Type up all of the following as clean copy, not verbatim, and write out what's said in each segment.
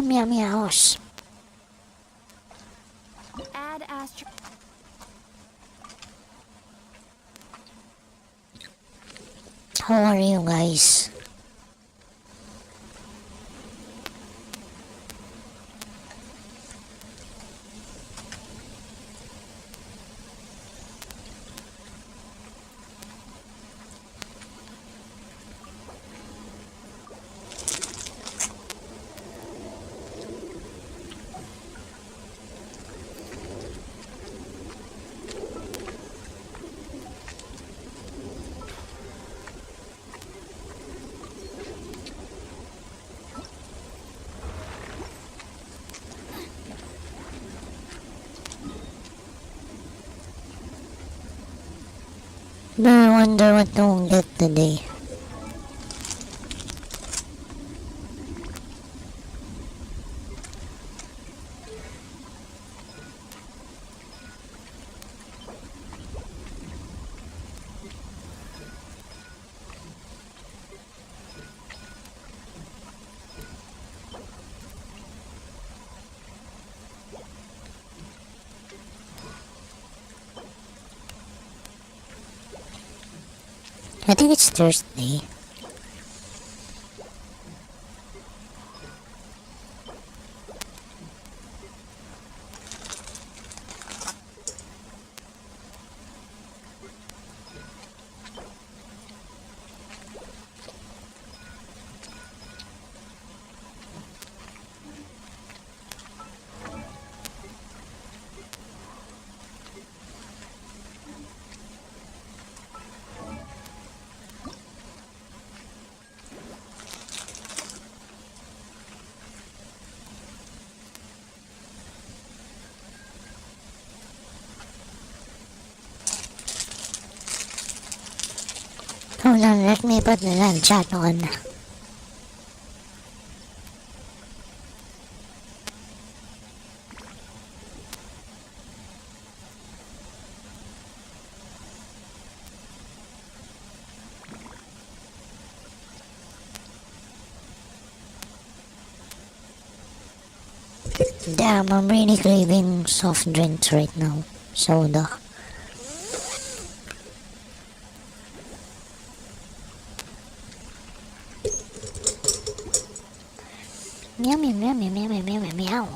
meow meows. Add astro. How are you guys? I wonder what to get today. I think it's Thursday. Hold on, let me put the live chat on. Damn, I'm really craving soft drinks right now. Soda. Meow meow meow meow meow meow meow meow.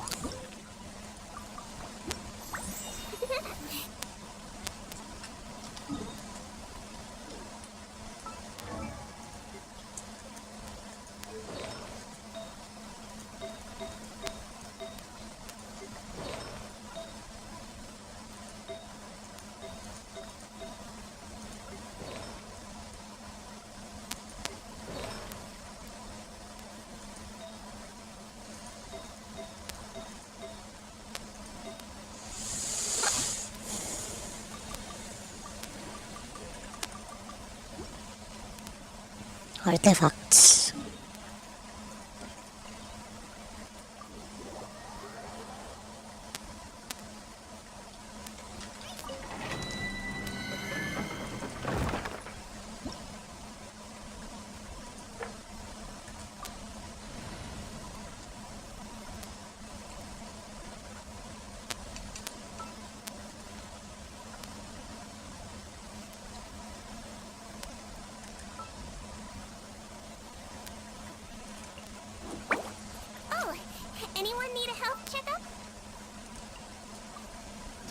Artifacts. Oh, anyone need a health checkup?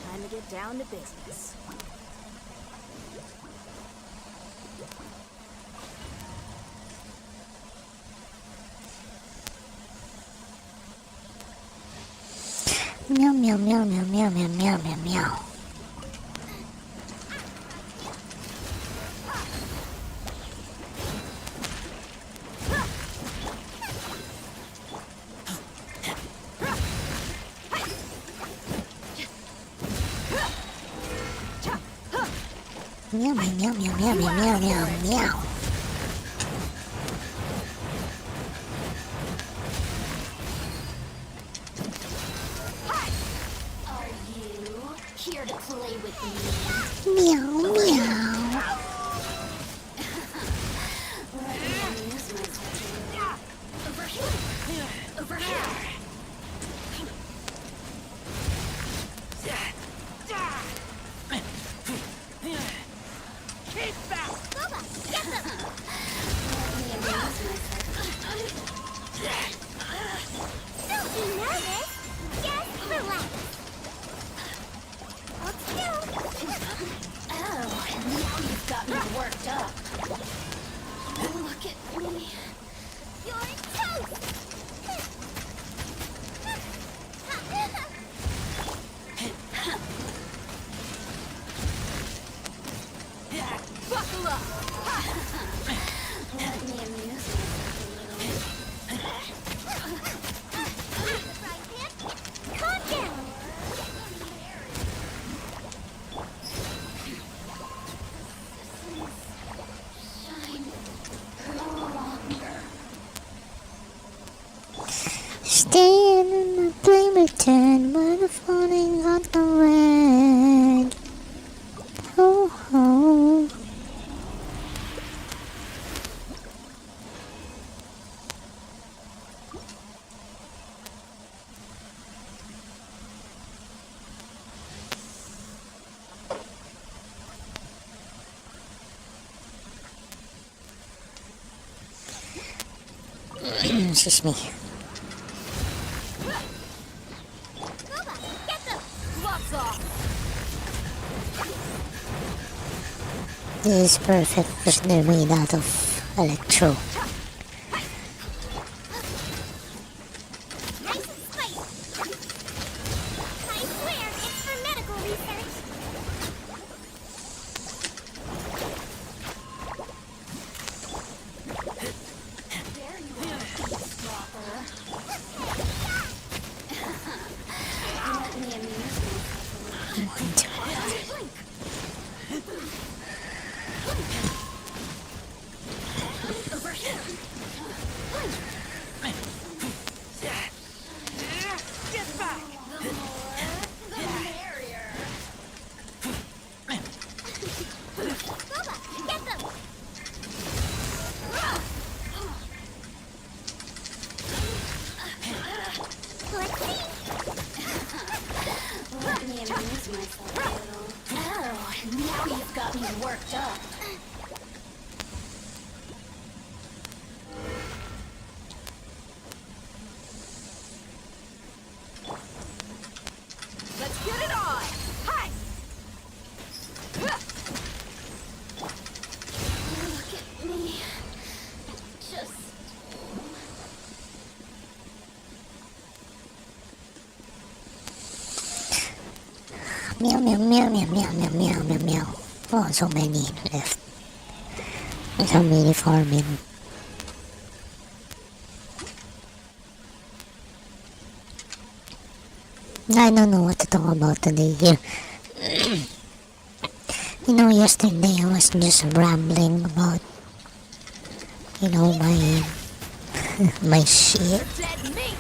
Time to get down to business. Meow meow meow meow meow meow meow meow meow. Meow meow meow meow meow meow meow meow. Are you here to play with me? Meow meow. Over here. Over here. pretend we're falling on the red. Oh, oh. Excuse me. Get them! Gloves off! This is perfect because they're made out of electro. Nice and spicy! I swear, it's for medical research! There you are, Stalker. Let me amuse over here! Get back! The more, the merrier. Boba, get them! Let's see! Let me amuse myself a little. Oh, now you've got me worked up. Let's get it on! Hi! Look at me. Just... Meow, meow, meow, meow, meow, meow, meow, meow, meow. Oh, so many left. So many farming. I don't know what to talk about today here. You know, yesterday I was just rambling about, you know, my my shit. dead meat!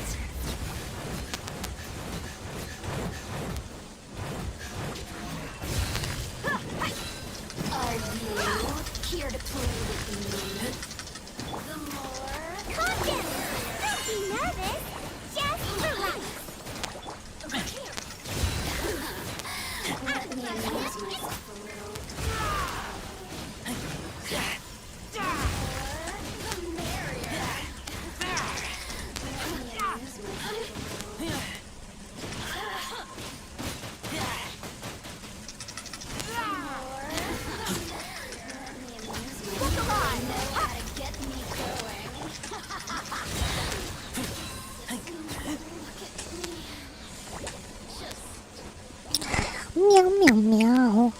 Are you here to play with me? The more... Calm down! Don't be nervous! Just relax! Over here! Let me amuse myself a little. The merrier! Let me amuse myself a little. Meow, meow, meow.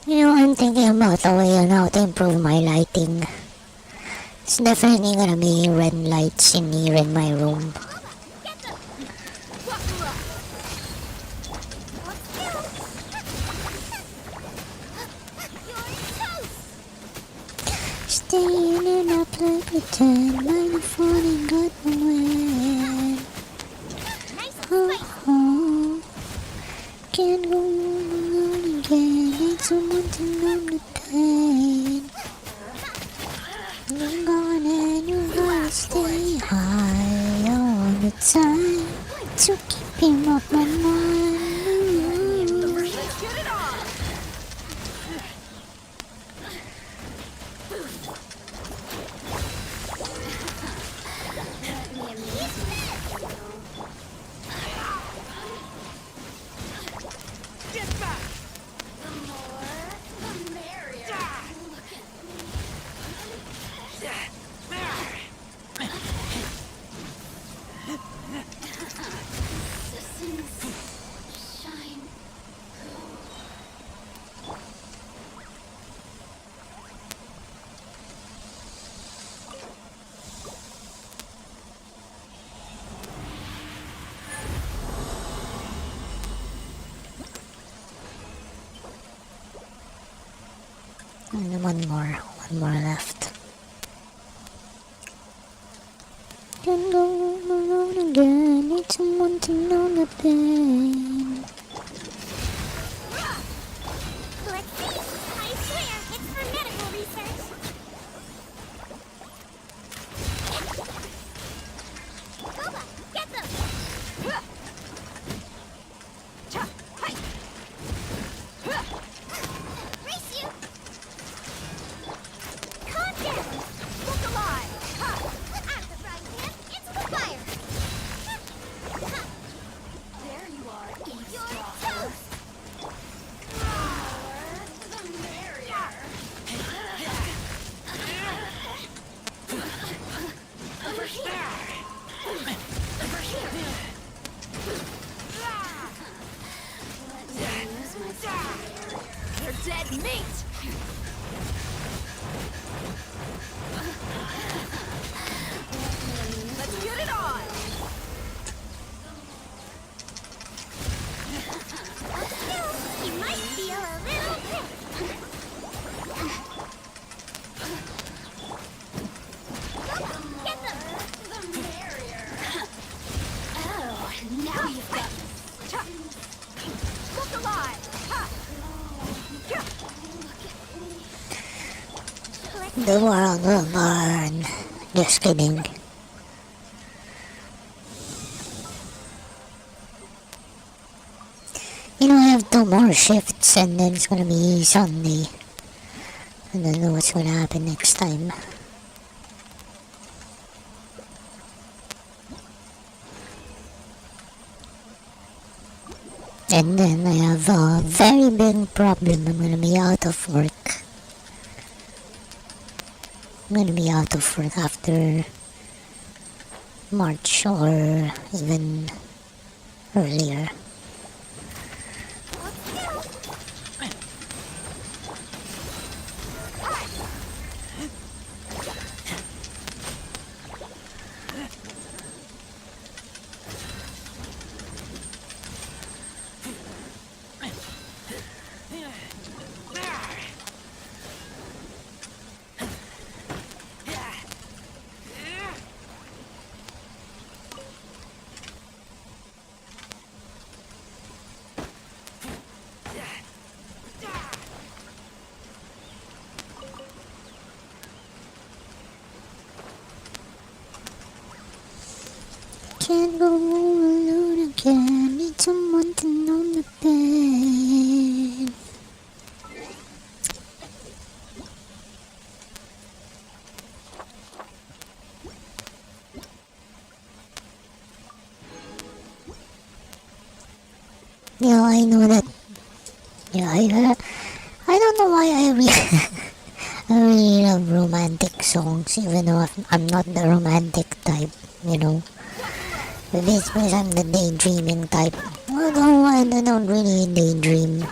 You know, I'm thinking about a way on how to improve my lighting. It's definitely gonna be red lights in here in my room. Get them! Buckle up! What's new? You're toast! Staying in a play pretend by the falling got away. Nice and Oh, spicy! oh. Can't go on alone again. Need someone to numb the pain. You're gone and you gotta stay high all the time to keep him off my mind. Let's get it on! Let me amuse myself a little. Get back! The more, the merrier. Look at me. Listen. And one more left. Can go alone again. Need someone to know the pain. Let's see. I swear, it's for medical research. Boba, get them! Race you! Calm down! Look alive! Out of the frying pan, into the fire! There you are, eavesdropper. The merrier. Over here! Over here! They're dead meat! Let's get it on! You might feel a little prick. Get them! The merrier. Oh, now you've got look alive! The world will burn. Just kidding. You know, I have 2 more shifts and then it's gonna be Sunday. I don't know what's gonna happen next time. And then I have a very big problem. I'm gonna be out of work. I'm gonna be out of work after March or even earlier. Can't go alone again. Need someone to know the pain. Yeah, I know that. Yeah, I don't know why I really, I really love romantic songs, even though I'm not the romantic type, you know. But it's because I'm the daydreaming type. Although I don't really daydream.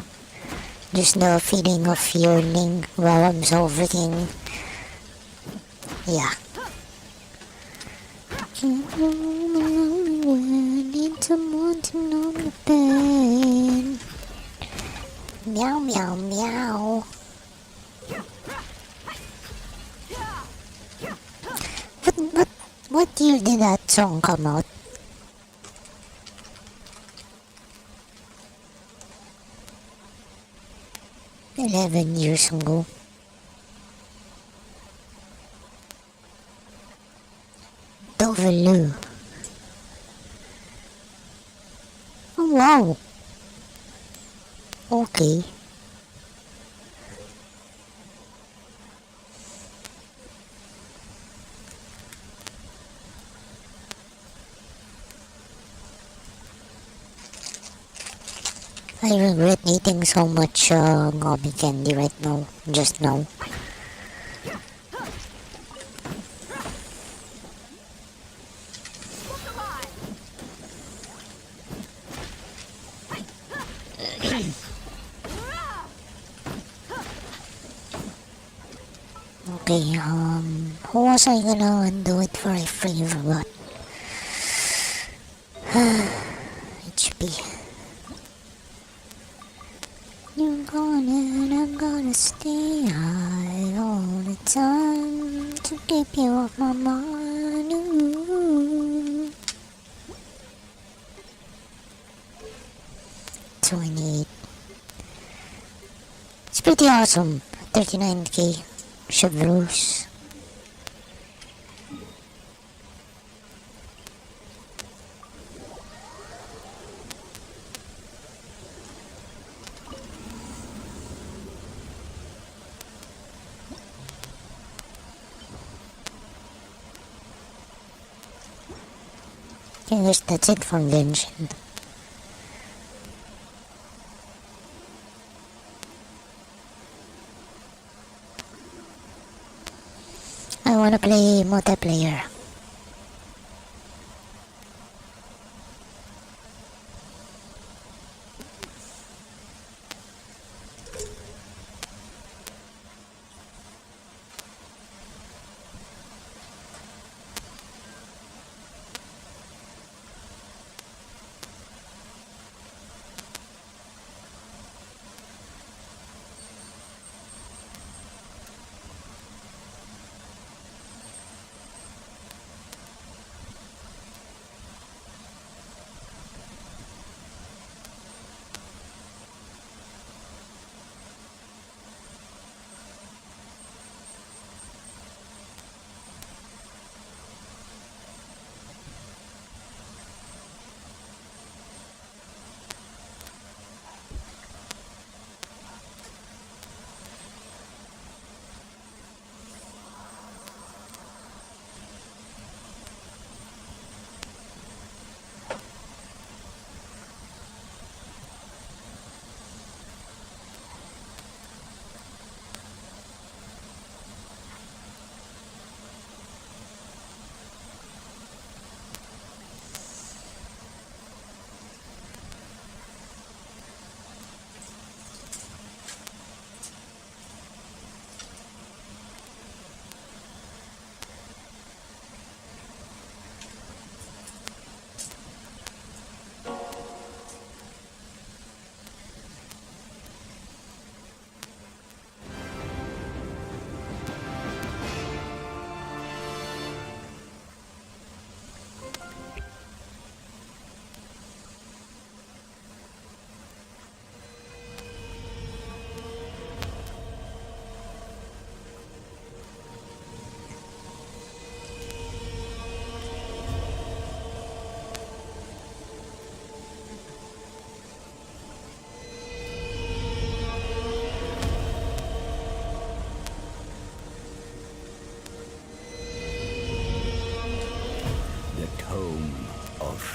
Just the feeling of yearning while I'm so freaking... Yeah. Can't go alone again. Need someone to know the pain. Meow meow meow. What year did that song come out? 11 years ago. Dovaloo. Oh wow. Okay. I regret eating so much gummy candy right now, just now. Okay, who was I gonna do it for? I freaking forgot. HP. You're gone and I'm gonna stay high all the time to keep you off my mind. Ooh. 28. It's pretty awesome. 39k Chevrolet. I guess that's it for Genshin. I wanna play multiplayer.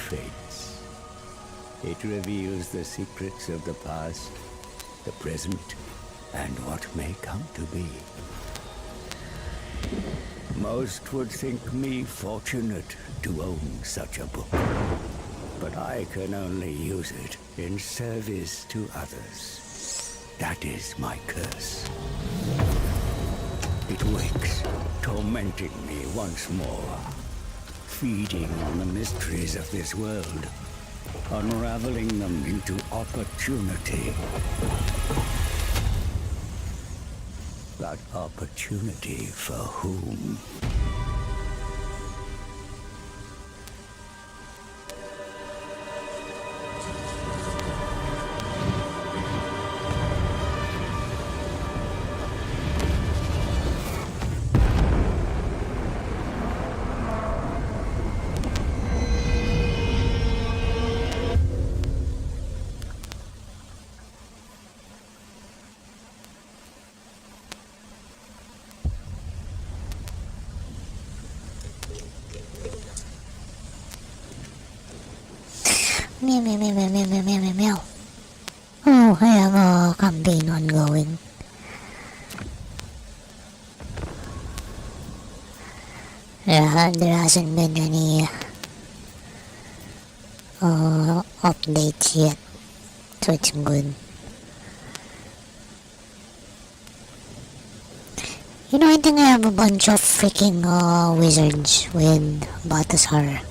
Fates. It reveals the secrets of the past, the present, and what may come to be. Most would think me fortunate to own such a book, but I can only use it in service to others. That is my curse. It wakes, tormenting me once more, feeding on the mysteries of this world, unraveling them into opportunity. But opportunity for whom? Meow meow meow meow meow meow meow meow meow. Oh, I have a campaign ongoing. There hasn't been any updates yet, so it's good. You know, I think I have a bunch of freaking wizards with Balthasar.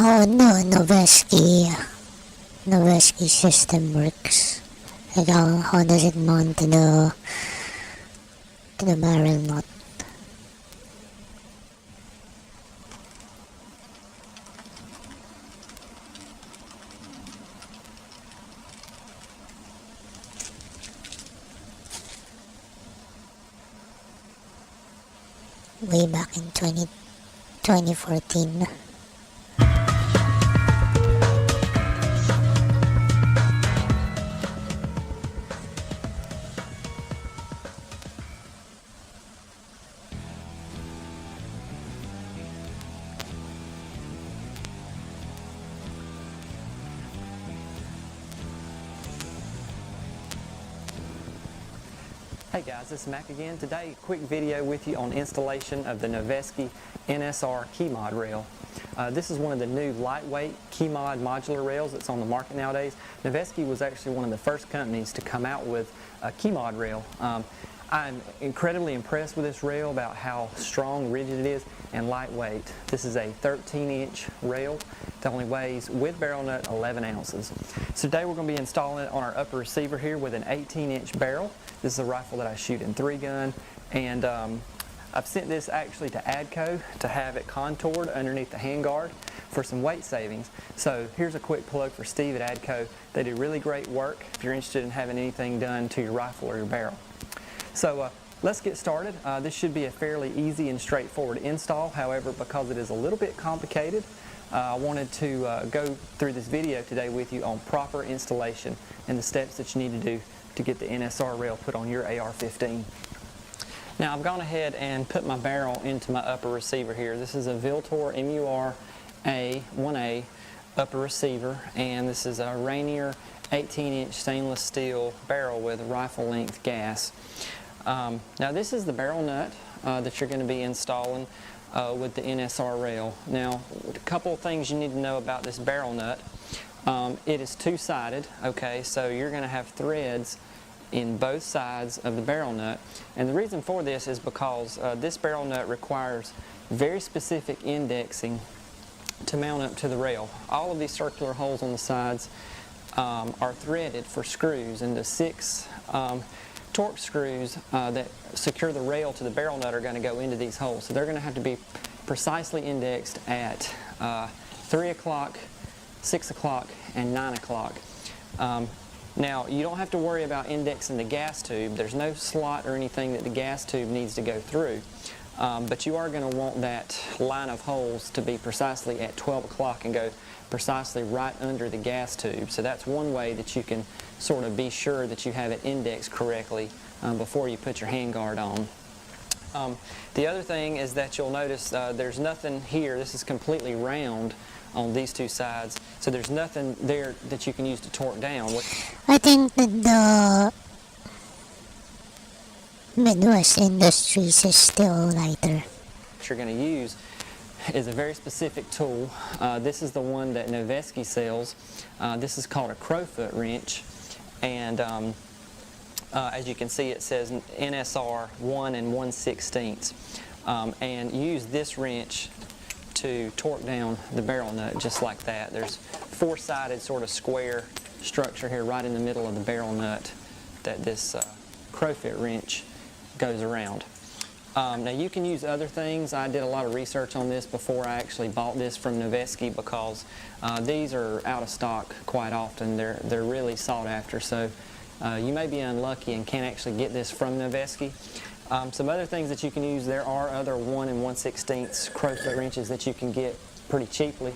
how Noveski system works. Like how does it mount to the barrel nut? Way back in 2014. Hey guys, this is Mac again. Today, a quick video with you on installation of the Noveski NSR key mod rail. This is one of the new lightweight key mod modular rails that's on the market nowadays. Noveski was actually one of the first companies to come out with a key mod rail. I'm incredibly impressed with this rail about how strong, rigid it is, and lightweight. This is a 13-inch rail. It only weighs, with barrel nut, 11 ounces. So today we're going to be installing it on our upper receiver here with an 18-inch barrel. This is a rifle that I shoot in 3-gun, and I've sent this actually to ADCO to have it contoured underneath the handguard for some weight savings. So here's a quick plug for Steve at ADCO. They do really great work if you're interested in having anything done to your rifle or your barrel. So let's get started. This should be a fairly easy and straightforward install. However, because it is a little bit complicated, I wanted to go through this video today with you on proper installation and the steps that you need to do to get the NSR rail put on your AR-15. Now I've gone ahead and put my barrel into my upper receiver here. This is a Viltor MUR-A1A upper receiver, and this is a Rainier 18-inch stainless steel barrel with rifle length gas. Now this is the barrel nut that you're going to be installing with the NSR rail. Now, a couple of things you need to know about this barrel nut. It is two-sided, okay, so you're going to have threads in both sides of the barrel nut, and the reason for this is because this barrel nut requires very specific indexing to mount up to the rail. All of these circular holes on the sides are threaded for screws, and the 6 torque screws that secure the rail to the barrel nut are going to go into these holes. So they're going to have to be precisely indexed at 3 o'clock, 6 o'clock, and 9 o'clock. Now, you don't have to worry about indexing the gas tube. There's no slot or anything that the gas tube needs to go through. But you are going to want that line of holes to be precisely at 12 o'clock and go precisely right under the gas tube. So that's one way that you can sort of be sure that you have it indexed correctly before you put your handguard on. The other thing is that you'll notice there's nothing here. This is completely round on these two sides, so there's nothing there that you can use to torque down. I think that the Midwest Industries is still lighter. What you're going to use is a very specific tool. This is the one that Noveski sells. This is called a crowfoot wrench, and as you can see, it says NSR 1 1/16, and use this wrench to torque down the barrel nut just like that. There's 4-sided sort of square structure here right in the middle of the barrel nut that this crowfoot wrench goes around. Now you can use other things. I did a lot of research on this before I actually bought this from Noveski because these are out of stock quite often. They're really sought after, so you may be unlucky and can't actually get this from Noveski. Some other things that you can use, there are other 1 1/16 crowfoot wrenches that you can get pretty cheaply,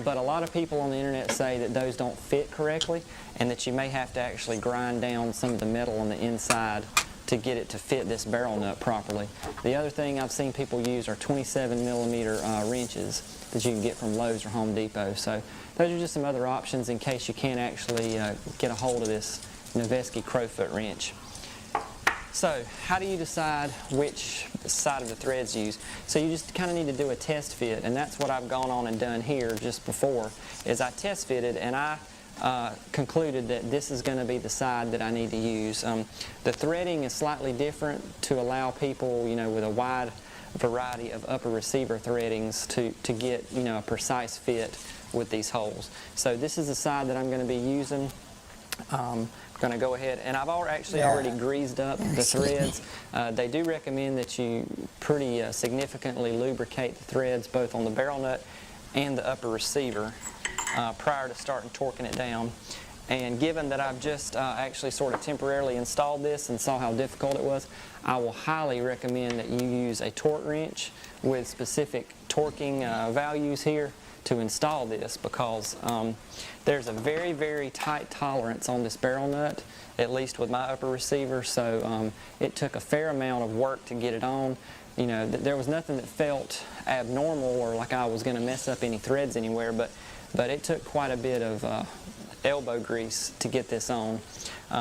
but a lot of people on the internet say that those don't fit correctly and that you may have to actually grind down some of the metal on the inside to get it to fit this barrel nut properly. The other thing I've seen people use are 27mm wrenches that you can get from Lowe's or Home Depot. So those are just some other options in case you can't actually get a hold of this Noveski crowfoot wrench. So how do you decide which side of the threads to use? So you just kind of need to do a test fit, and that's what I've gone on and done here just before, is I test fitted and I concluded that this is going to be the side that I need to use. The threading is slightly different to allow people, you know, with a wide variety of upper receiver threadings to get, you know, a precise fit with these holes. So this is the side that I'm going to be using. I'm going to go ahead, and I've actually already greased up the threads. They do recommend that you pretty significantly lubricate the threads both on the barrel nut and the upper receiver prior to starting torquing it down. And given that I've just actually sort of temporarily installed this and saw how difficult it was, I will highly recommend that you use a torque wrench with specific torquing values here to install this, because there's a very, very tight tolerance on this barrel nut, at least with my upper receiver, so it took a fair amount of work to get it on. You know, there was nothing that felt abnormal or like I was going to mess up any threads anywhere, but it took quite a bit of elbow grease to get this on.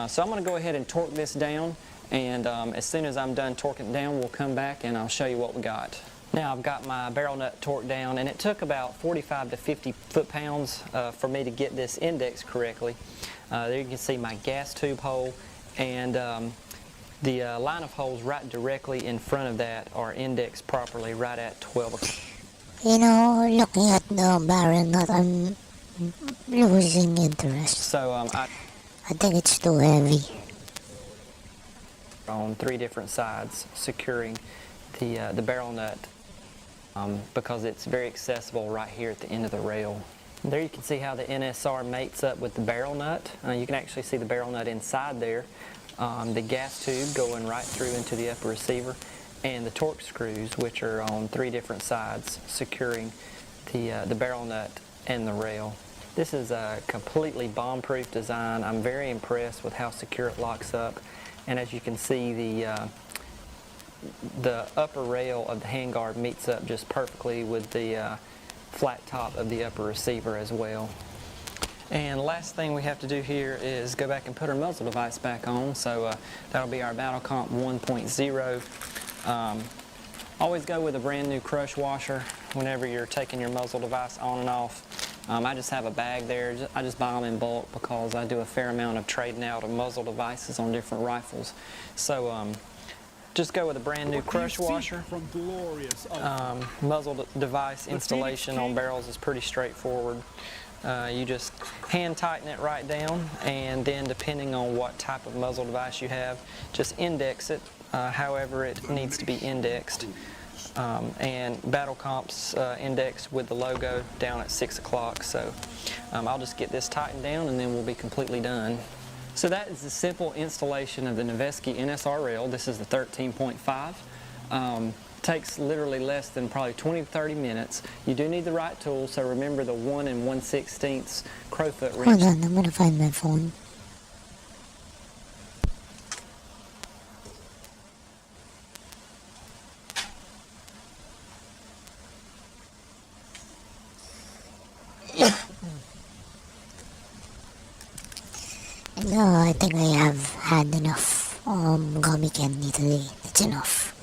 So I'm going to go ahead and torque this down, and as soon as I'm done torquing it down, we'll come back and I'll show you what we got. Now I've got my barrel nut torqued down, and it took about 45 to 50 foot-pounds for me to get this indexed correctly. There you can see my gas tube hole, and the line of holes right directly in front of that are indexed properly right at 12 o'clock. You know, looking at the barrel nut, I'm losing interest. So I think it's too heavy. On 3 different sides, securing the barrel nut because it's very accessible right here at the end of the rail. There you can see how the NSR mates up with the barrel nut. You can actually see the barrel nut inside there, the gas tube going right through into the upper receiver, and the torque screws, which are on 3 different sides, securing the barrel nut and the rail. This is a completely bomb-proof design. I'm very impressed with how secure it locks up, and as you can see, the upper rail of the handguard meets up just perfectly with the flat top of the upper receiver as well. And last thing we have to do here is go back and put our muzzle device back on. So that'll be our Battle Comp 1.0. Always go with a brand new crush washer whenever you're taking your muzzle device on and off. I just have a bag there. I just buy them in bulk because I do a fair amount of trading out of muzzle devices on different rifles. So just go with a brand new crush washer. Muzzle device installation on barrels is pretty straightforward. You just hand tighten it right down, and then depending on what type of muzzle device you have, just index it however it needs to be indexed. And Battle Comp's indexed with the logo down at 6 o'clock. So I'll just get this tightened down and then we'll be completely done. So that is the simple installation of the Noveske NSR rail. This is the 13.5. Takes literally less than probably 20 to 30 minutes. You do need the right tool, so remember the 1 1/16 crowfoot wrench. Hold on, I'm gonna find my phone. No, I think I have had enough gummy candy today. It's enough.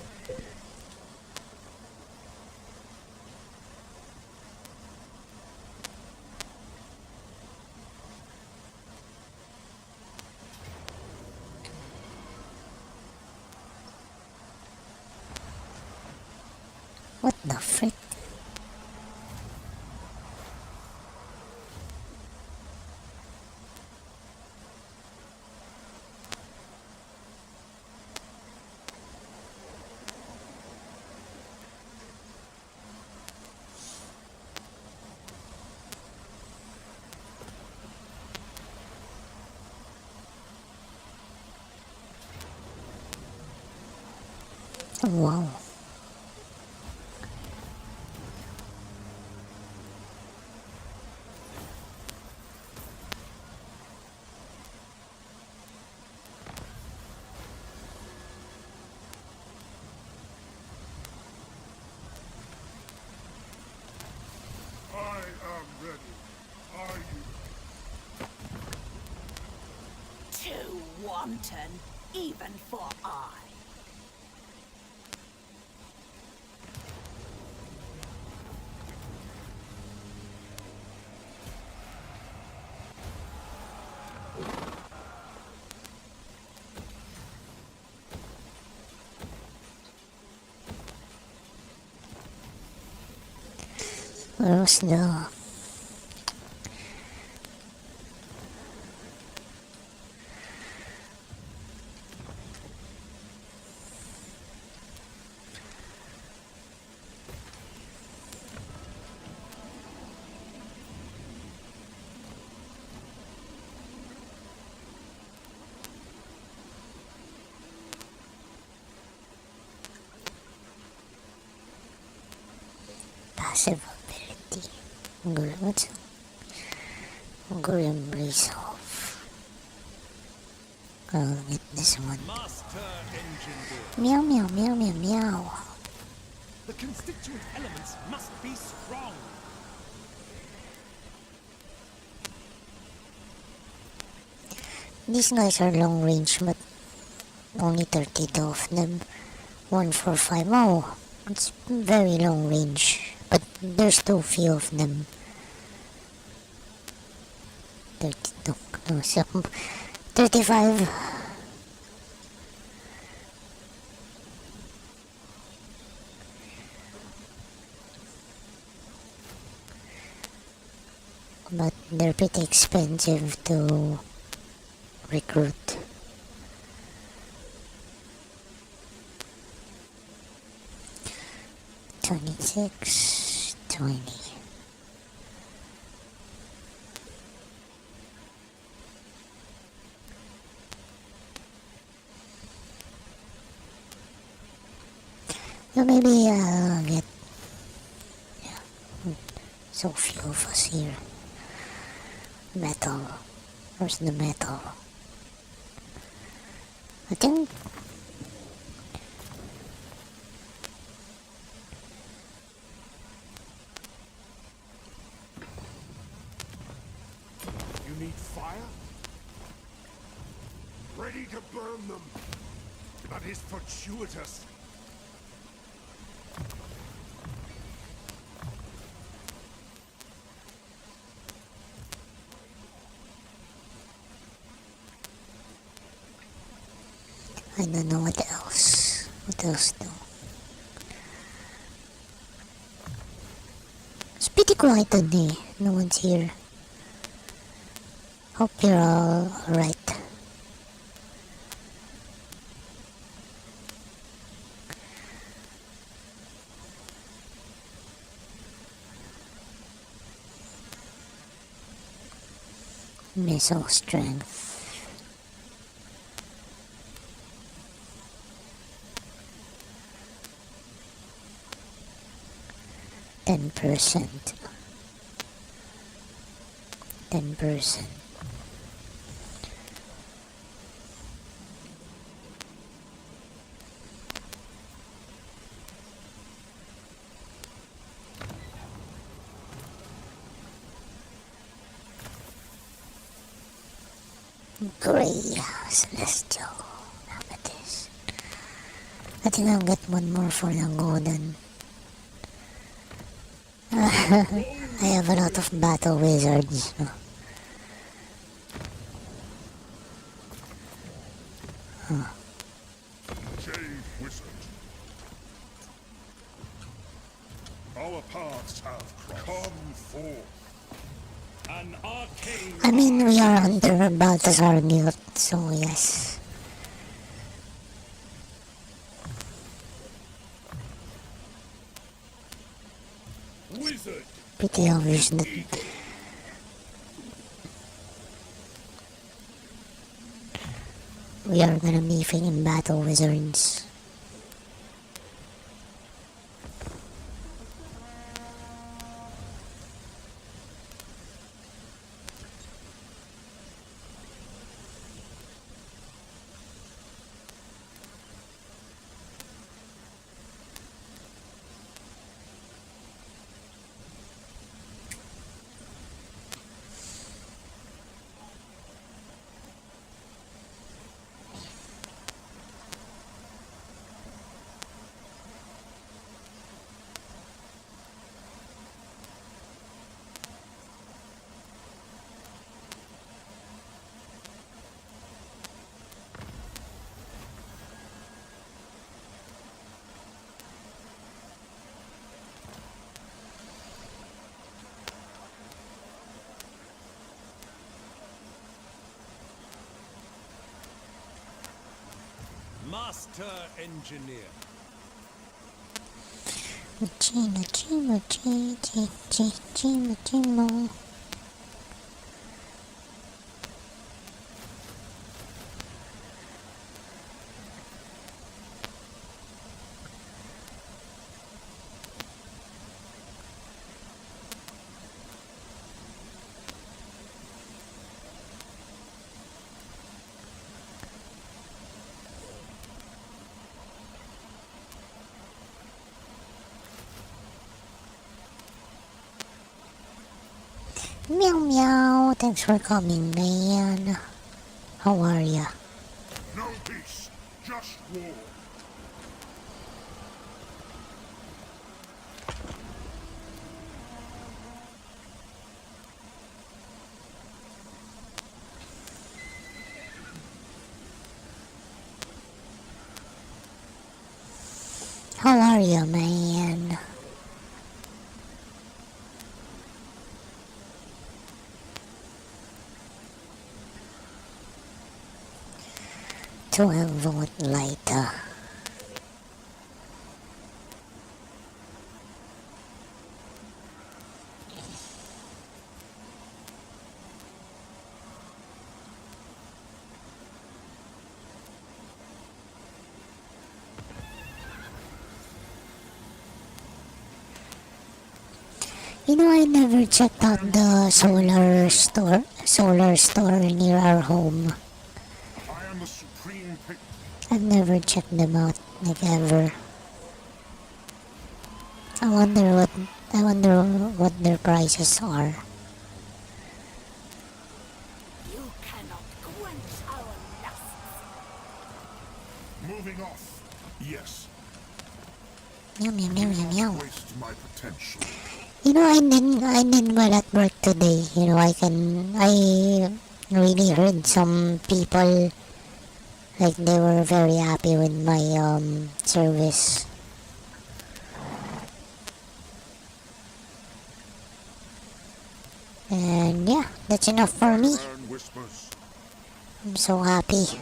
What the frick? Wow. I am ready. Are you? Too wanton, even for I. Where was the... passive ability? What's Grim Resolve? I'll get this one. Master engineer. Meow meow meow meow meow. The constituent elements must be strong. These guys are long range, but only 30 of them. 145. Oh, it's very long range, but there's too few of them. 32. No, 35. But they're pretty expensive to recruit. $26, $20. So maybe I'll get, so few of us here. Metal. Where's the metal? I think You need fire? Ready to burn them. That is fortuitous. I don't know what else. What else though? It's pretty quiet today. No one's here. Hope you're all alright. Missile strength. 10%. 10%. Gray Celestial Amethyst. I think I'll get one more for the golden. I have a lot of battle wizards. No? Jade Wizard. Our paths have crossed. Come forth. An arcane. I mean, we are under Balthazar guild, so yes. Wizard. Pretty obvious that we are gonna be fighting battle wizards. Master engineer. Mochi. Meow meow, thanks for coming, man. How are ya? No peace, just war. How are ya, man? To a vote later. You know, I never checked out the solar store near our home. I am the supreme pick. I've never checked them out, like ever. I wonder what their prices are. You cannot quench our lusts. Moving off. Yes. Meow meow meow meow meow. Waste my potential. You know, I did well at work today. You know, I really heard some people like they were very happy with my service. And yeah, that's enough for me. Burn whispers. I'm so happy.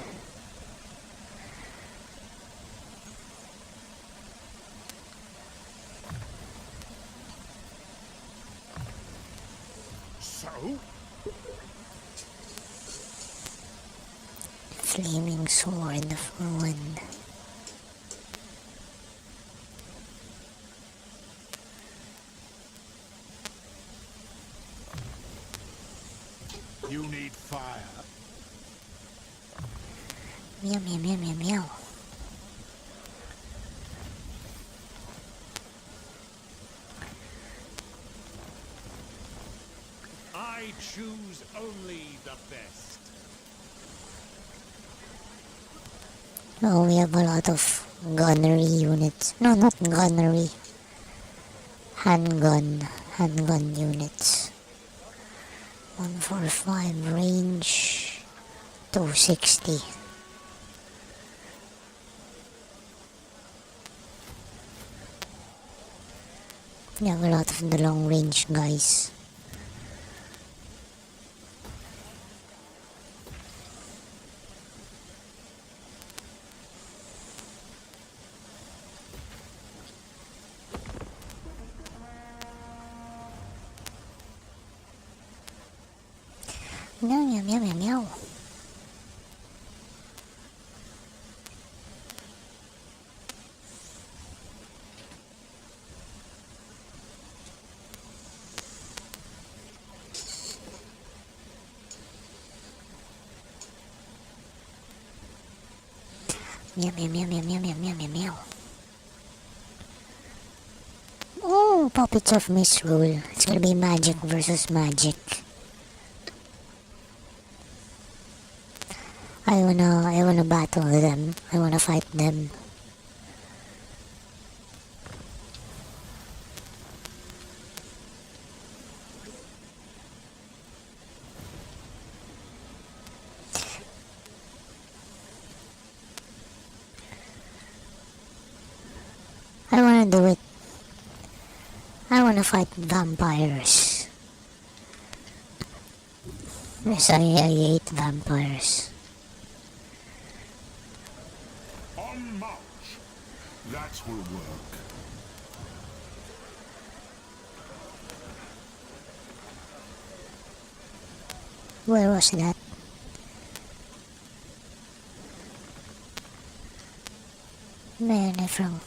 So? Flaming sword of ruin. You need fire. Meow meow meow meow meow. I choose only the best. Oh, we have a lot of gunnery units. No, not gunnery. Handgun units. 145 range, 260. We have a lot of the long range guys. Meow meow meow meow meow. Meow meow meow meow meow meow meow meow meow. Oh, puppets of misrule. It's gonna be magic versus magic. I wanna battle them. I wanna fight them. I wanna do it. I wanna fight vampires. Yes, I hate vampires. On will work. Where was that? Man, I from.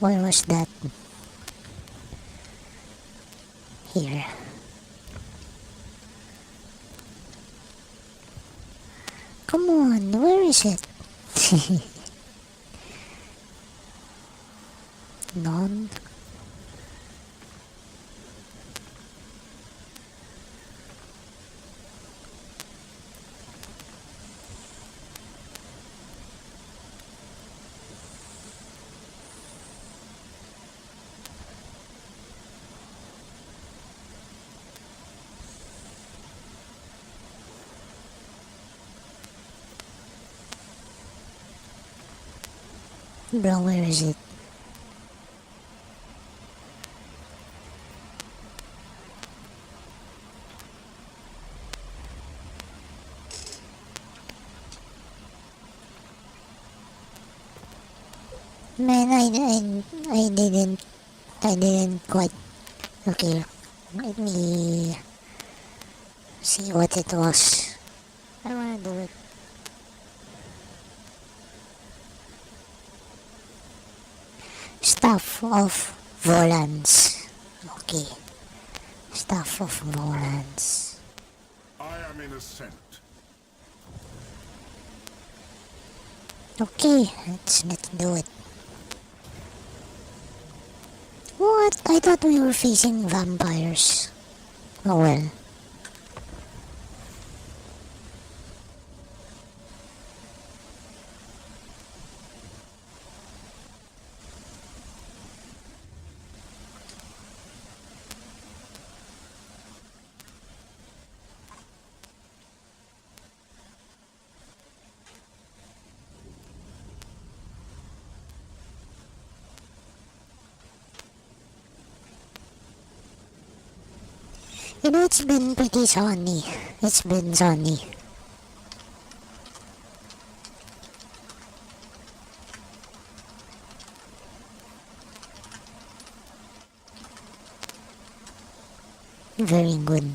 Where was that? Here. Come on, where is it? None. Bro, where is it? Man, I didn't quite. Okay, let me see what it was. I wanna do it. Staff of Volans. Okay. Staff of Volans. I am in ascent. Okay, let's do it. What? I thought we were facing vampires. Oh well. You know, it's been pretty sunny. It's been sunny. Very good.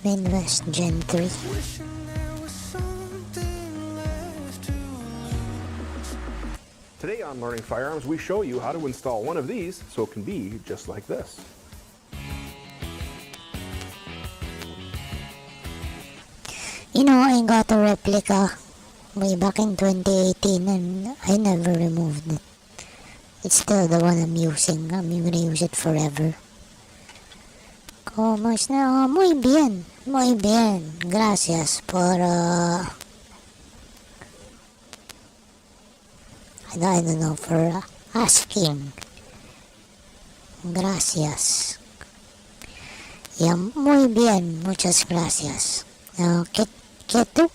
Midwest Gen 3. Today on Learning Firearms, we show you how to install one of these so it can be just like this. You know, I got a replica way back in 2018 and I never removed it. It's still the one I'm using. I'm gonna use it forever. ¿Cómo está? Muy bien. Muy bien. Gracias por... I don't know, for asking. Gracias. Yeah, muy bien. Muchas gracias. ¿Qué tú?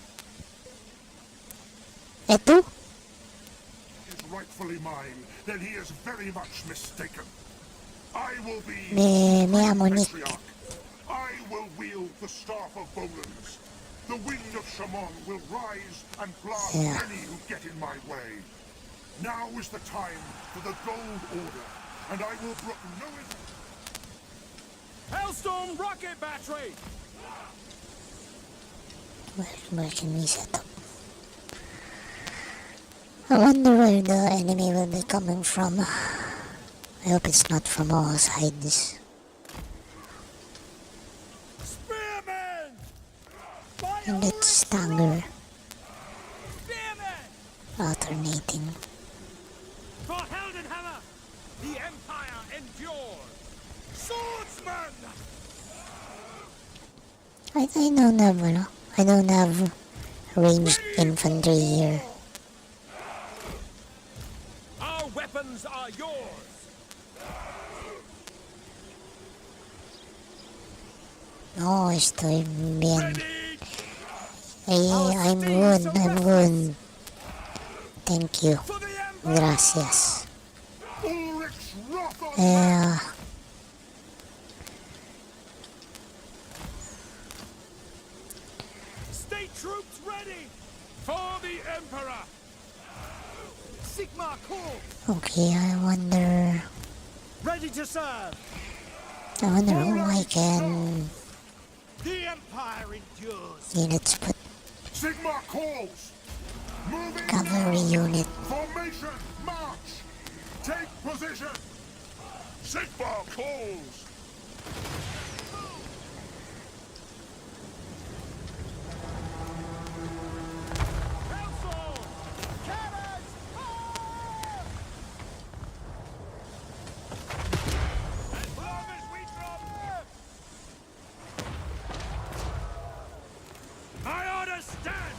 ¿Y tú? Is rightfully mine, then he is very much mistaken. I will be Me llamo Nik. patriarch. I will wield the staff of Volans. The wind of Shaman will rise and blast any who get in my way. Now is the time for the Gold Order, and I will brook no... Hailstorm rocket battery! Where can we set up? I wonder where the enemy will be coming from. I hope it's not from all sides. Spearmen! And let's stagger, Spearmen! alternating. endures. Swordsman! I don't have, I don't have ranged infantry here. Our weapons are yours. No, estoy bien. Ready! I'm good. Thank you. For the Empire! Gracias. Ulrich's wrath on Yeah. State troops ready! For the Emperor! Sigmar calls! Okay, I wonder Ready to serve! who I can. The Empire endures! Yeah, let's put Sigmar calls! Moving cavalry now! unit. Formation, march! Take position! Sigmar calls! Council! Cannons! Fire! As long as we drop! My orders stand!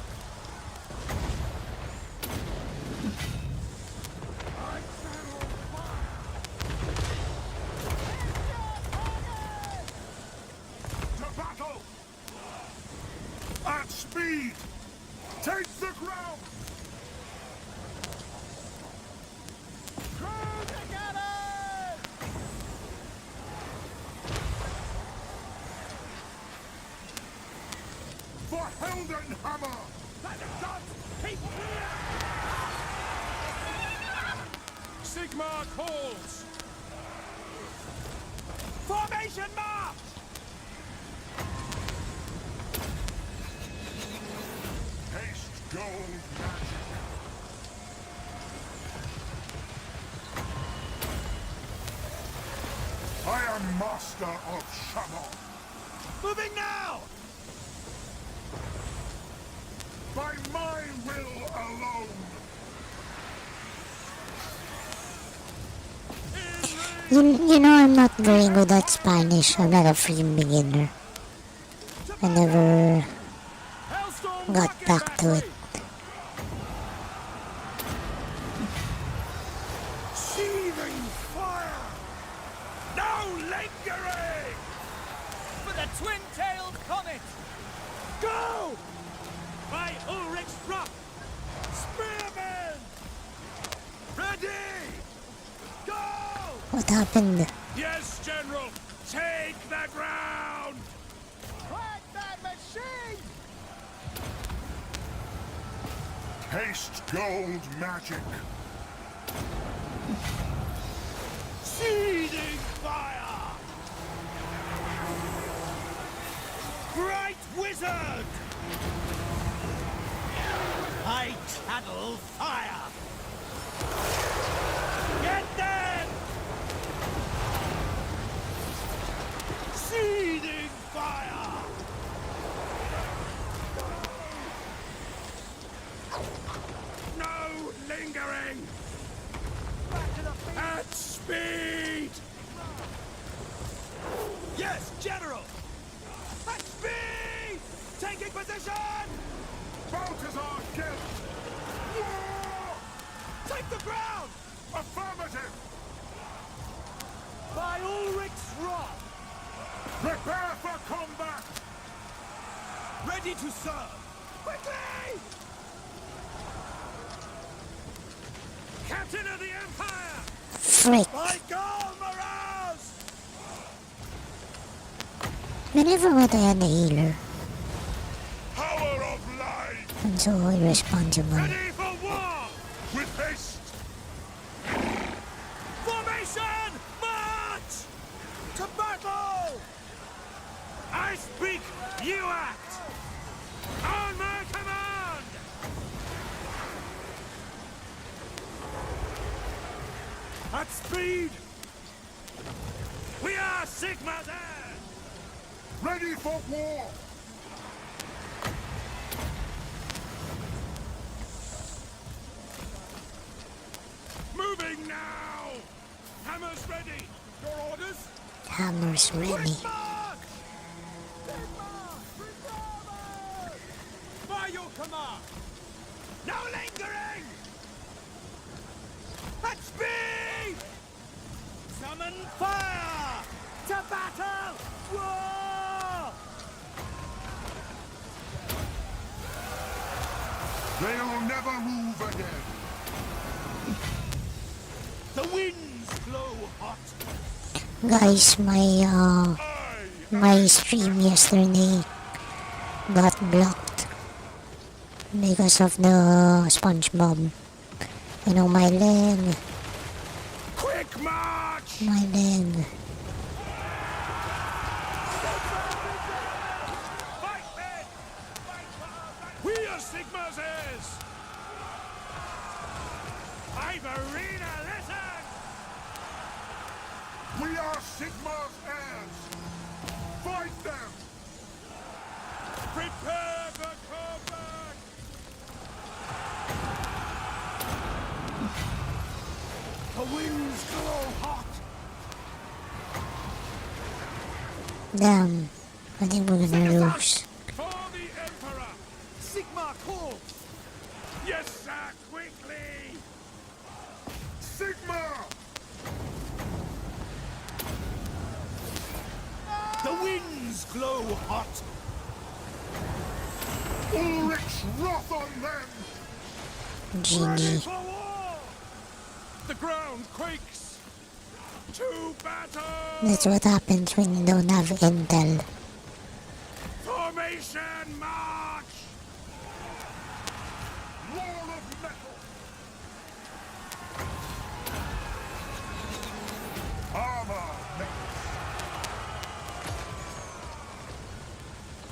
To battle! At speed! Take the ground! Crew together! For Heldenhammer! Let the gods keep clear! Sigmar calls! Formation march! Haste gold magic! I am master of Shamon! Moving now! By my will alone! You know, I'm not very good at Spanish. I'm like a freaking beginner. I never Hellstorm got rocket back to it. battery! Seething fire! No lingering! For the twin-tailed comet! Go! By Ulrich's rock! Spearmen! Ready! Go! What happened? Yes, General! Take the ground! Crack that machine! Haste gold magic! Seething fire! Bright wizard! I channel fire! Get them! Seething fire! No lingering! At speed! Yes, General! At speed! Taking position! Balthazar killed! War! Take the ground! Affirmative! By Ulrich's rock! Prepare for combat! Ready to serve! Quickly! Captain of the Empire! Frick. By Gal Maraz! I forgot I had a healer. Power of light! I'm so irresponsible. Ready for war! With haste! Formation! March! To battle! I speak, you act! On my command! At speed! We are Sigma there! Ready for war! Moving now! Hammers ready! Your orders? Hammer's ready. Mark! By your command! No lingering! At speed! Summon fire! To battle! War! They'll never move again. The winds blow hot. Guys, my stream yesterday got blocked because of the SpongeBob. You know, my leg. Quick march! My leg. Fight men! We are Sigma's heirs! Ivorina, listen! We are Sigma's heirs. Fight them. Prepare for combat! The winds blow hot! Damn. I think we're gonna lose. For the Emperor! Sigma calls! Yes, sir, quickly! Sigma! The winds blow hot! Ulrich's wrath on them. Ready GG. for war! The ground quakes! To battle! That's what happens when you don't have intel. Formation march! Wall of metal. Armor makes.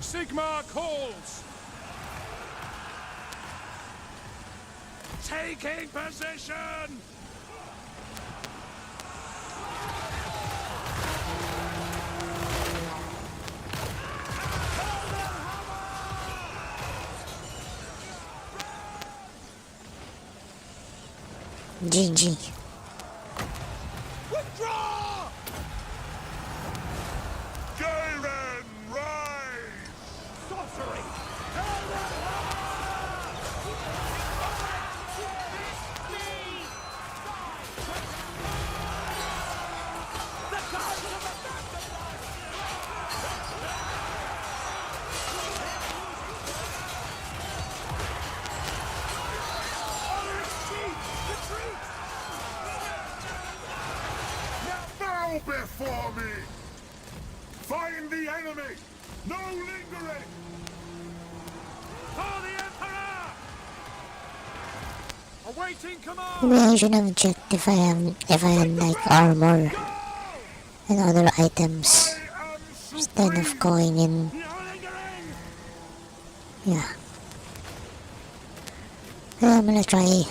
Sigma calls! Taking position! GG. Withdraw! Garen, rise! Sorcery! Bow before me! Find the enemy! No lingering! For the Emperor! Awaiting command! Maybe I should have checked if I had like armor and other items I am instead of supreme! going in. No lingering! Yeah. I'm gonna try.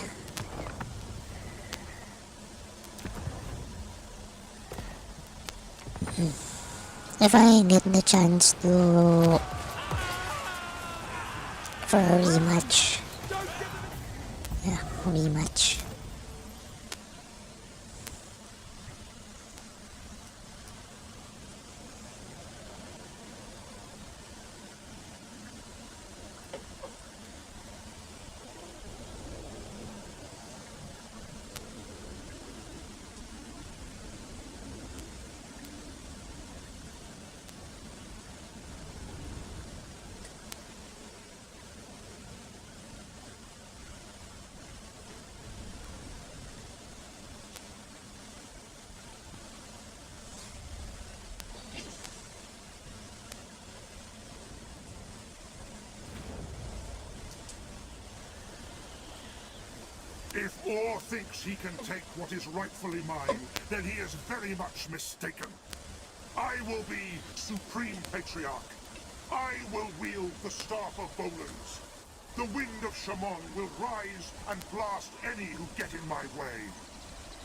If I get the chance to for a rematch. Yeah, rematch. If Or thinks he can take what is rightfully mine, then he is very much mistaken. I will be Supreme Patriarch. I will wield the Staff of Bolans. The wind of Shamon will rise and blast any who get in my way.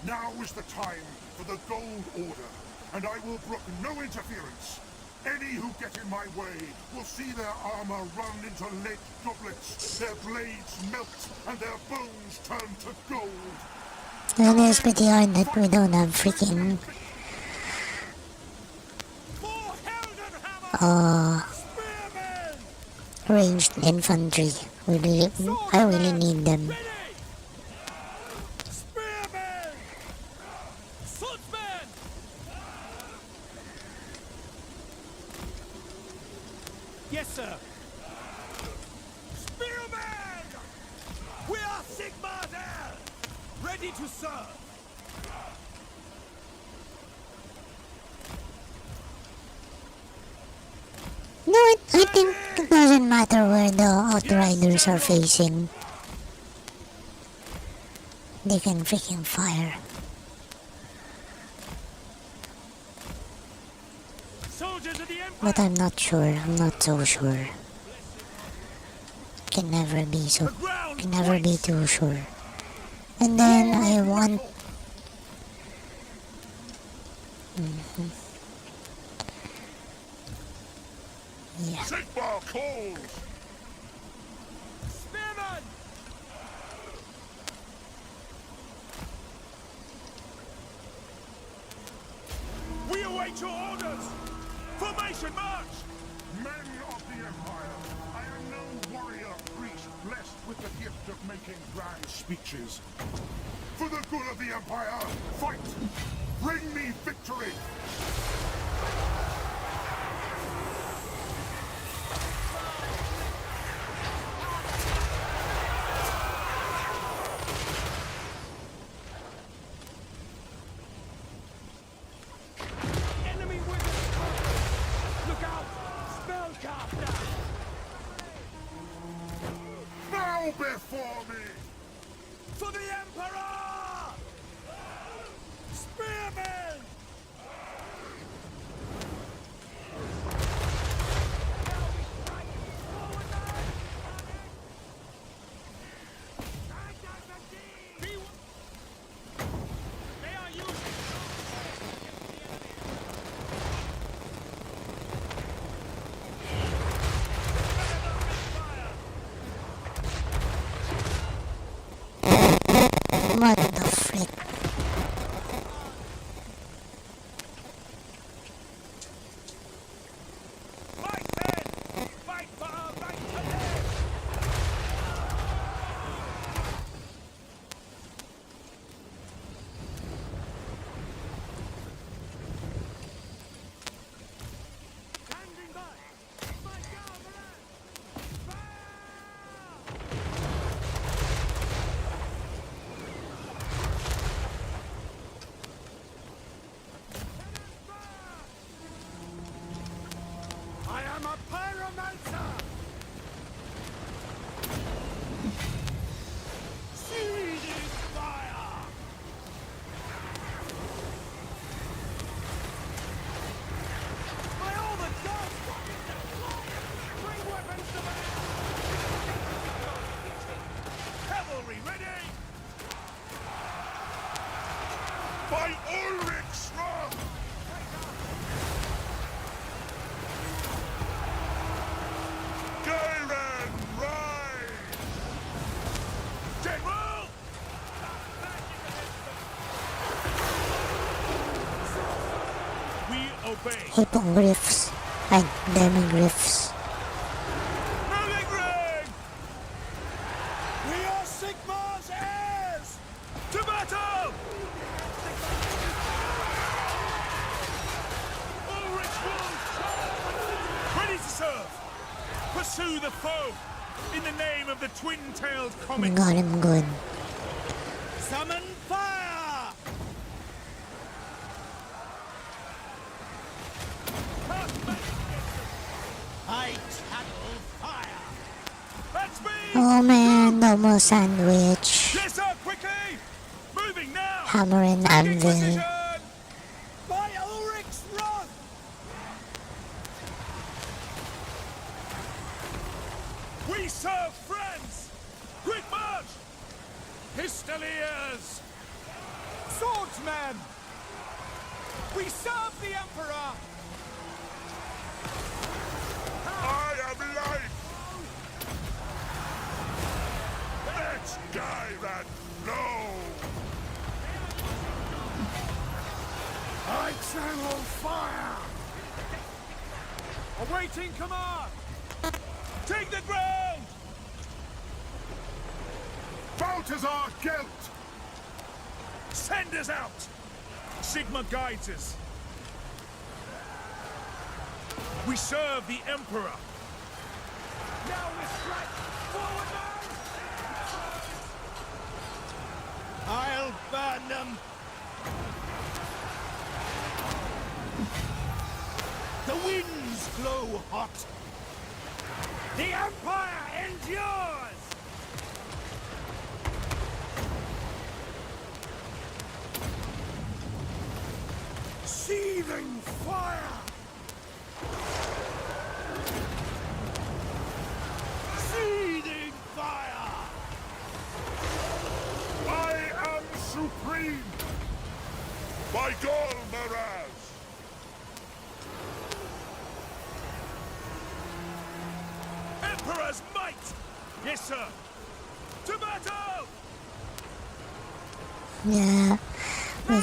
Now is the time for the Gold Order, and I will brook no interference. Any who get in my way will see their armor run into lead goblets, their blades melt, and their bones turn to gold. And it's pretty hard that we don't have freaking Spearmen! ranged infantry. I really need them. Ready! Spearmen! Swordsmen! Yes, sir. Spearmen! We are Sigmar's heir! Ready to serve! No, I think it doesn't matter where the Outriders are facing. They can freaking fire. Soldiers of the Empire! But I'm not sure. I'm not so sure. Can never be so. The ground Can never be waits. too sure. And then I want. Yeah. Sigmar calls! Spearmen! We await your orders! Formation march! Men of the Empire, I am no warrior priest blessed with the gift of making grand speeches. For the good of the Empire, fight! Bring me victory! Enemy wizard! Look out! Spellcaster! Bow before me! For the Emperor! Spearmen! They are using What the frick? Fight then! Fight for our right to live! Standing by! My Gavilan! I am a pyromancer! Seething fire! By all the gods! Bring weapons to bear! Cavalry ready! By Ulrich's wrath! Gairen, rise! General! We obey. Hippogriffs and demigriffs. Rolling ring! We are Sigmar's heirs! To battle! Ulrich will charge! Ready to serve! Pursue the foe! In the name of the twin-tailed comet! Got him good. Summon fire! I channel fire! That's me! Oh man, double sandwich. Yes, sir, quickly! Moving now! Hammer and anvil. Position! By Ulrich's wrath! We serve friends! Quick march! Pistoliers! Swordsmen! We serve the Emperor! I am life! Let's dive and flow! I channel fire! Awaiting command! Take the ground! Balthazar Gelt! Send us out! Sigma guides us. We serve the Emperor. Now we strike! Forward, man! I'll burn them! The winds blow hot! The Empire endures! Seething fire! Seething fire! I am supreme! By Gol Maraz! Emperor's might! Yes, sir! To battle! Yeah, we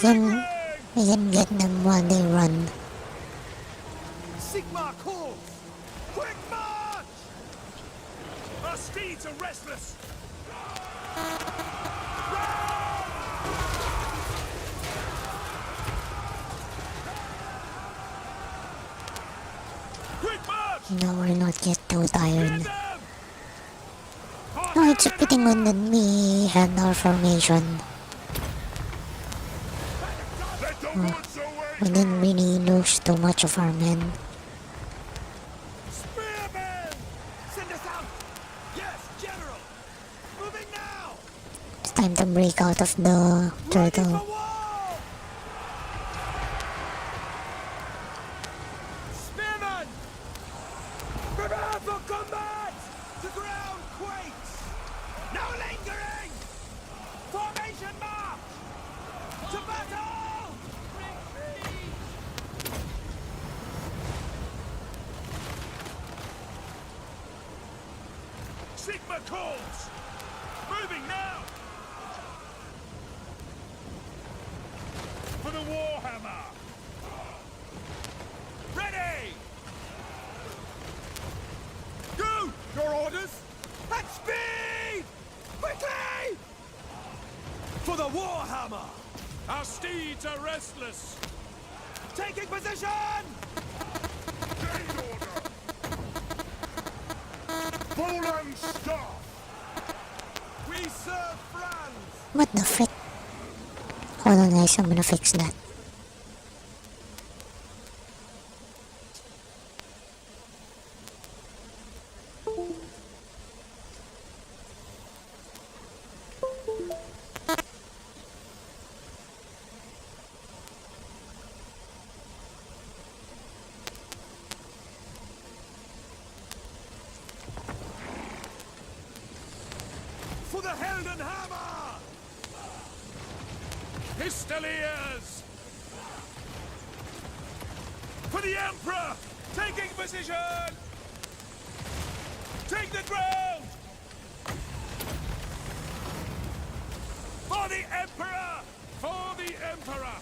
can get them while they run. Sigma calls! Quick march! Our steeds are restless! Quick march! No, we're not yet too tired. Get them! No, it's fitting on that we had our formation. Let the woods away! We didn't really lose too much of our men. Spearmen! Send us out! Yes, General! Moving now! It's time to break out of the Ready for turtle. war! Spearmen! Prepare for combat! The ground quakes! No lingering! Formation march! To battle! Sigma calls! Moving now! For the Warhammer! Ready! Go! Your orders! At speed! Quickly! For the Warhammer! Our steeds are restless! Taking position! Gain order! Poland staff! We serve France! What the frick? Hold on guys, I'm gonna fix that. For the Heldenhammer! Pistoliers! For the Emperor! Taking position! Take the ground! For the Emperor! For the Emperor!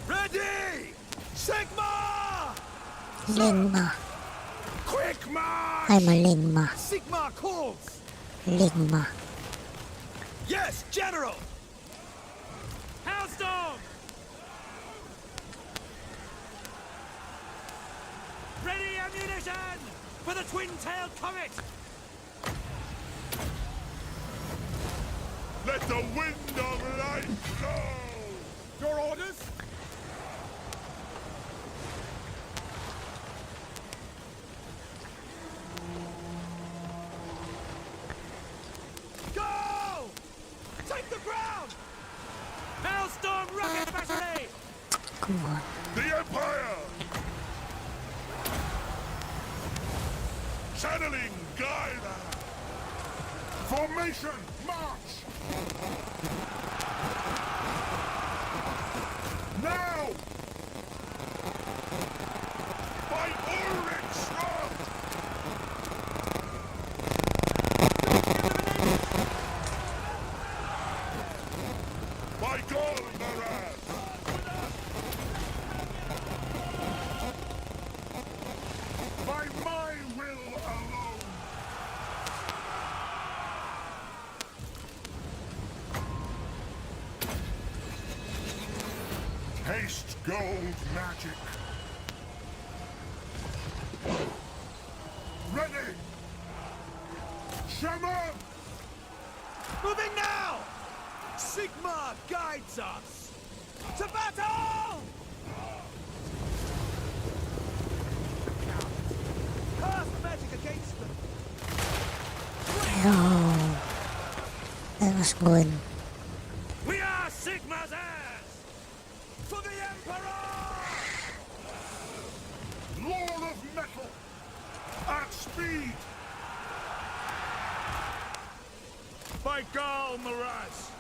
Ready! Sigma! Ligma. Quick march! I'm a Ligma. Sigma calls! Ligma. Yes, General! Hailstorm! Ready ammunition for the twin-tailed comet! Let the wind of life blow! Your orders? Go! Take the ground! Hailstorm rocket battery! Come on. The Empire! Channeling Gaia! Formation, march! Now! By Ulrich's wrath! By Gol Maraz! alone. Taste gold magic. Ready! Shaman! Moving now! Sigma guides us! To battle! Cast magic against them! Oh, that was good. We are Sigma's heirs! For the Emperor! Lord of metal! At speed! By Gal Miraz!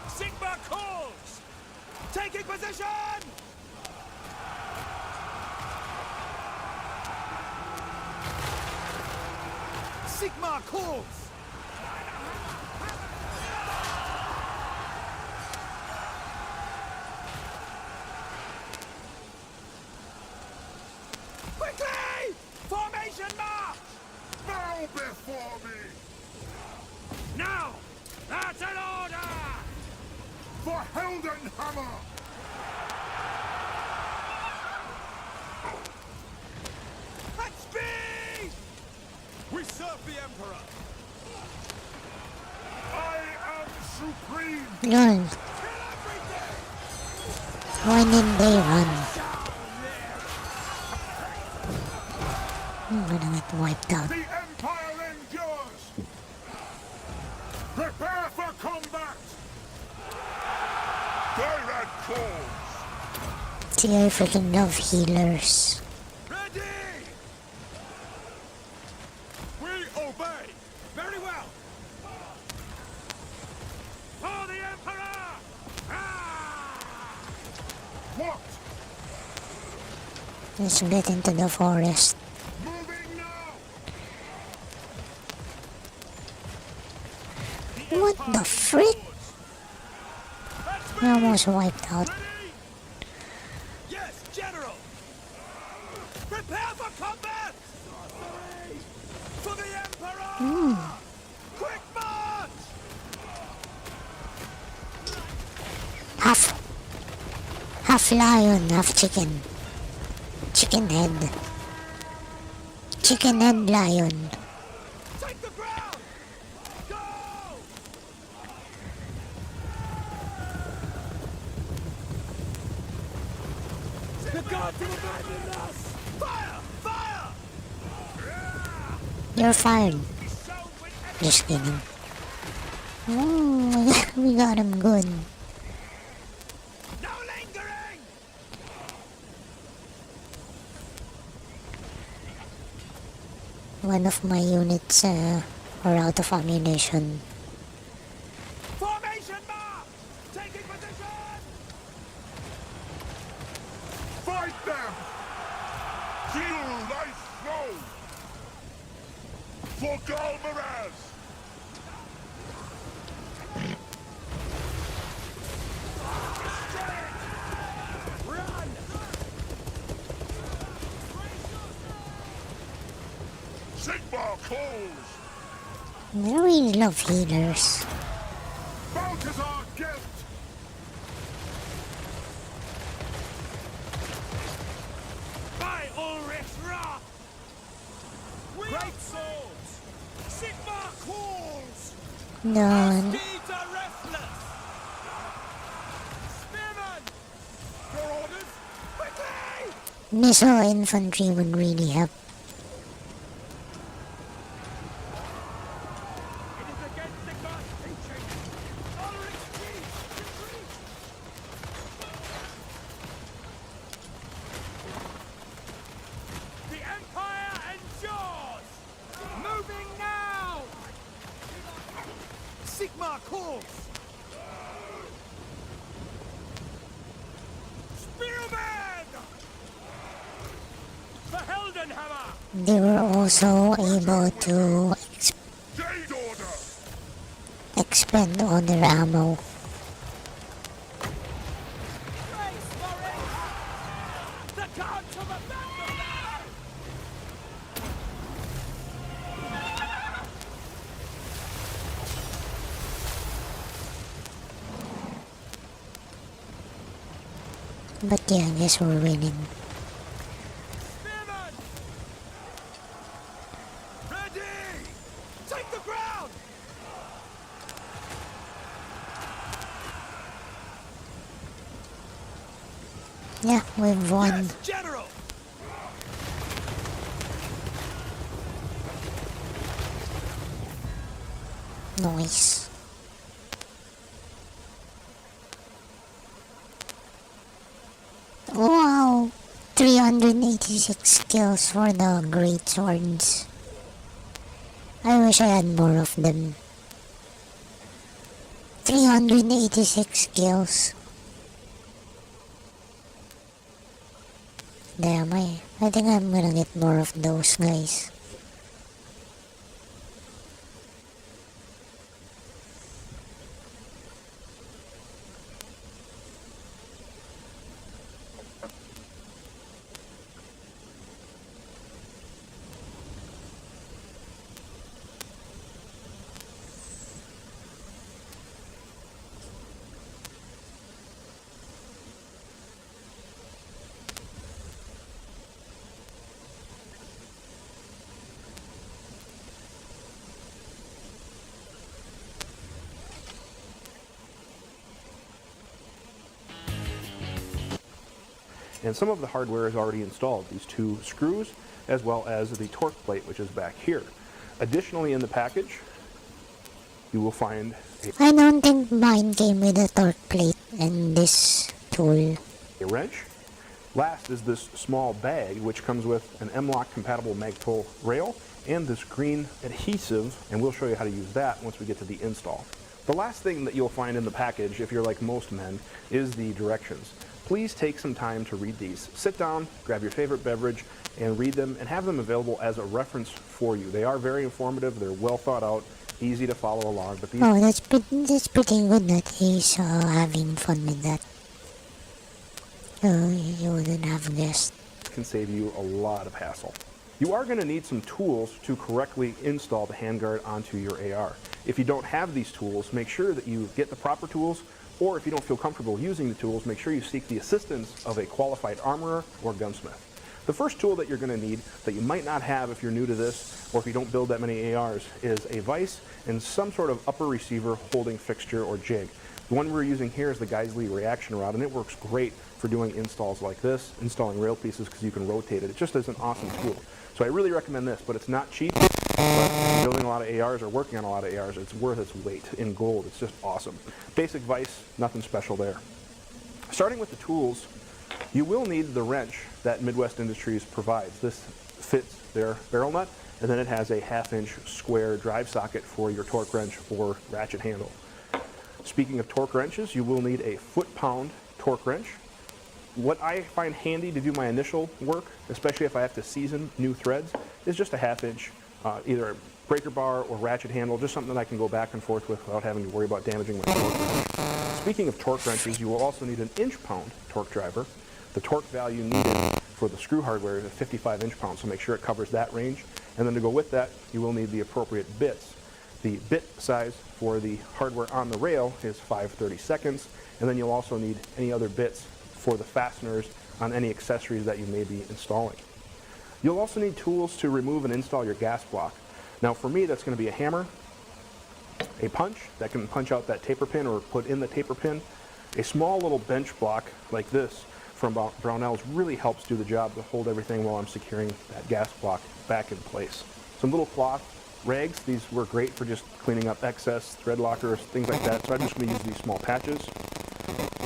Sigma calls! Taking position! Sigma calls! Quickly! Formation march! Bow before me! Now! That's an order! For Heldenhammer! At speed! We serve the Emperor! I am supreme! Lol, Kill everything! why didn't they run? I'm gonna get wiped out. The Empire endures! Prepare for combat! Tyrant calls! See, I freaking love healers. Ready! We obey! Very well! For the Emperor! Ah! What? Let's get into the forest. Moving now! What the frick? We almost wiped out. Ready? Yes, General! Prepare for combat! For the Emperor! Quick march! Half lion, half chicken. Chicken head. Chicken head lion. Take the ground! Go! The gods have abandoned us! Fire! Fire! You're fired. Be sown with Just kidding. Oh, we got him good. no lingering! One of my units are out of ammunition. Formation march! Taking position! Fight them! Feel life flow! For Galmaraz! Run! Sigma calls! I really love healers. Balthazar Gelt! By Ulrich's wrath! Great swords! Sigma calls! Done. Steeds are restless! Spearmen! Your orders? Quickly! Missile infantry would really help. It is against Sigma's teaching! Ulrich's steeds retreat! The Empire endures! Moving now! Sigma calls! Spearman! The Heldenhammer! They were also able to Jade Order! expend all their ammo. Come to the battle! But yeah, I guess we're winning. Spearman! Ready! Take the ground! Yeah, we've won. Yes, General! Nice. Wow! 386 kills for the great swords. I wish I had more of them. 386 kills. Damn, I think I'm gonna get more of those guys. And some of the hardware is already installed, these two screws, as well as the torque plate, which is back here. Additionally, in the package, you will find I don't think mine came with a torque plate and this tool. a wrench. Last is this small bag, which comes with an M-LOK compatible Magpul rail and this green adhesive, and we'll show you how to use that once we get to the install. The last thing that you'll find in the package, if you're like most men, is the directions. Please take some time to read these. Sit down, grab your favorite beverage, and read them, and have them available as a reference for you. They are very informative, they're well thought out, easy to follow along, but these Oh, that's pretty good that he's having fun with that. You wouldn't have guessed. can save you a lot of hassle. You are going to need some tools to correctly install the handguard onto your AR. If you don't have these tools, make sure that you get the proper tools, or if you don't feel comfortable using the tools, make sure you seek the assistance of a qualified armorer or gunsmith. The first tool that you're going to need that you might not have if you're new to this, or if you don't build that many ARs, is a vise and some sort of upper receiver holding fixture or jig. The one we're using here is the Geisley reaction rod, and it works great for doing installs like this, installing rail pieces because you can rotate it. It just is an awesome tool. So I really recommend this, but it's not cheap. But if you're building a lot of ARs or working on a lot of ARs, it's worth its weight in gold. It's just awesome. Basic vise, nothing special there. Starting with the tools, you will need the wrench that Midwest Industries provides. This fits their barrel nut, and then it has a 1/2-inch square drive socket for your torque wrench or ratchet handle. Speaking of torque wrenches, you will need a foot-pound torque wrench. What I find handy to do my initial work, especially if I have to season new threads, is just a 1/2-inch, either a breaker bar or ratchet handle, just something that I can go back and forth with without having to worry about damaging my torque wrench. Speaking of torque wrenches, you will also need an inch-pound torque driver. The torque value needed for the screw hardware is a 55 inch-pound, so make sure it covers that range. And then to go with that, you will need the appropriate bits. The bit size for the hardware on the rail is 5/32, and then you'll also need any other bits for the fasteners on any accessories that you may be installing. You'll also need tools to remove and install your gas block. Now for me, that's going to be a hammer, a punch that can punch out that taper pin or put in the taper pin. A small little bench block like this from Brownells really helps do the job to hold everything while I'm securing that gas block back in place. Some little cloth rags, these were great for just cleaning up excess thread lockers, things like that, so I'm just going to use these small patches.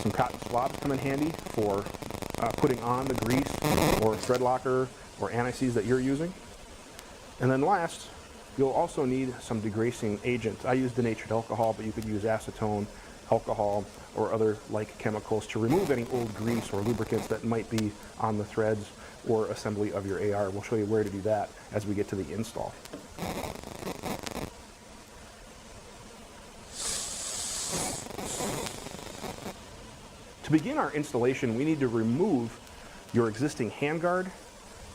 Some cotton swabs come in handy for putting on the grease or thread locker or anti-seize that you're using. And then last, you'll also need some degreasing agent. I use denatured alcohol, but you could use acetone, alcohol, or other like chemicals to remove any old grease or lubricants that might be on the threads or assembly of your AR. We'll show you where to do that as we get to the install. To begin our installation, we need to remove your existing handguard,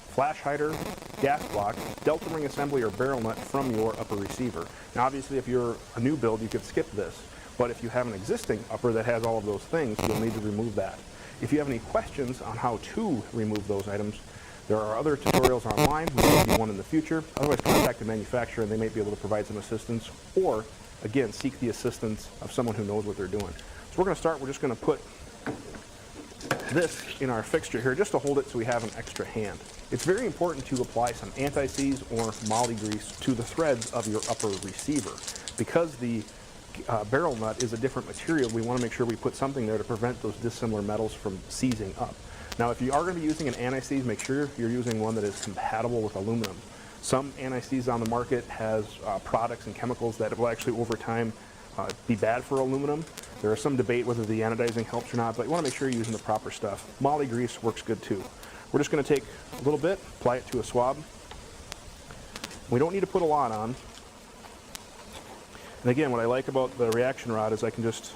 flash hider, gas block, delta ring assembly, or barrel nut from your upper receiver. Now obviously if you're a new build you could skip this, but if you have an existing upper that has all of those things, you'll need to remove that. If you have any questions on how to remove those items, there are other tutorials online. We will do one in the future. Otherwise, contact the manufacturer and they might be able to provide some assistance, or again, seek the assistance of someone who knows what they're doing. So we're going to start, we're just going to put this in our fixture here just to hold it so we have an extra hand. It's very important to apply some anti-seize or moly grease to the threads of your upper receiver. Because the barrel nut is a different material, we want to make sure we put something there to prevent those dissimilar metals from seizing up. Now if you are going to be using an anti-seize, make sure you're using one that is compatible with aluminum. Some anti-seize on the market has products and chemicals that will actually over time be bad for aluminum. There is some debate whether the anodizing helps or not, but you want to make sure you're using the proper stuff. Moly grease works good too. We're just going to take a little bit, apply it to a swab. We don't need to put a lot on. And again, what I like about the reaction rod is I can just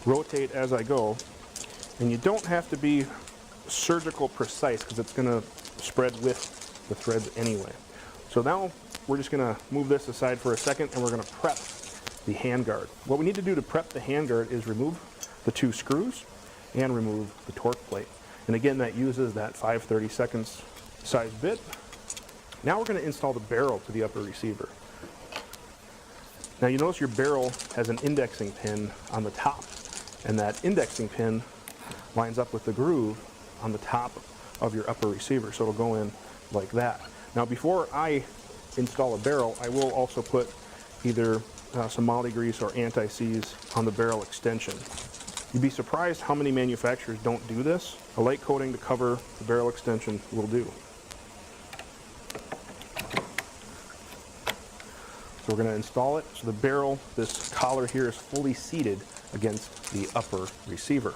rotate as I go, and you don't have to be surgical precise because it's going to spread with the threads anyway. So now we're just going to move this aside for a second and we're going to prep the handguard. What we need to do to prep the handguard is remove the 2 screws and remove the torque plate. And again, that uses that 5/32 size bit. Now we're going to install the barrel to the upper receiver. Now you notice your barrel has an indexing pin on the top, and that indexing pin lines up with the groove on the top of your upper receiver, so it'll go in like that. Now before I install a barrel, I will also put either some moly grease or anti-seize on the barrel extension. You'd be surprised how many manufacturers don't do this. A light coating to cover the barrel extension will do. So we're going to install it so the barrel, this collar here, is fully seated against the upper receiver.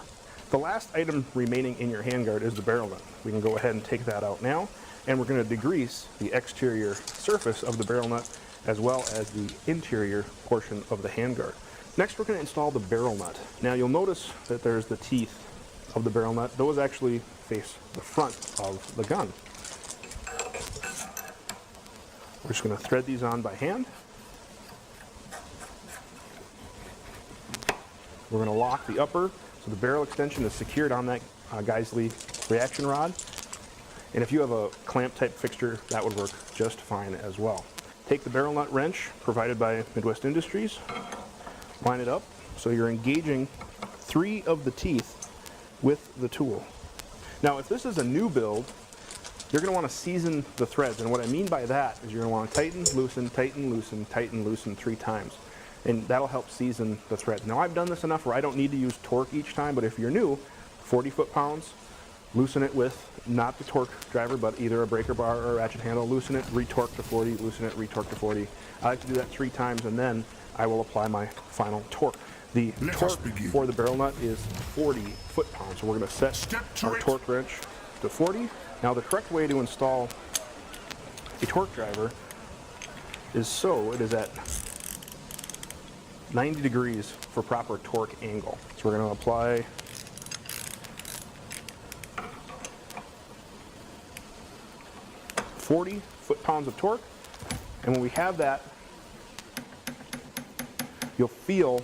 The last item remaining in your handguard is the barrel nut. We can go ahead and take that out now, and we're going to degrease the exterior surface of the barrel nut as well as the interior portion of the handguard. Next, we're going to install the barrel nut. Now you'll notice that there's the teeth of the barrel nut. Those actually face the front of the gun. We're just going to thread these on by hand. We're going to lock the upper so the barrel extension is secured on that Geisley reaction rod. And if you have a clamp type fixture, that would work just fine as well. Take the barrel nut wrench provided by Midwest Industries, line it up so you're engaging 3 of the teeth with the tool. Now if this is a new build, you're going to want to season the threads, and what I mean by that is you're going to want to tighten, loosen, tighten, loosen, tighten, loosen 3 times. And that'll help season the threads. Now I've done this enough where I don't need to use torque each time, but if you're new, 40 foot-pounds, loosen it with not the torque driver, but either a breaker bar or a ratchet handle. Loosen it, retorque to 40, loosen it, retorque to 40. I like to do that 3 times, and then I will apply my final torque. The torque for the barrel nut is 40 foot-pounds, so we're going to set our torque wrench to 40. Now the correct way to install a torque driver is so it is at 90 degrees for proper torque angle. So we're going to apply 40 foot-pounds of torque, and when we have that, you'll feel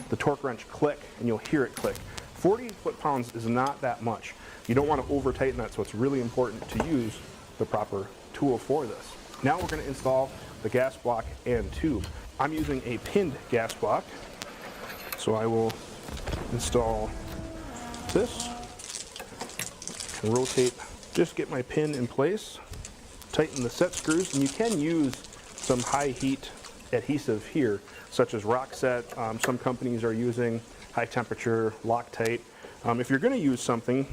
the torque wrench click and you'll hear it click. 40 foot-pounds is not that much. You don't want to over tighten that, so it's really important to use the proper tool for this. Now we're going to install the gas block and tube. I'm using a pinned gas block, so I will install this and rotate, just get my pin in place, tighten the set screws, and you can use some high heat adhesive here, such as Rockset. Some companies are using high temperature Loctite. If you're going to use something,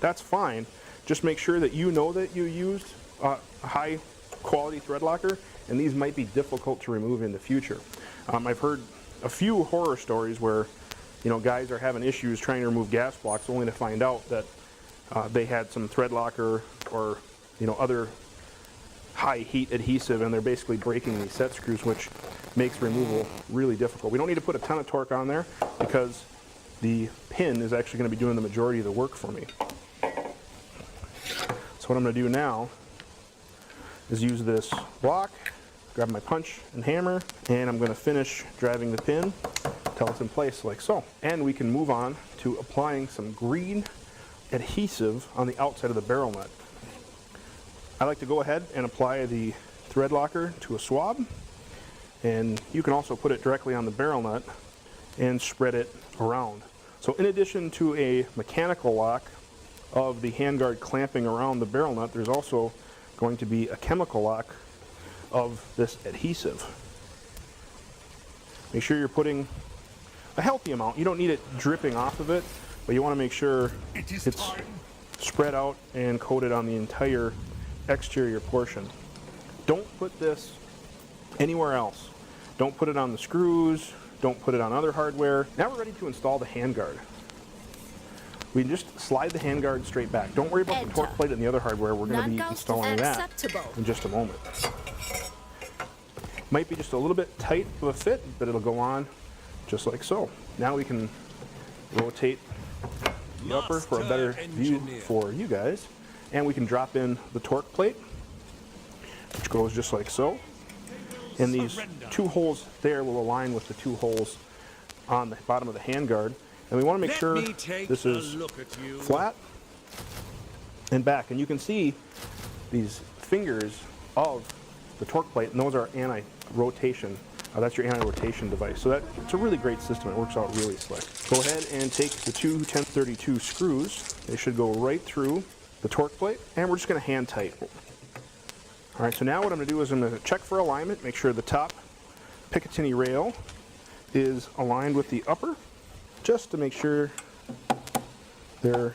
that's fine. Just make sure that you know that you used a high quality thread locker, and these might be difficult to remove in the future. I've heard a few horror stories where, you know, guys are having issues trying to remove gas blocks only to find out that they had some thread locker or, you know, other high heat adhesive, and they're basically breaking these set screws, which makes removal really difficult. We don't need to put a ton of torque on there because the pin is actually going to be doing the majority of the work for me. what I'm going to do now is use this block, grab my punch and hammer, and I'm going to finish driving the pin until it's in place like so. And we can move on to applying some green adhesive on the outside of the barrel nut. I like to go ahead and apply the thread locker to a swab, and you can also put it directly on the barrel nut and spread it around. So in addition to a mechanical lock of the handguard clamping around the barrel nut, there's also going to be a chemical lock of this adhesive. Make sure you're putting a healthy amount. You don't need it dripping off of it, but you want to make sure it's spread out and coated on the entire exterior portion. Don't put this anywhere else. Don't put it on the screws. Don't put it on other hardware. Now we're ready to install the handguard. We just slide the handguard straight back. Don't worry about the torque plate and the other hardware. We're going to be installing that in just a moment. Might be just a little bit tight of a fit, but it'll go on just like so. Now we can rotate the upper for a better view for you guys. And we can drop in the torque plate, which goes just like so. And these two holes there will align with the two holes on the bottom of the handguard. And we want to make sure this is flat and back. And you can see these fingers of the torque plate, and those are anti-rotation. That's your anti-rotation device. So it's a really great system. It works out really slick. Go ahead and take the two 1032 screws. They should go right through the torque plate, and we're just going to hand tight. All right, so now what I'm going to do is I'm going to check for alignment, make sure the top Picatinny rail is aligned with the upper, just to make sure they're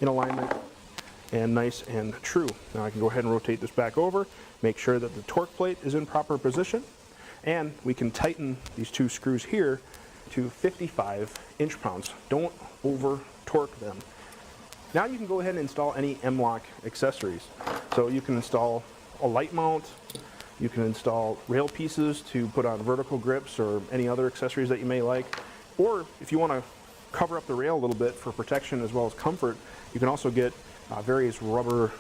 in alignment and nice and true. Now I can go ahead and rotate this back over, make sure that the torque plate is in proper position, and we can tighten these two screws here to 55 inch-pounds. Don't over torque them. Now you can go ahead and install any M-LOK accessories. So you can install a light mount, you can install rail pieces to put on vertical grips or any other accessories that you may like. Or if you want to cover up the rail a little bit for protection as well as comfort, you can also get various rubber,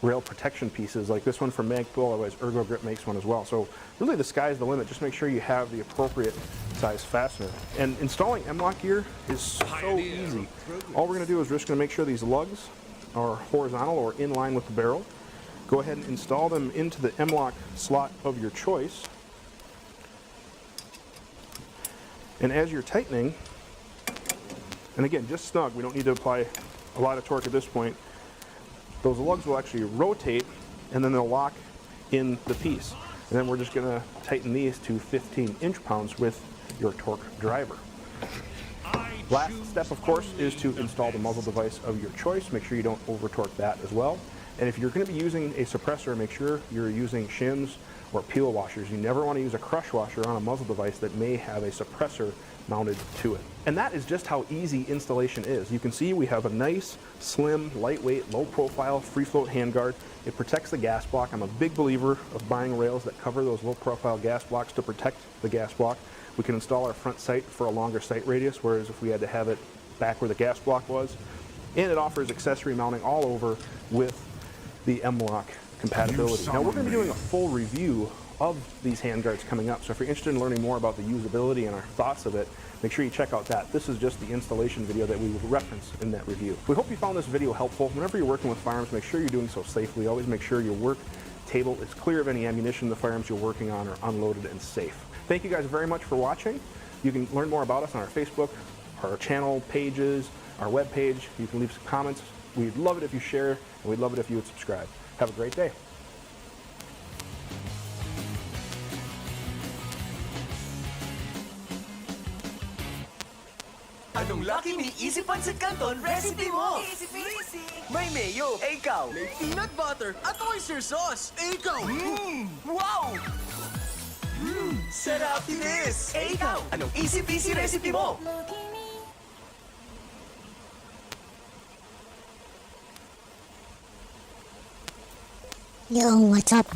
rail protection pieces like this one from Magpul, otherwise Ergo Grip makes one as well. So really the sky's the limit. Just make sure you have the appropriate size fastener. And installing M-LOK gear is so easy. All we're going to do is we're just going to make sure these lugs are horizontal or in line with the barrel. Go ahead and install them into the M-LOK slot of your choice. And as you're tightening, and again, just snug, we don't need to apply a lot of torque at this point, those lugs will actually rotate and then they'll lock in the piece. And then we're just going to tighten these to 15 inch-pounds with your torque driver. Last step, of course, is to install the muzzle device of your choice. Make sure you don't over-torque that as well. And if you're going to be using a suppressor, make sure you're using shims or peel washers. You never want to use a crush washer on a muzzle device that may have a suppressor mounted to it. And that is just how easy installation is. You can see we have a nice, slim, lightweight, low-profile, free-float handguard. It protects the gas block. I'm a big believer of buying rails that cover those low-profile gas blocks to protect the gas block. We can install our front sight for a longer sight radius, whereas if we had to have it back where the gas block was. And it offers accessory mounting all over with the M-LOK compatibility. Now we're going to be doing a full review of these handguards coming up, so if you're interested in learning more about the usability and our thoughts of it, make sure you check out that. This is just the installation video that we will reference in that review. We hope you found this video helpful. Whenever you're working with firearms, make sure you're doing so safely. Always make sure your work table is clear of any ammunition. The firearms you're working on are unloaded and safe. Thank you guys very much for watching. You can learn more about us on our Facebook, our channel pages, our webpage. You can leave some comments. We'd love it if you share, and we'd love it if you would subscribe. Have a great day. Anong Lucky Me Easy Pancit Canton recipe mo? Easy peasy! May mayo, ikaw. May peanut butter at oyster sauce, ikaw. Wow! Sarap this! Ikaw, anong easy peasy recipe mo? Yo, what's up?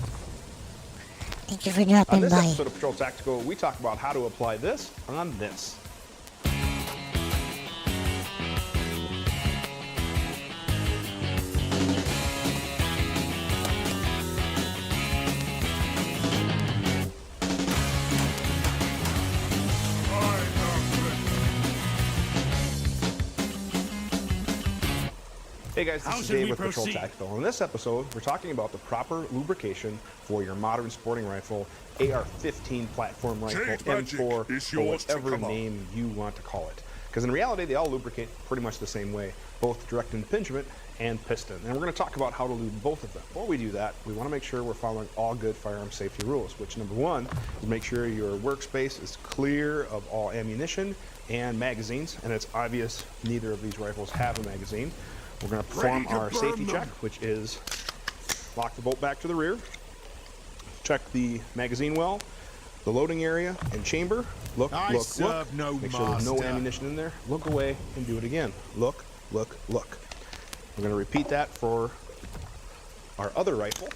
Thank you for dropping On this by. episode of Patrol Tactical, we talk about how to apply this on this. Hey guys, How this is should Dave we with Patrol proceed? Tactical. In this episode, we're talking about the proper lubrication for your modern sporting rifle, AR-15 platform rifle, Jade Magic M4, is or yours to whatever command. name you want to call it. Because in reality, they all lubricate pretty much the same way, both direct impingement and piston. And we're going to talk about how to lube both of them. Before we do that, we want to make sure we're following all good firearm safety rules, which number one is make sure your workspace is clear of all ammunition and magazines, and it's obvious neither of these rifles have a magazine. We're going to perform Ready to our burn safety them. check, which is lock the bolt back to the rear, check the magazine well, the loading area and chamber, look, I look, serve look, no make sure there's no master. ammunition in there, look away and do it again, look, look, look. We're going to repeat that for our other rifle.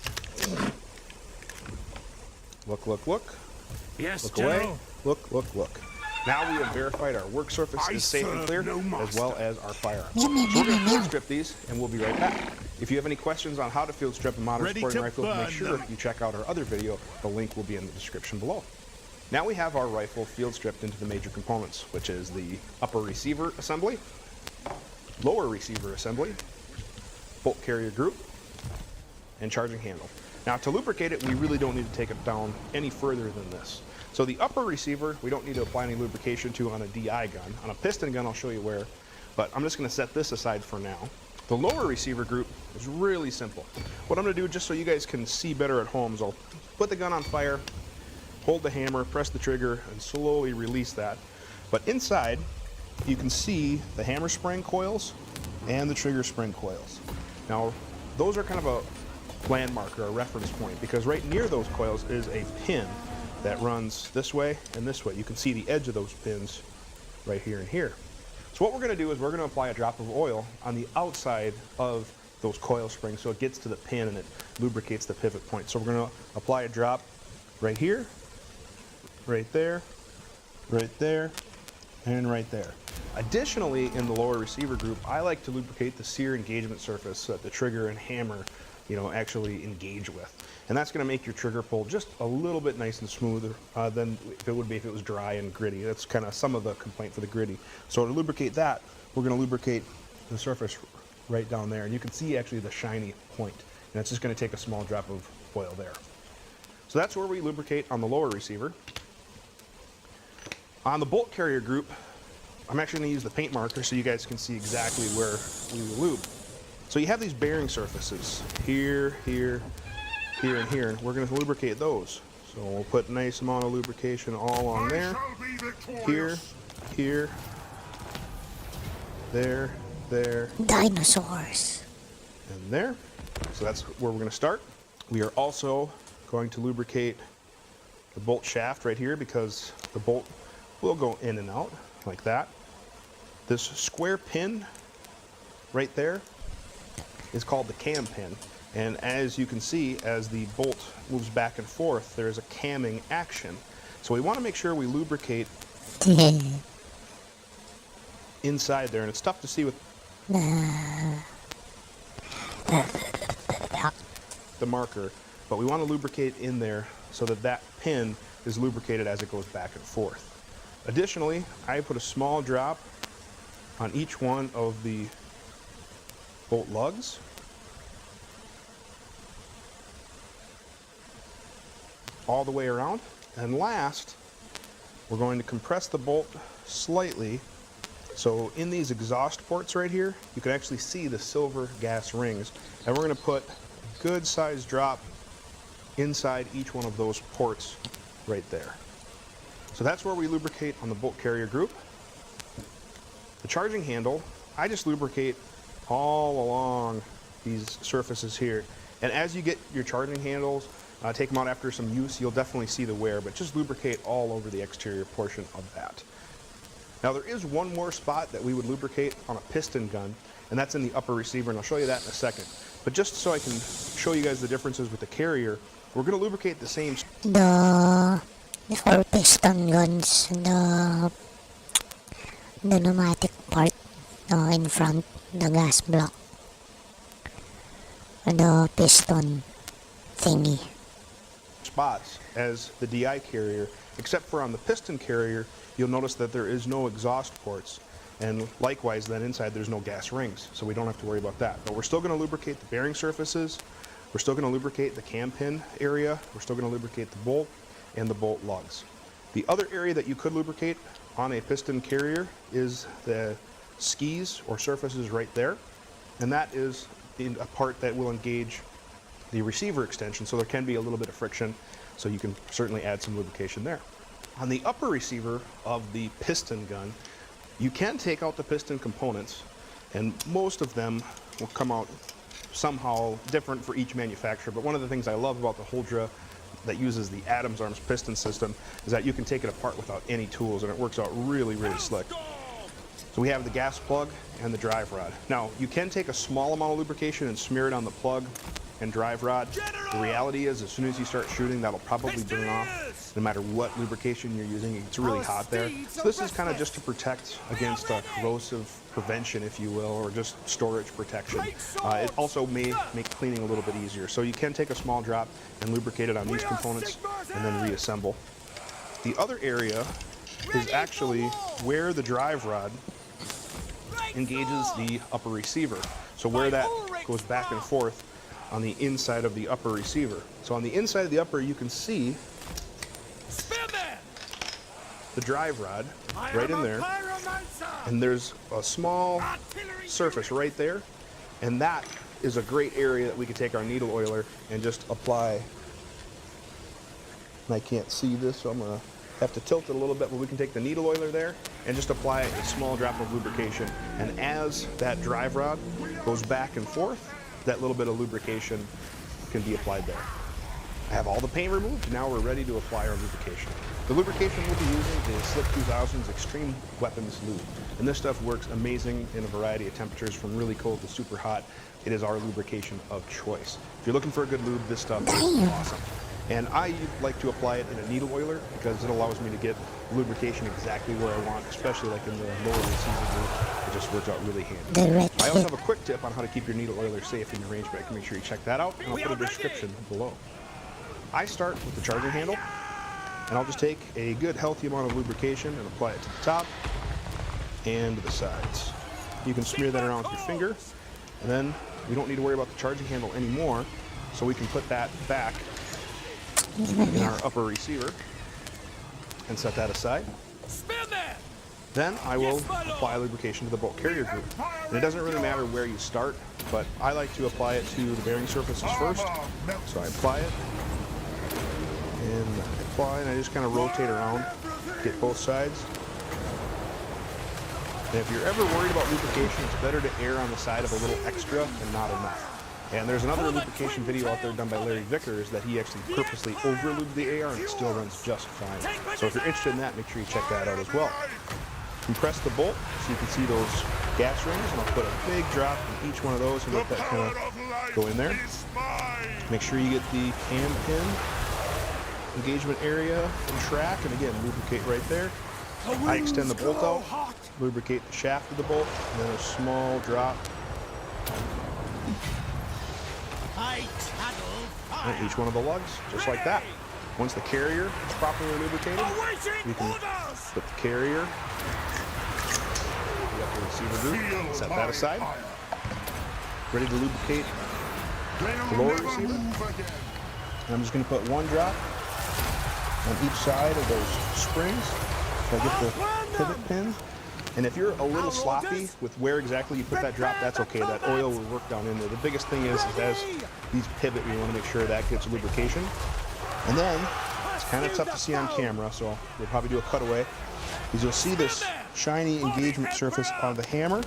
Look, look, look, Yes, look away, General. look, look, look. Now we have verified our work surface I is safe and serve clear, no as well as our firearms. Meow, meow, So we're meow, going to meow, field meow. strip these, and we'll be right back. If you have any questions on how to field strip a modern Ready sporting to rifle, make burn sure them. you check out our other video. The link will be in the description below. Now we have our rifle field stripped into the major components, which is the upper receiver assembly, lower receiver assembly, bolt carrier group, and charging handle. Now to lubricate it, we really don't need to take it down any further than this. So the upper receiver, we don't need to apply any lubrication to on a DI gun. On a piston gun, I'll show you where, but I'm just going to set this aside for now. The lower receiver group is really simple. What I'm going to do, just so you guys can see better at home, is I'll put the gun on fire, hold the hammer, press the trigger, and slowly release that. But inside, you can see the hammer spring coils and the trigger spring coils. Now, those are kind of a landmark or a reference point, because right near those coils is a pin that runs this way and this way. You can see the edge of those pins right here and here. So what we're going to do is we're going to apply a drop of oil on the outside of those coil springs so it gets to the pin and it lubricates the pivot point. So we're going to apply a drop right here, right there, and right there. Additionally, in the lower receiver group, I like to lubricate the sear engagement surface so that the trigger and hammer, actually engage with. And that's going to make your trigger pull just a little bit nice and smoother than it would be if it was dry and gritty. That's kind of some of the complaint for the gritty. So to lubricate that, we're going to lubricate the surface right down there. And you can see actually the shiny point. And it's just going to take a small drop of oil there. So that's where we lubricate on the lower receiver. On the bolt carrier group, I'm actually going to use the paint marker so you guys can see exactly where we will lube. So you have these bearing surfaces here, here, here, and here, and we're going to lubricate those. So we'll put a nice amount of lubrication all along there, I shall be here, victorious. here, there, there, Dinosaurs. and there. So that's where we're going to start. We are also going to lubricate the bolt shaft right here because the bolt will go in and out like that. This square pin right there is called the cam pin. And as you can see, as the bolt moves back and forth, there's a camming action. So we want to make sure we lubricate inside there. And it's tough to see with the marker, but we want to lubricate in there so that that pin is lubricated as it goes back and forth. Additionally, I put a small drop on each one of the bolt lugs. All the way around. And last, we're going to compress the bolt slightly. So in these exhaust ports right here, you can actually see the silver gas rings. And we're going to put a good sized drop inside each one of those ports right there. So that's where we lubricate on the bolt carrier group. The charging handle, I just lubricate all along these surfaces here. And as you get your charging handles, take them out after some use, you'll definitely see the wear, but just lubricate all over the exterior portion of that. Now there is one more spot that we would lubricate on a piston gun, and that's in the upper receiver, and I'll show you that in a second. But just so I can show you guys the differences with the carrier, we're going to lubricate the same. For piston guns, the pneumatic part in front, the gas block, the piston thingy. Spots as the DI carrier, except for on the piston carrier, you'll notice that there is no exhaust ports. And likewise, then inside there's no gas rings, so we don't have to worry about that. But we're still going to lubricate the bearing surfaces. We're still going to lubricate the cam pin area. We're still going to lubricate the bolt and the bolt lugs. The other area that you could lubricate on a piston carrier is the skis or surfaces right there. And that is in a part that will engage the receiver extension, so there can be a little bit of friction, so you can certainly add some lubrication there. On the upper receiver of the piston gun, you can take out the piston components, and most of them will come out somehow different for each manufacturer. But one of the things I love about the Huldra that uses the Adams Arms piston system is that you can take it apart without any tools, and it works out really, really slick. So we have the gas plug and the drive rod. Now, you can take a small amount of lubrication and smear it on the plug and drive rod. The reality is, as soon as you start shooting, that'll probably burn off no matter what lubrication you're using. It's really hot there. So this is kind of just to protect against corrosive prevention, if you will, or just storage protection. It also may make cleaning a little bit easier. So you can take a small drop and lubricate it on these components and then reassemble. The other area is actually where the drive rod engages the upper receiver. So where that goes back and forth on the inside of the upper receiver. So on the inside of the upper, you can see the drive rod right in there, and there's a small surface right there, and that is a great area that we could take our needle oiler and just apply. And I can't see this, so I'm gonna have to tilt it a little bit, but we can take the needle oiler there and just apply a small drop of lubrication. And as that drive rod goes back and forth, that little bit of lubrication can be applied there. I have all the paint removed. Now we're ready to apply our lubrication. The lubrication we'll be using is Slip 2000's Extreme Weapons Lube. And this stuff works amazing in a variety of temperatures, from really cold to super hot. It is our lubrication of choice. If you're looking for a good lube, this stuff is awesome. And I like to apply it in a needle oiler because it allows me to get lubrication exactly where I want, especially like in the lower receiver group. It just works out really handy. I also have a quick tip on how to keep your needle oiler safe in your range bag. Make sure you check that out, and I'll put a description below. I start with the charging handle, and I'll just take a good healthy amount of lubrication and apply it to the top and to the sides. You can smear that around with your finger, and then we don't need to worry about the charging handle anymore, so we can put that back in our upper receiver and set that aside. Then I will apply lubrication to the bolt carrier group. And it doesn't really matter where you start, but I like to apply it to the bearing surfaces first. So I apply it, and I just kind of rotate around, get both sides. And if you're ever worried about lubrication, it's better to err on the side of a little extra and not enough. And there's another lubrication video out there done by Larry Vickers that he actually purposely overlubed the AR, and it still runs just fine. So if you're interested in that, make sure you check that out as well. Compress the bolt so you can see those gas rings, and I'll put a big drop in each one of those and let that kind of go in there. Make sure you get the cam pin engagement area and track, and again, lubricate right there. I extend the bolt out, lubricate the shaft of the bolt, and then a small drop on each one of the lugs, just like that. Once the carrier is properly lubricated, you can put the carrier, the upper receiver group, set that aside. Ready to lubricate the lower receiver. And I'm just going to put one drop on each side of those springs so I get the pivot pin. And if you're a little sloppy with where exactly you put that drop, that's okay. That oil will work down in there. The biggest thing is as these pivot, we want to make sure that gets lubrication. And then, it's kind of tough to see on camera, so we'll probably do a cutaway, is you'll see this shiny engagement surface on the hammer,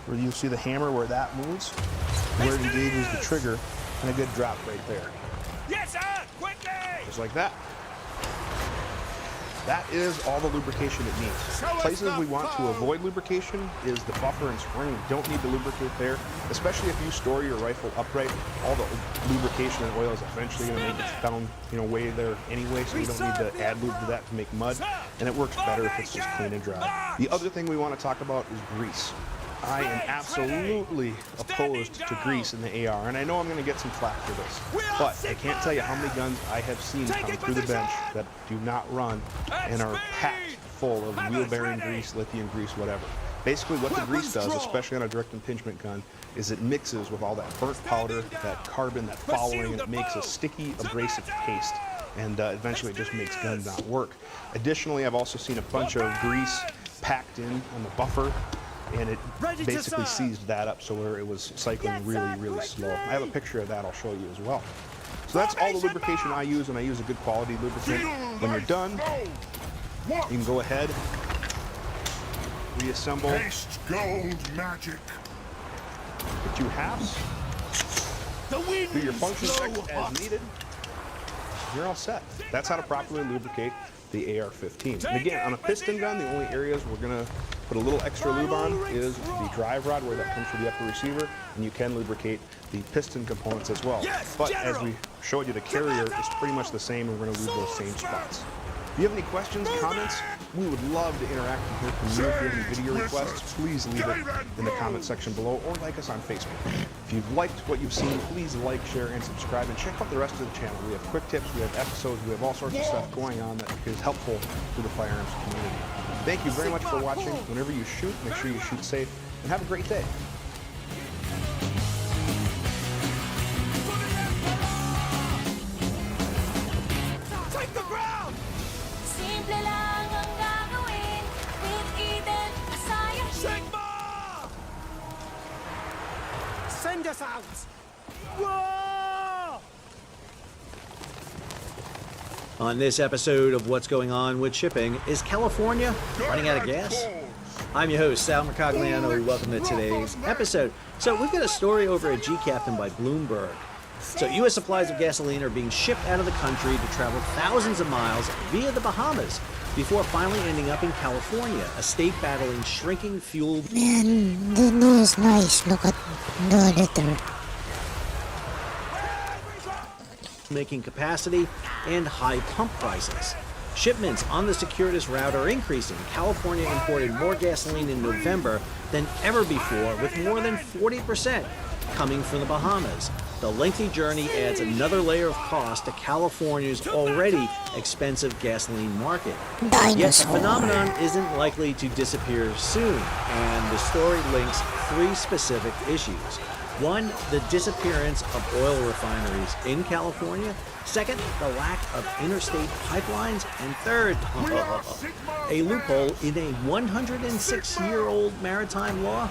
where you'll see the hammer where that moves, where it engages the trigger, and a good drop right there. Yes, sir! Quickly! Just like that. That is all the lubrication it needs. Places we want to avoid lubrication is the buffer and spring. You don't need to lubricate there, especially if you store your rifle upright. All the lubrication and oil is eventually going to make it down, way there anyway, so you don't need to add lube to that to make mud, and it works better if it's just clean and dry. The other thing we want to talk about is grease. I am absolutely opposed to grease in the AR, and I know I'm going to get some flack for this, but I can't tell you how many guns I have seen come through the bench that do not run and are packed full of wheel bearing grease, lithium grease, whatever. Basically what the grease does, especially on a direct impingement gun, is it mixes with all that burnt powder, that carbon, that fouling, and it makes a sticky, abrasive paste. And eventually it just makes guns not work. Additionally, I've also seen a bunch of grease packed in on the buffer, and it basically seized that up so where it was cycling really, really slow. I have a picture of that I'll show you as well. So that's all the lubrication I use, and I use a good quality lubricant. When you're done, you can go ahead, reassemble, Paste gold magic. the two halves, do your function checks as needed. You're all set. That's how to properly lubricate the AR-15. And again, on a piston gun, the only areas we're going to put a little extra lube on is the drive rod where that comes through the upper receiver, and you can lubricate the piston components as well. But as we showed you, the carrier is pretty much the same, and we're going to lube those same spots. If you have any questions, comments, we would love to interact and hear from you. If you have any video requests, please leave it in the comment section below or like us on Facebook. If you've liked what you've seen, please like, share, and subscribe, and check out the rest of the channel. We have quick tips, we have episodes, we have all sorts of stuff going on that is helpful to the firearms community. Thank you very much for watching. Whenever you shoot, make sure you shoot safe, and have a great day. Take the ground! Simple lang ang gagawin. With Eden, masaya. Sigma! Send us out! Whoa! On this episode of What's Going On with Shipping, is California running out of gas? I'm your host, Sal Mercogliano. Welcome to today's episode. So we've got a story over at G-Captain by Bloomberg. So U.S. supplies of gasoline are being shipped out of the country to travel thousands of miles via the Bahamas before finally ending up in California, a state battling shrinking fuel. Man, the nose nice. Look at the litter. Making capacity and high pump prices. Shipments on the circuitous route are increasing. California imported more gasoline in November than ever before, with more than 40% coming from the Bahamas. The lengthy journey adds another layer of cost to California's already expensive gasoline market. Yet the phenomenon isn't likely to disappear soon, and the story links three specific issues. One, the disappearance of oil refineries in California. Second, the lack of interstate pipelines. And third, a loophole in a 106-year-old maritime law.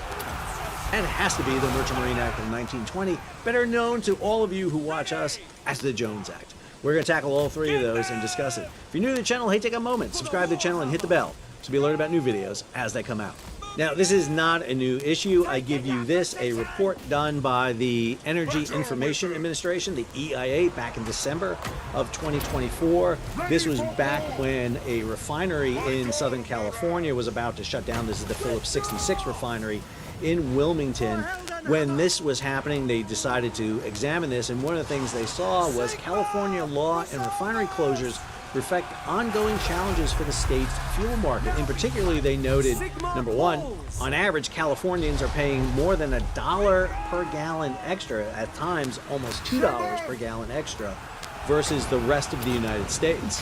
And it has to be the Merchant Marine Act of 1920, better known to all of you who watch us as the Jones Act. We're going to tackle all three of those and discuss it. If you're new to the channel, hey, take a moment, subscribe to the channel and hit the bell to be alerted about new videos as they come out. Now, this is not a new issue. I give you this, a report done by the Energy Information Administration, the EIA, back in December of 2024. This was back when a refinery in Southern California was about to shut down. This is the Phillips 66 refinery in Wilmington. When this was happening, they decided to examine this, and one of the things they saw was California law and refinery closures reflect ongoing challenges for the state's fuel market. In particular, they noted, number one, on average, Californians are paying more than $1 per gallon extra, at times almost $2 per gallon extra, versus the rest of the United States.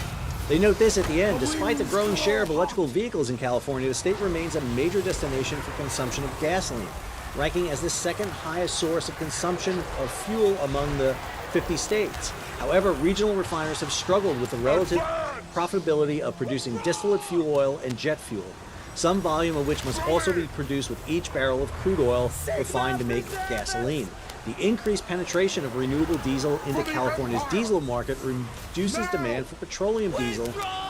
They note this at the end: despite the growing share of electrical vehicles in California, the state remains a major destination for consumption of gasoline, ranking as the second highest source of consumption of fuel among the 50 states. However, regional refiners have struggled with the relative profitability of producing distillate fuel oil and jet fuel, some volume of which must also be produced with each barrel of crude oil refined to make gasoline. The increased penetration of renewable diesel into California's diesel market reduces demand for petroleum diesel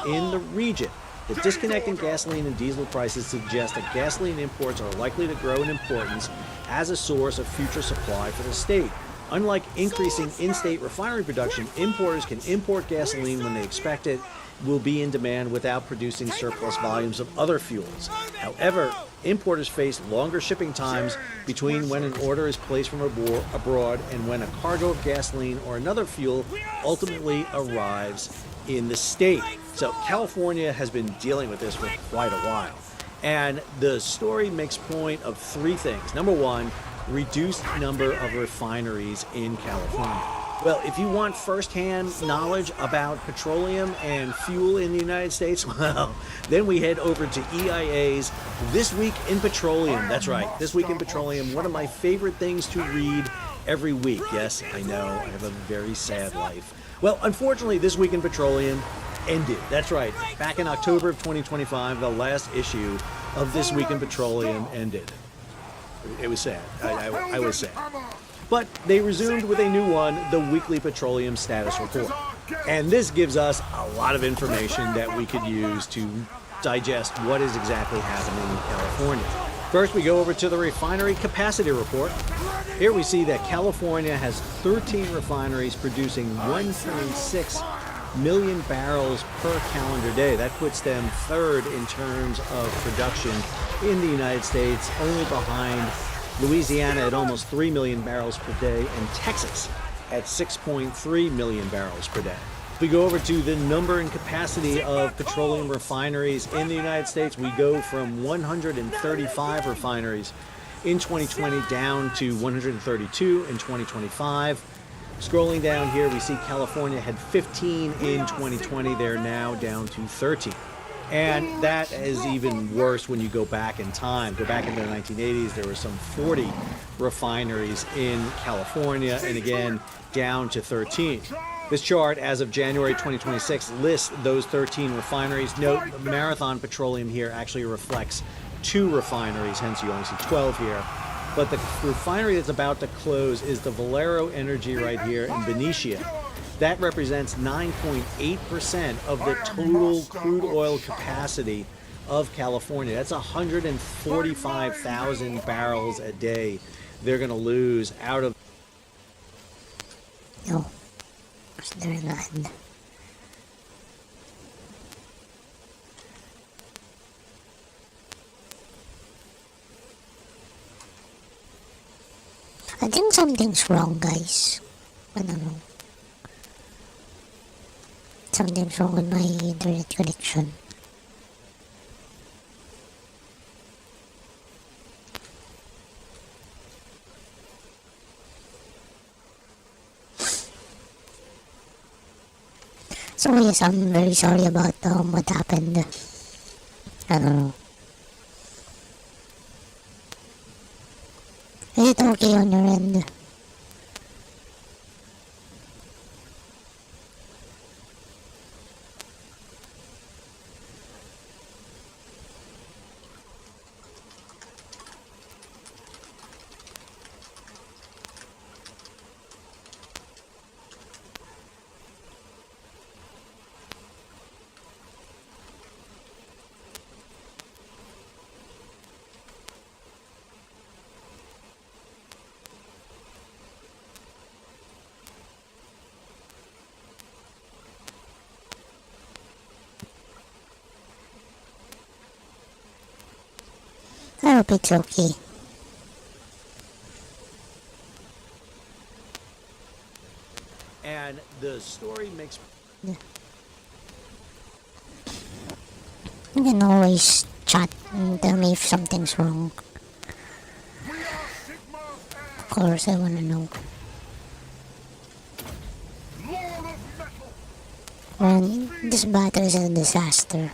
in the region. The disconnect in gasoline and diesel prices suggests that gasoline imports are likely to grow in importance as a source of future supply for the state. Unlike increasing in-state refinery production, importers can import gasoline when they expect it will be in demand without producing surplus volumes of other fuels. However, importers face longer shipping times between when an order is placed from abroad and when a cargo of gasoline or another fuel ultimately arrives in the state. So California has been dealing with this for quite a while. And the story makes point of three things. Number one, reduced number of refineries in California. Well, if you want firsthand knowledge about petroleum and fuel in the United States, well, then we head over to EIA's This Week in Petroleum. That's right, This Week in Petroleum, one of my favorite things to read every week. Yes, I know, I have a very sad life. Well, unfortunately, This Week in Petroleum ended. That's right, back in October of 2025, the last issue of This Week in Petroleum ended. It was sad. I was sad. But they resumed with a new one, the Weekly Petroleum Status Report. And this gives us a lot of information that we could use to digest what is exactly happening in California. First, we go over to the refinery capacity report. Here we see that California has 13 refineries producing 1.6 million barrels per calendar day. That puts them third in terms of production in the United States, only behind Louisiana at almost 3 million barrels per day, and Texas at 6.3 million barrels per day. We go over to the number and capacity of petroleum refineries in the United States. We go from 135 refineries in 2020 down to 132 in 2025. Scrolling down here, we see California had 15 in 2020. They're now down to 13. And that is even worse when you go back in time. Go back into the 1980s, there were some 40 refineries in California, and again, down to 13. This chart, as of January 2026, lists those 13 refineries. Note, Marathon Petroleum here actually reflects 2 refineries, hence you only see 12 here. But the refinery that's about to close is the Valero Energy right here in Benicia. That represents 9.8% of the total crude oil capacity of California. That's 145,000 barrels a day they're going to lose out of. Yo, is there an end? I think something's wrong, guys. I don't know. Something's wrong with my internet connection. So yes, I'm very sorry about what happened. I don't know. Is it okay on your end? I hope it's okay. And the story makes. You can always chat and tell me if something's wrong. Of course, I wanna know. Man, this battle is a disaster.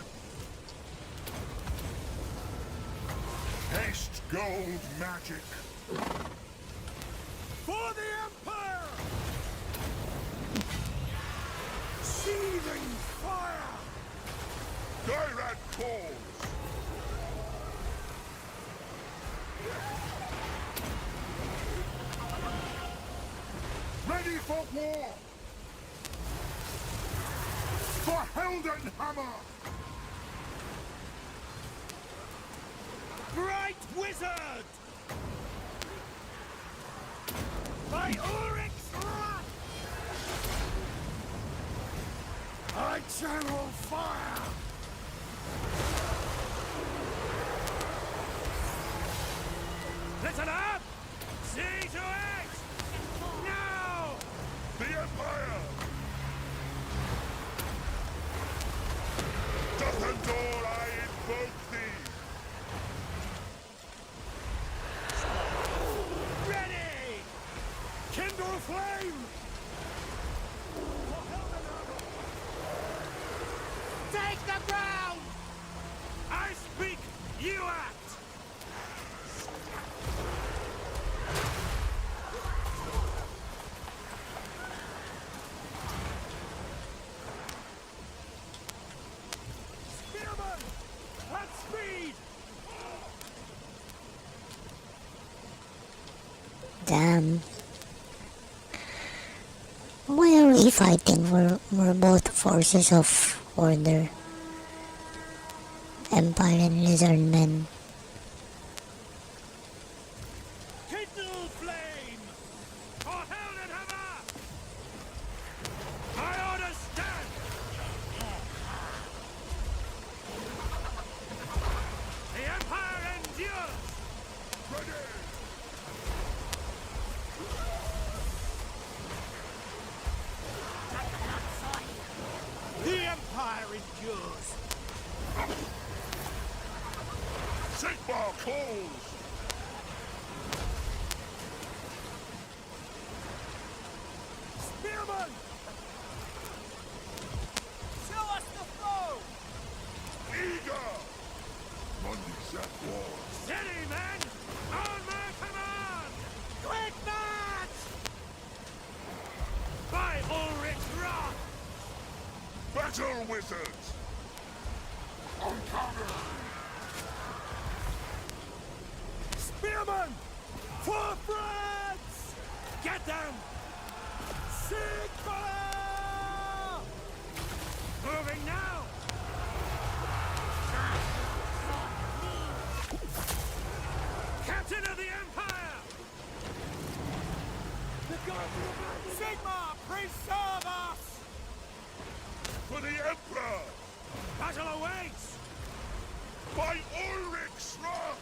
Taste gold magic. For the Empire! Seething fire! Direct calls. Ready for war. For Heldenhammer. Bright Wizard! By Ulrich's wrath! I channel fire! Listen up! See to it! Now! The Empire. Dussendor, I invoke thee. Ready! Kindle flame! Damn. Why are we fighting? We're both forces of order. Empire and Lizardmen. Kindle flame! For hell and hammer! My orders stand! The Empire endures! Ready! The Empire endures! Sigmar calls! Spearman! Show us the foe! Eager! Money's at war. Steady, men! On my command! Quick march! By Ulrich's wrath! Battle wizards! On cover! Spearman! For France! Get them! Sigmar! Moving now! Captain of the Empire! Sigmar, preserve us! For the Emperor! Battle awaits! By Ulrich's wrath!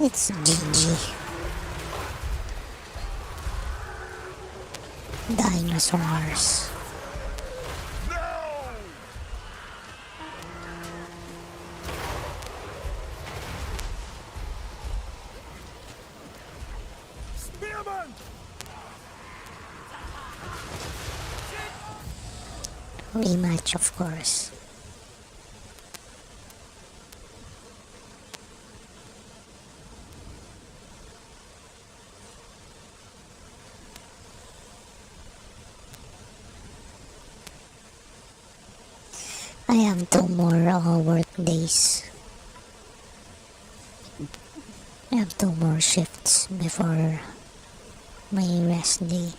It's GG. Dinosaurs. Now! Spearman! Rematch, of course. I have 2 more work days. I have 2 more shifts before my rest day.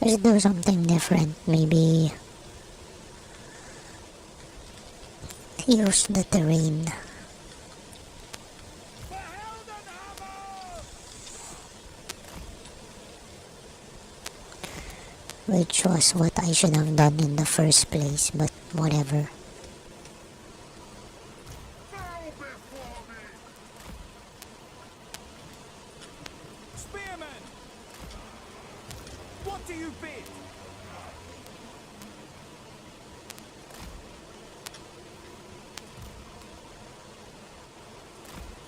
Let's do something different. Maybe use the terrain. Which was what I should have done in the first place, but whatever. Bow before me! Spearman! What do you bid?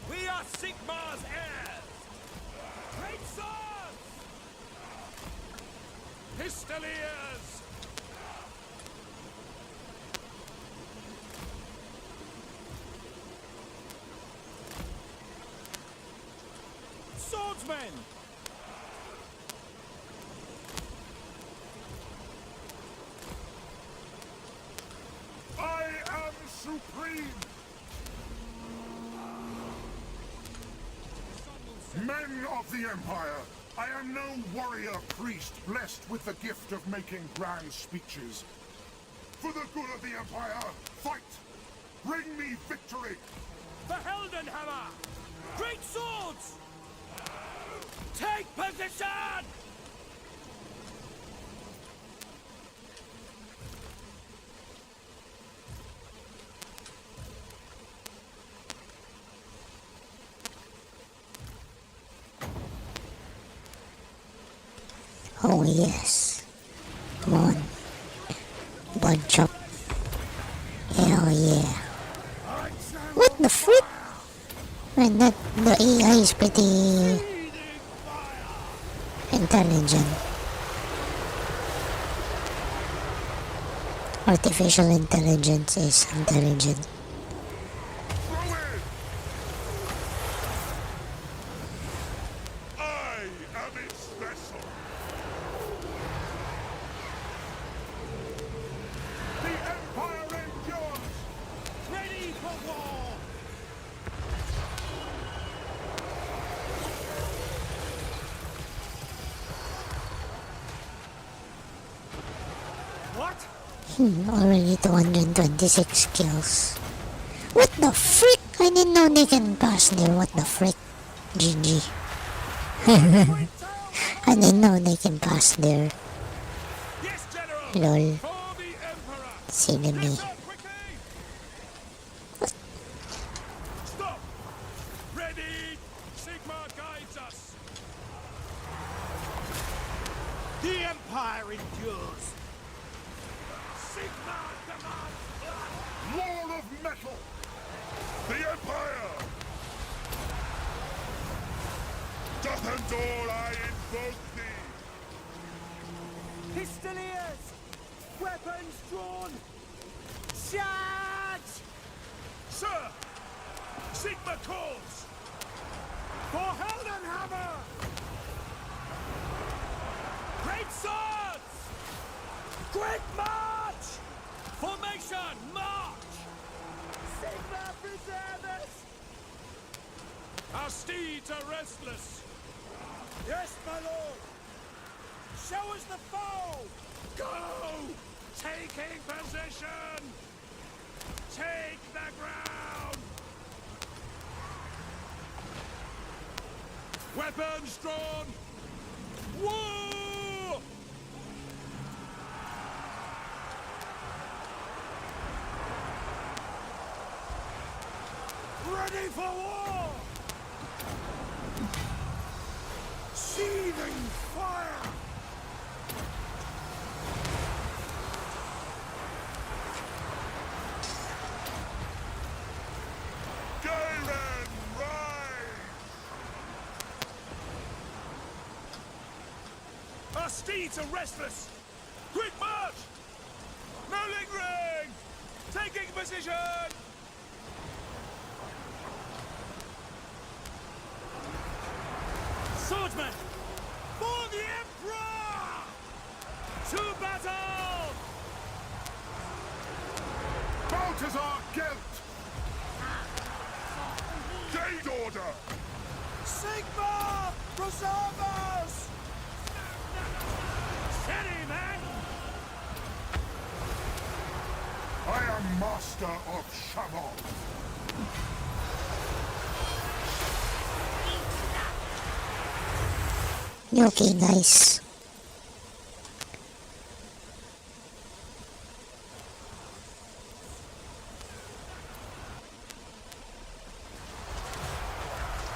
We are Sigmar's heirs! Great swords! Pistoliers! Swordsmen! I am supreme! Men of the Empire, I am no warrior priest blessed with the gift of making grand speeches. For the good of the Empire, fight! Bring me victory! The Heldenhammer! Great swords! Take position! Oh yes. Come on. Bunch up. Hell yeah. What the frick? And that the AI is pretty intelligent. Artificial intelligence is intelligent. Already 226 kills. What the frick? I didn't know they can pass there. What the frick? GG. I didn't know they can pass there. Yes, General. Lol. For the Emperor. Silly me. Listen quickly. Stop. Ready. Sigma guides us. The Empire endures. Sigma demands blood. Wall of metal! The Empire! Doth endure, I invoke thee! Pistoliers! Weapons drawn! Charge! Sir. Sigma calls. For Heldenhammer! Great swords. Quick march! Formation. March. Sigma preservers! Our steeds are restless. Yes, my lord! Show us the foe! Go! Taking position! Take the ground! Weapons drawn! War! Ready for war! Seething fire! Garen, rise! Our steeds are restless! Quick march! No lingering! Taking position! Swordsman! For the Emperor! To battle! Balthazar Gelt! Gate order! Sigma! Preservers! Steady, man! I am master of Shamon. Okay, guys.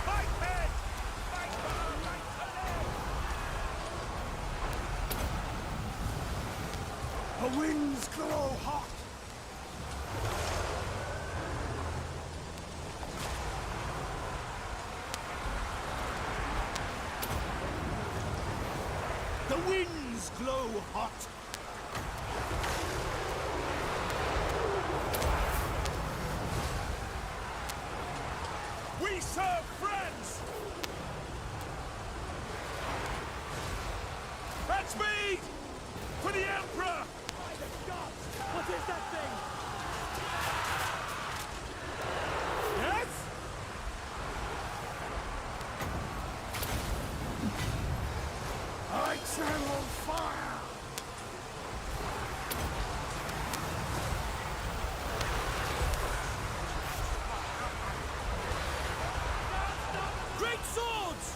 Fight men! Fight well, right to left! The winds glow hot! The winds glow hot! We serve friends! At speed! For the Emperor! By the gods! What is that thing? Yes? I channel fire! Great swords!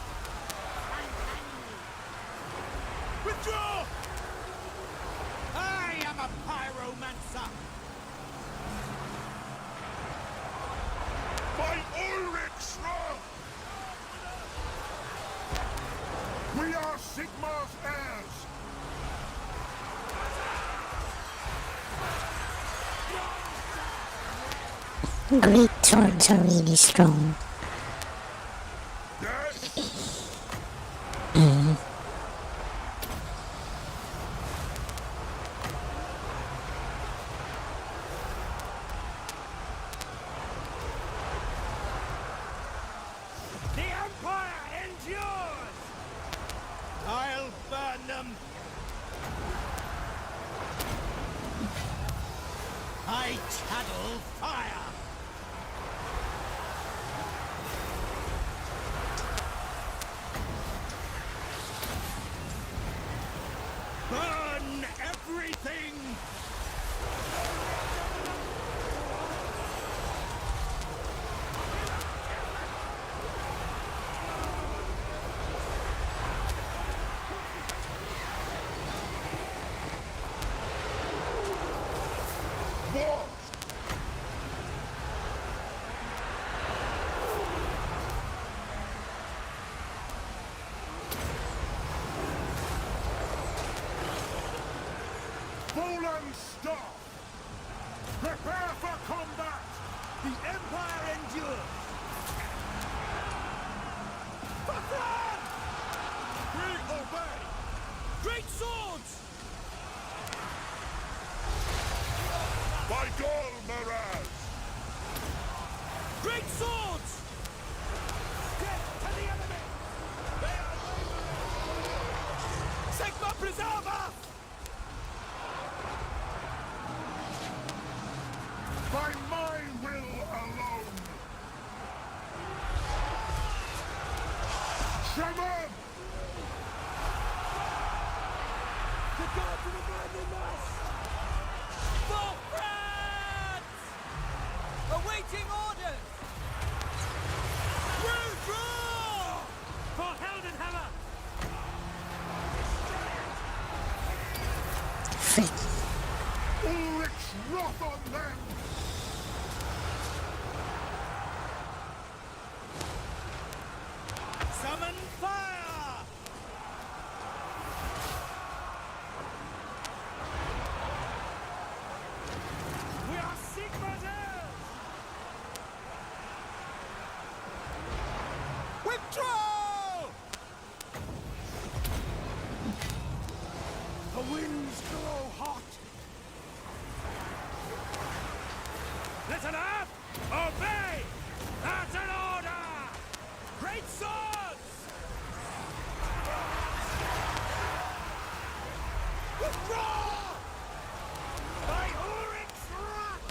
Withdraw! I am a pyromancer! By Ulrich's wrath! We are Sigma's heirs! Great swords are really strong. Yes! The Empire endures! I'll burn them! I channel fire! Burn everything! staff! Prepare for combat! The Empire endures! We obey! Great swords! By Gol Maraz! Great swords! Get to the enemy! They are laboring! Sigma preserve us! By my will alone! Shaman! The gods have abandoned us! For France! Awaiting orders! Withdraw! For Heldenhammer! Freak. Ulrich's wrath on them! Summon fire! We are Sigma's heirs! Withdraw! The winds grow hot! Listen up! Obey! That's an order! Great swords! Withdraw! By Ulrich's wrath!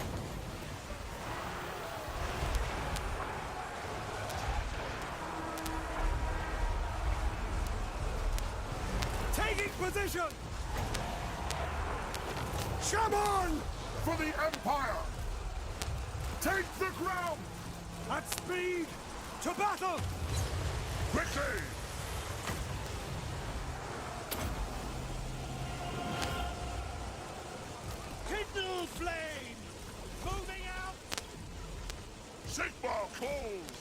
Taking position! Shaman! For the Empire! Take the ground! At speed! To battle! Quickly! Kindle flame! Moving out! Sigma calls!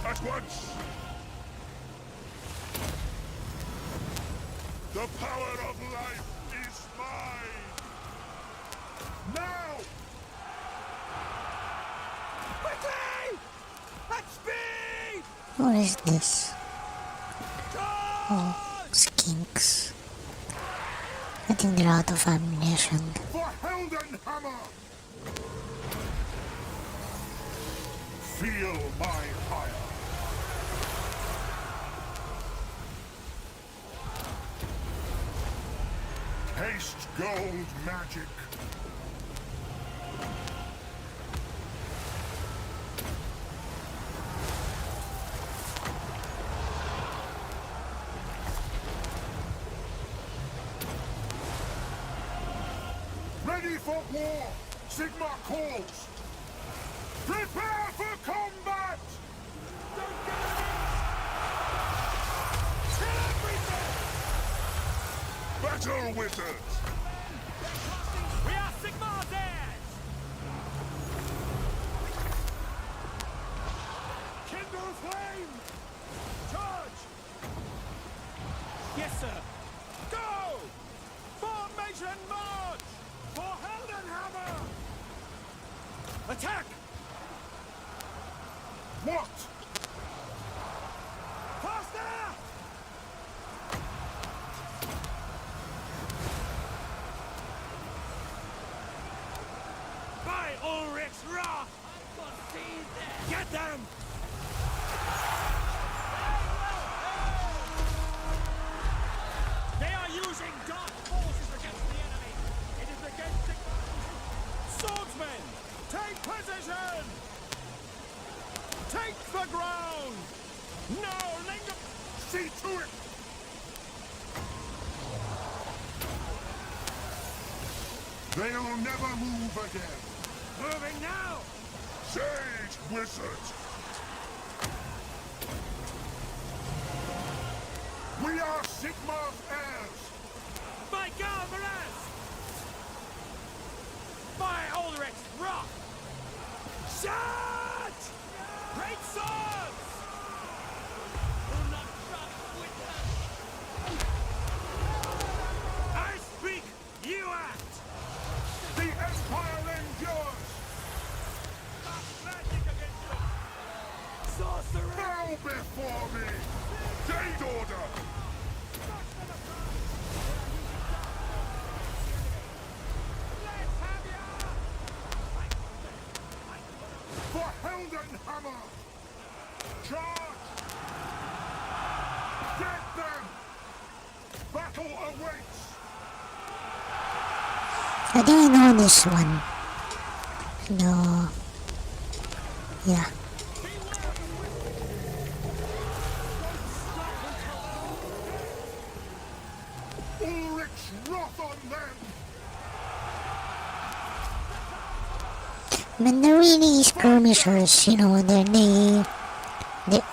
At once! The power of life is mine! Now! Quickly! At speed! What is this? Oh, skinks. I think they're out of ammunition. For Heldenhammer! Feel my fire! Haste gold magic! Ready for war! Sigma calls! Prepare for combat! Kill everything! Battle wizards! We are Sigma's heirs! Kindle flame! Charge! Yes, sir! Go! Formation march! For Heldenhammer! Attack! What? Faster! By Ulrich's wrath! Get them! They are using dark forces against the enemy! It is against the... Swordsmen! Take position! Take the ground! No linger... See to it! They'll never move again! Moving now! Sage wizard! We are Sigma's heirs! By Gal Maraz! By Ulrich's wrath! Shot! Great swords! Will not trust with us! before me! Jade Order! For Heldenhammer! Charge! Get them! Battle awaits! I think I know this one. No. Yeah. Ulrich's wrath on them! When they're really skirmishers, you know, they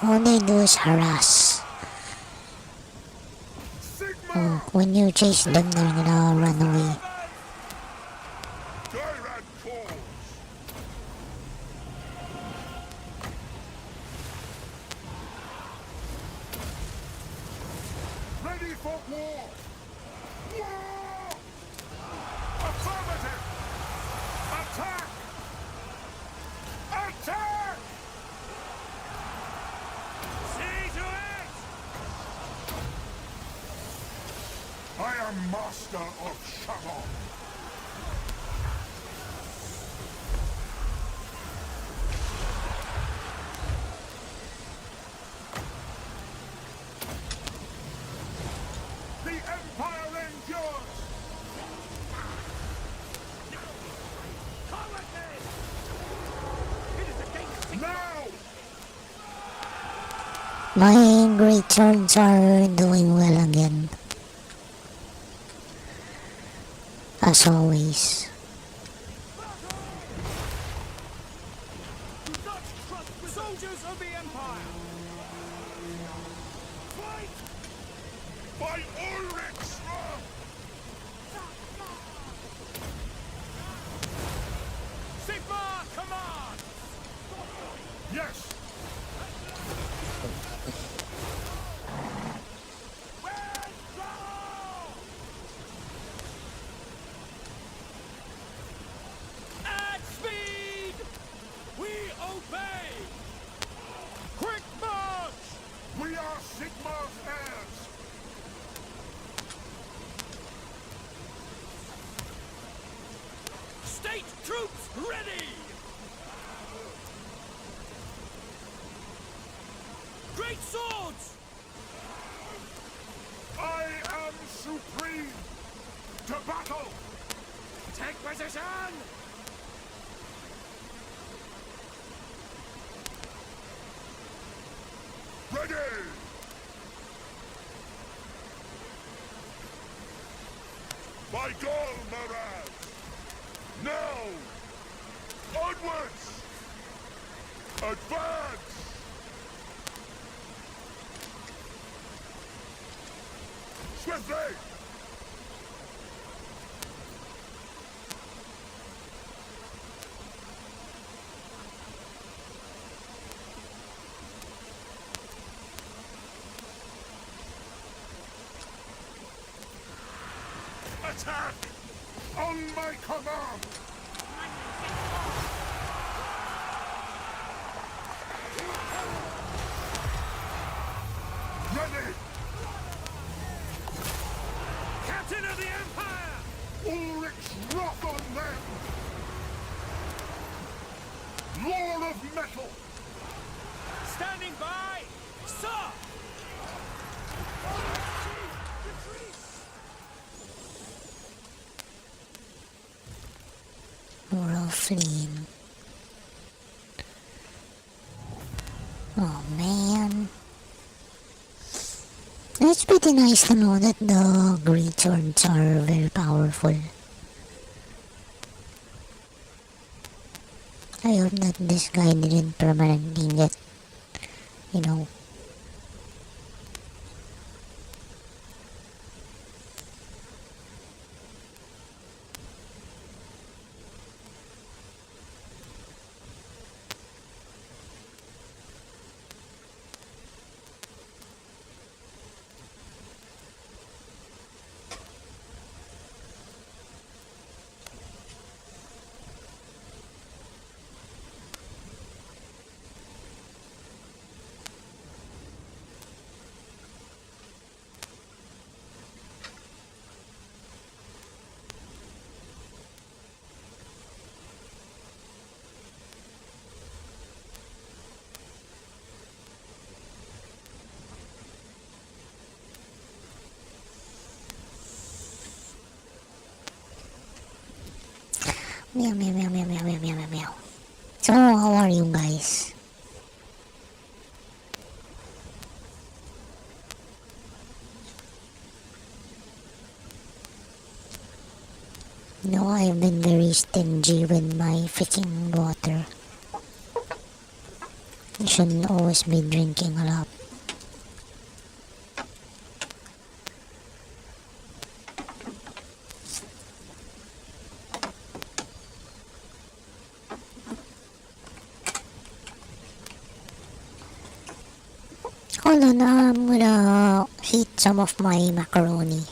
all they do is harass. Oh, when you chase them, they're gonna run away. Tyrant calls! Ready for war! War! Affirmative! Attack! Attack! See to it! I am master of Shamon! The Empire endures! Now! My great swords are doing well again. As always. Soldiers of the Empire! Fight! By Ulrich's wrath! Sigmar command! Yes! At speed! We obey! Quick march! We are Sigmar's heirs! State troops ready! Great swords! I am supreme! To battle! Take position! Ready! By Gol Maraz! Now! Onwards! Advance! Swiftly! Attack! On my command! Ready! Captain of the Empire! Ulrich's wrath on them! Lord of Metal! Standing by! Sir! Flame. Oh man. It's pretty nice to know that the great swords are very powerful. I hope that this guy didn't permanently get, you know, Meow, meow, meow, meow, meow, meow, meow, meow, meow. So, how are you guys? No, I've been very stingy with my freaking water. I shouldn't always be drinking a lot. Hold on, I'm gonna heat some of my macaroni.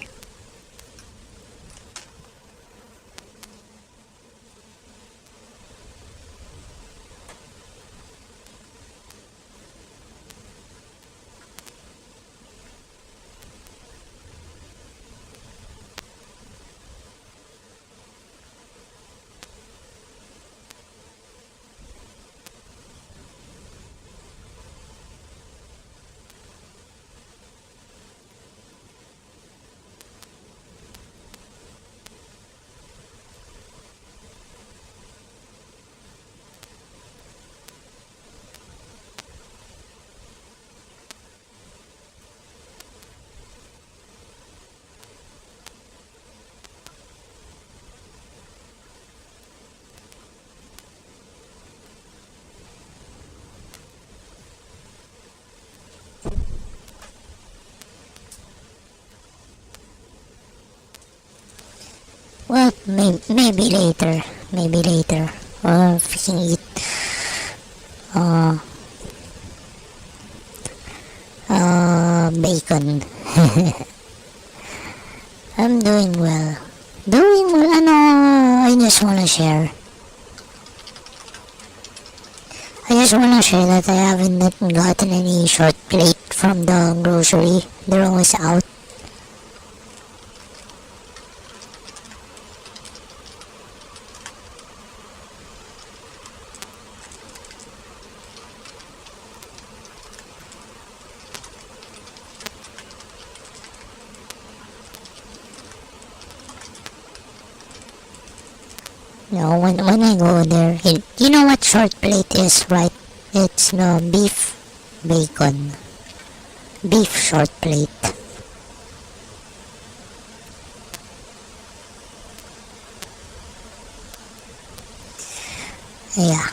Well, maybe later. Maybe later. Freaking eat. Bacon. I'm doing well. Doing well. Ano, I just wanna share. I just wanna share that I haven't gotten any short plate from the grocery. They're always out. No, when I go there, you know what short plate is, right? It's no beef bacon. Beef short plate. Yeah.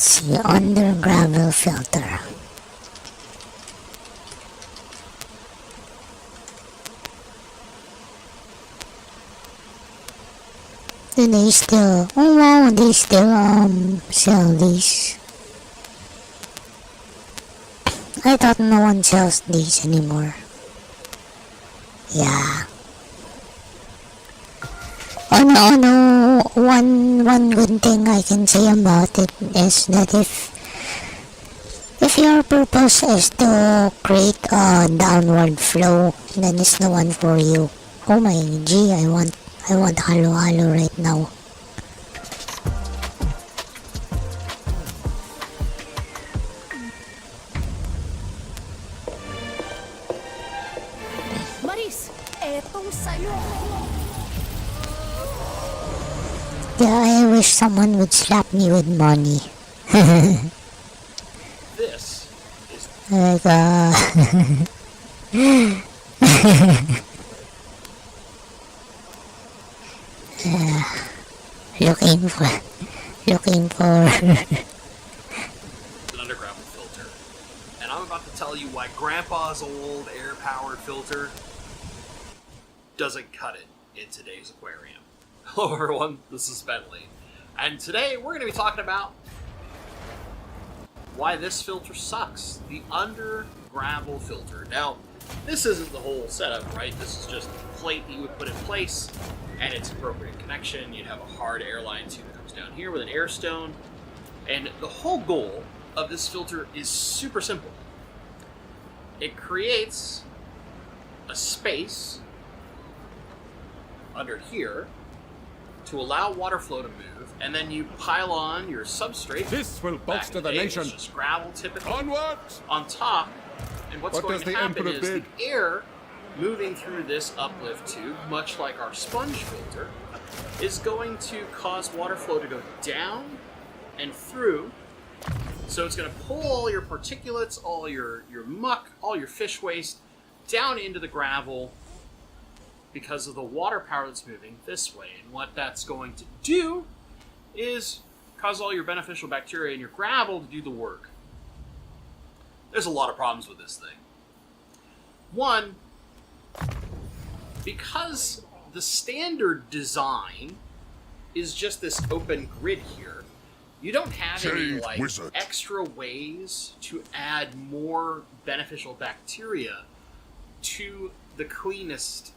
See, under gravel filter. Do they still, oh wow, they still sell these? I thought no one sells these anymore. Yeah. Oh no, one good thing I can say about it is that if your purpose is to create a downward flow, then it's the one for you. Oh my gee, I want halo halo right now. Maris, etong sayo. Yeah, I wish someone would slap me with money. This is Like, looking for an underground filter. And I'm about to tell you why Grandpa's old air-powered filter doesn't cut it. in today's aquarium. Hello everyone, this is Bentley, and today we're going to be talking about why this filter sucks, the under gravel filter. Now, this isn't the whole setup, right? This is just a plate that you would put in place, and its appropriate connection. You'd have a hard airline tube that comes down here with an air stone, and the whole goal of this filter is super simple. It creates a space under here to allow water flow to move, and then you pile on your substrate. This will bolster the nation. It's just gravel, typically. Onwards! On top, and what's What going does to the happen Emperor is bid? the air moving through this uplift tube, much like our sponge filter, is going to cause water flow to go down and through. So it's going to pull all your particulates, all your muck, all your fish waste down into the gravel because of the water power that's moving this way. And what that's going to do is cause all your beneficial bacteria in your gravel to do the work. There's a lot of problems with this thing. One, because the standard design is just this open grid here, you don't have any Jade like Wizard. extra ways to add more beneficial bacteria to the cleanest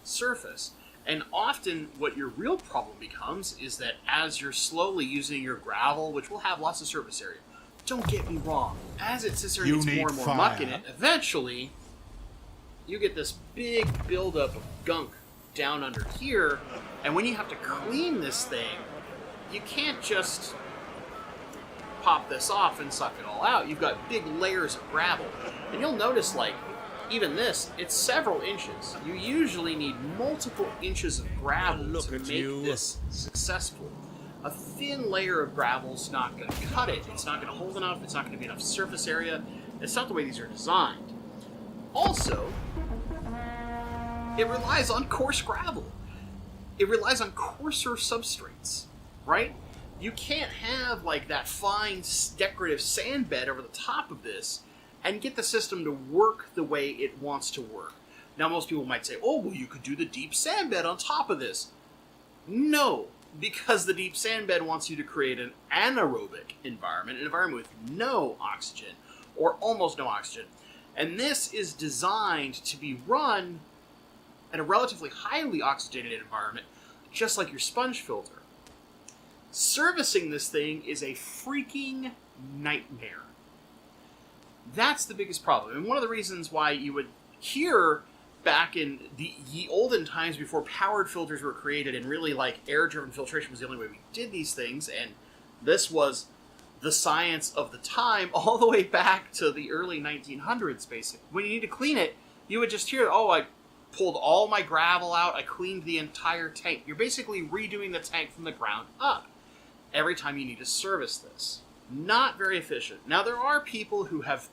surface. And often what your real problem becomes is that as you're slowly using your gravel, which will have lots of surface area, don't get me wrong, as it sits there and You gets need more and more fire. muck in it, eventually you get this big buildup of gunk down under here, and when you have to clean this thing, you can't just pop this off and suck it all out. You've got big layers of gravel. And you'll notice, like, even this, it's several inches. You usually need multiple inches of gravel to make this successful. A thin layer of gravel's not going to cut it. It's not going to hold enough. It's not going to be enough surface area. It's not the way these are designed. Also, it relies on coarse gravel. It relies on coarser substrates, right? You can't have like that fine decorative sand bed over the top of this and get the system to work the way it wants to work. Now, most people might say, oh, well, you could do the deep sand bed on top of this. No, because the deep sand bed wants you to create an anaerobic environment, an environment with no oxygen, or almost no oxygen. And this is designed to be run in a relatively highly oxygenated environment, just like your sponge filter. Servicing this thing is a freaking nightmare. That's the biggest problem. And one of the reasons why you would hear back in the ye olden times before powered filters were created and really like air-driven filtration was the only way we did these things, and this was the science of the time all the way back to the early 1900s, basically. When you need to clean it, you would just hear, oh, I pulled all my gravel out, I cleaned the entire tank. You're basically redoing the tank from the ground up every time you need to service this. Not very efficient. Now, there are people who have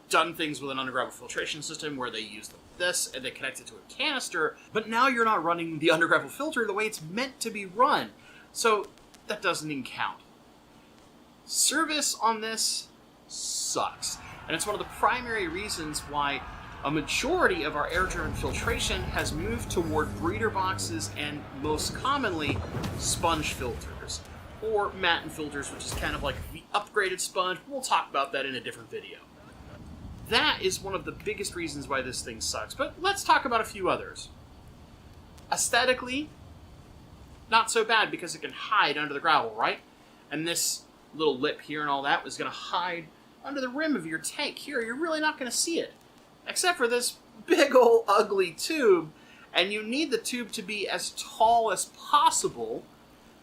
done things with an undergravel filtration system where they use this and they connect it to a canister, but now you're not running the undergravel filter the way it's meant to be run. So that doesn't even count. Service on this sucks. And it's one of the primary reasons why a majority of our air-driven filtration has moved toward breeder boxes and most commonly sponge filters, or matten filters, which is kind of like the upgraded sponge. We'll talk about that in a different video. That is one of the biggest reasons why this thing sucks, but let's talk about a few others. Aesthetically, not so bad because it can hide under the gravel, right? And this little lip here and all that was going to hide under the rim of your tank. Here, you're really not going to see it, except for this big old ugly tube, and you need the tube to be as tall as possible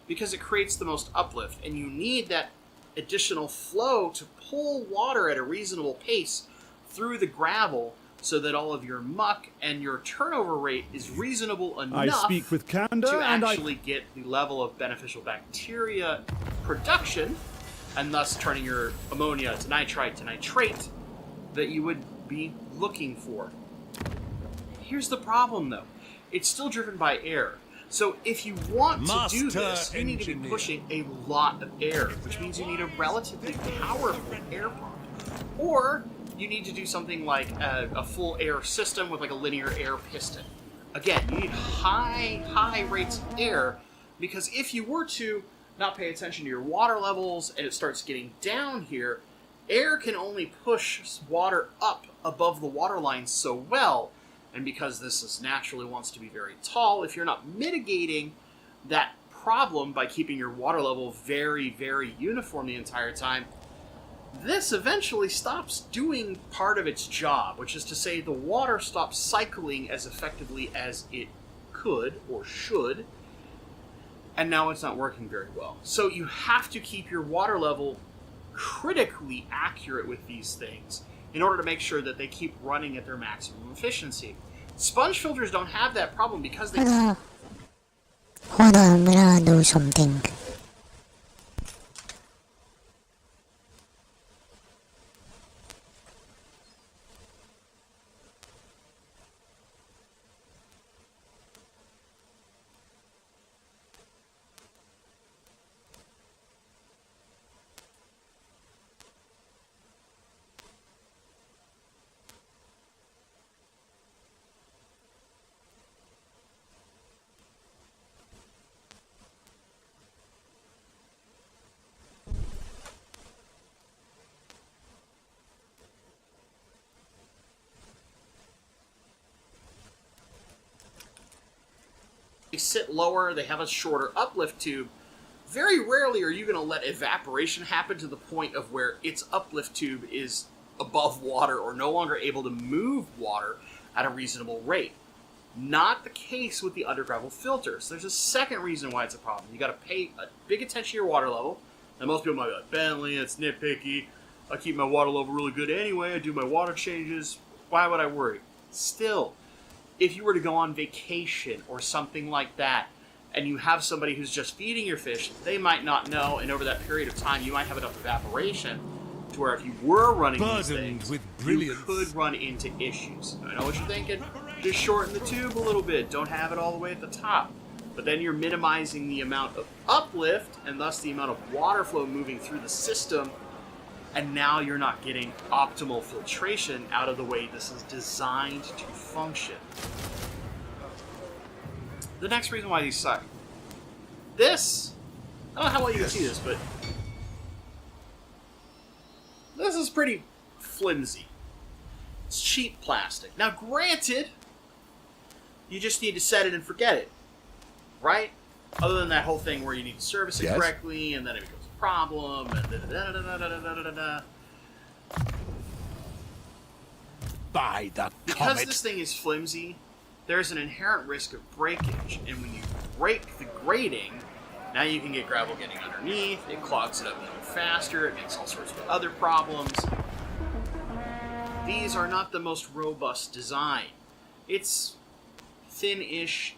because it creates the most uplift, and you need that additional flow to pull water at a reasonable pace through the gravel so that all of your muck and your turnover rate is reasonable enough I speak with candor, to and actually get the level of beneficial bacteria production, and thus turning your ammonia to nitrite to nitrate that you would be looking for. Here's the problem, though. It's still driven by air. So if you want to do this, you need to be pushing a lot of air, which means you need a relatively powerful air pump. Or you need to do something like a full air system with like a linear air piston. Again, you need high rates of air, because if you were to not pay attention to your water levels and it starts getting down here, air can only push water up above the water line so well, and because this is naturally wants to be very tall, if you're not mitigating that problem by keeping your water level very, very uniform the entire time, this eventually stops doing part of its job, which is to say the water stops cycling as effectively as it could or should, and now it's not working very well. So you have to keep your water level critically accurate with these things in order to make sure that they keep running at their maximum efficiency. Sponge filters don't have that problem because they... Hold on, I'm gonna do something. They sit lower, they have a shorter uplift tube. Very rarely are you going to let evaporation happen to the point of where its uplift tube is above water or no longer able to move water at a reasonable rate. Not the case with the undergravel filters. There's a second reason why it's a problem. You got to pay a big attention to your water level. And most people might be like, Bentley, it's nitpicky. I keep my water level really good anyway. I do my water changes. Why would I worry? Still, if you were to go on vacation or something like that, and you have somebody who's just feeding your fish, they might not know, and over that period of time, you might have enough evaporation to where if you were running these things, you could run into issues. I know what you're thinking. Just shorten the tube a little bit. Don't have it all the way at the top. But then you're minimizing the amount of uplift, and thus the amount of water flow moving through the system, and now you're not getting optimal filtration out of the way this is designed to function. The next reason why these suck. This, I don't know how well you can see this, but this is pretty flimsy. It's cheap plastic. Now granted, you just need to set it and forget it, right? Other than that whole thing where you need to service it correctly, and then it becomes a problem, and da-da-da-da-da-da-da-da-da. By the Because comet. this thing is flimsy, there's an inherent risk of breakage, and when you break the grating, now you can get gravel getting underneath, it clogs it up even faster, it makes all sorts of other problems. These are not the most robust design. It's thin-ish,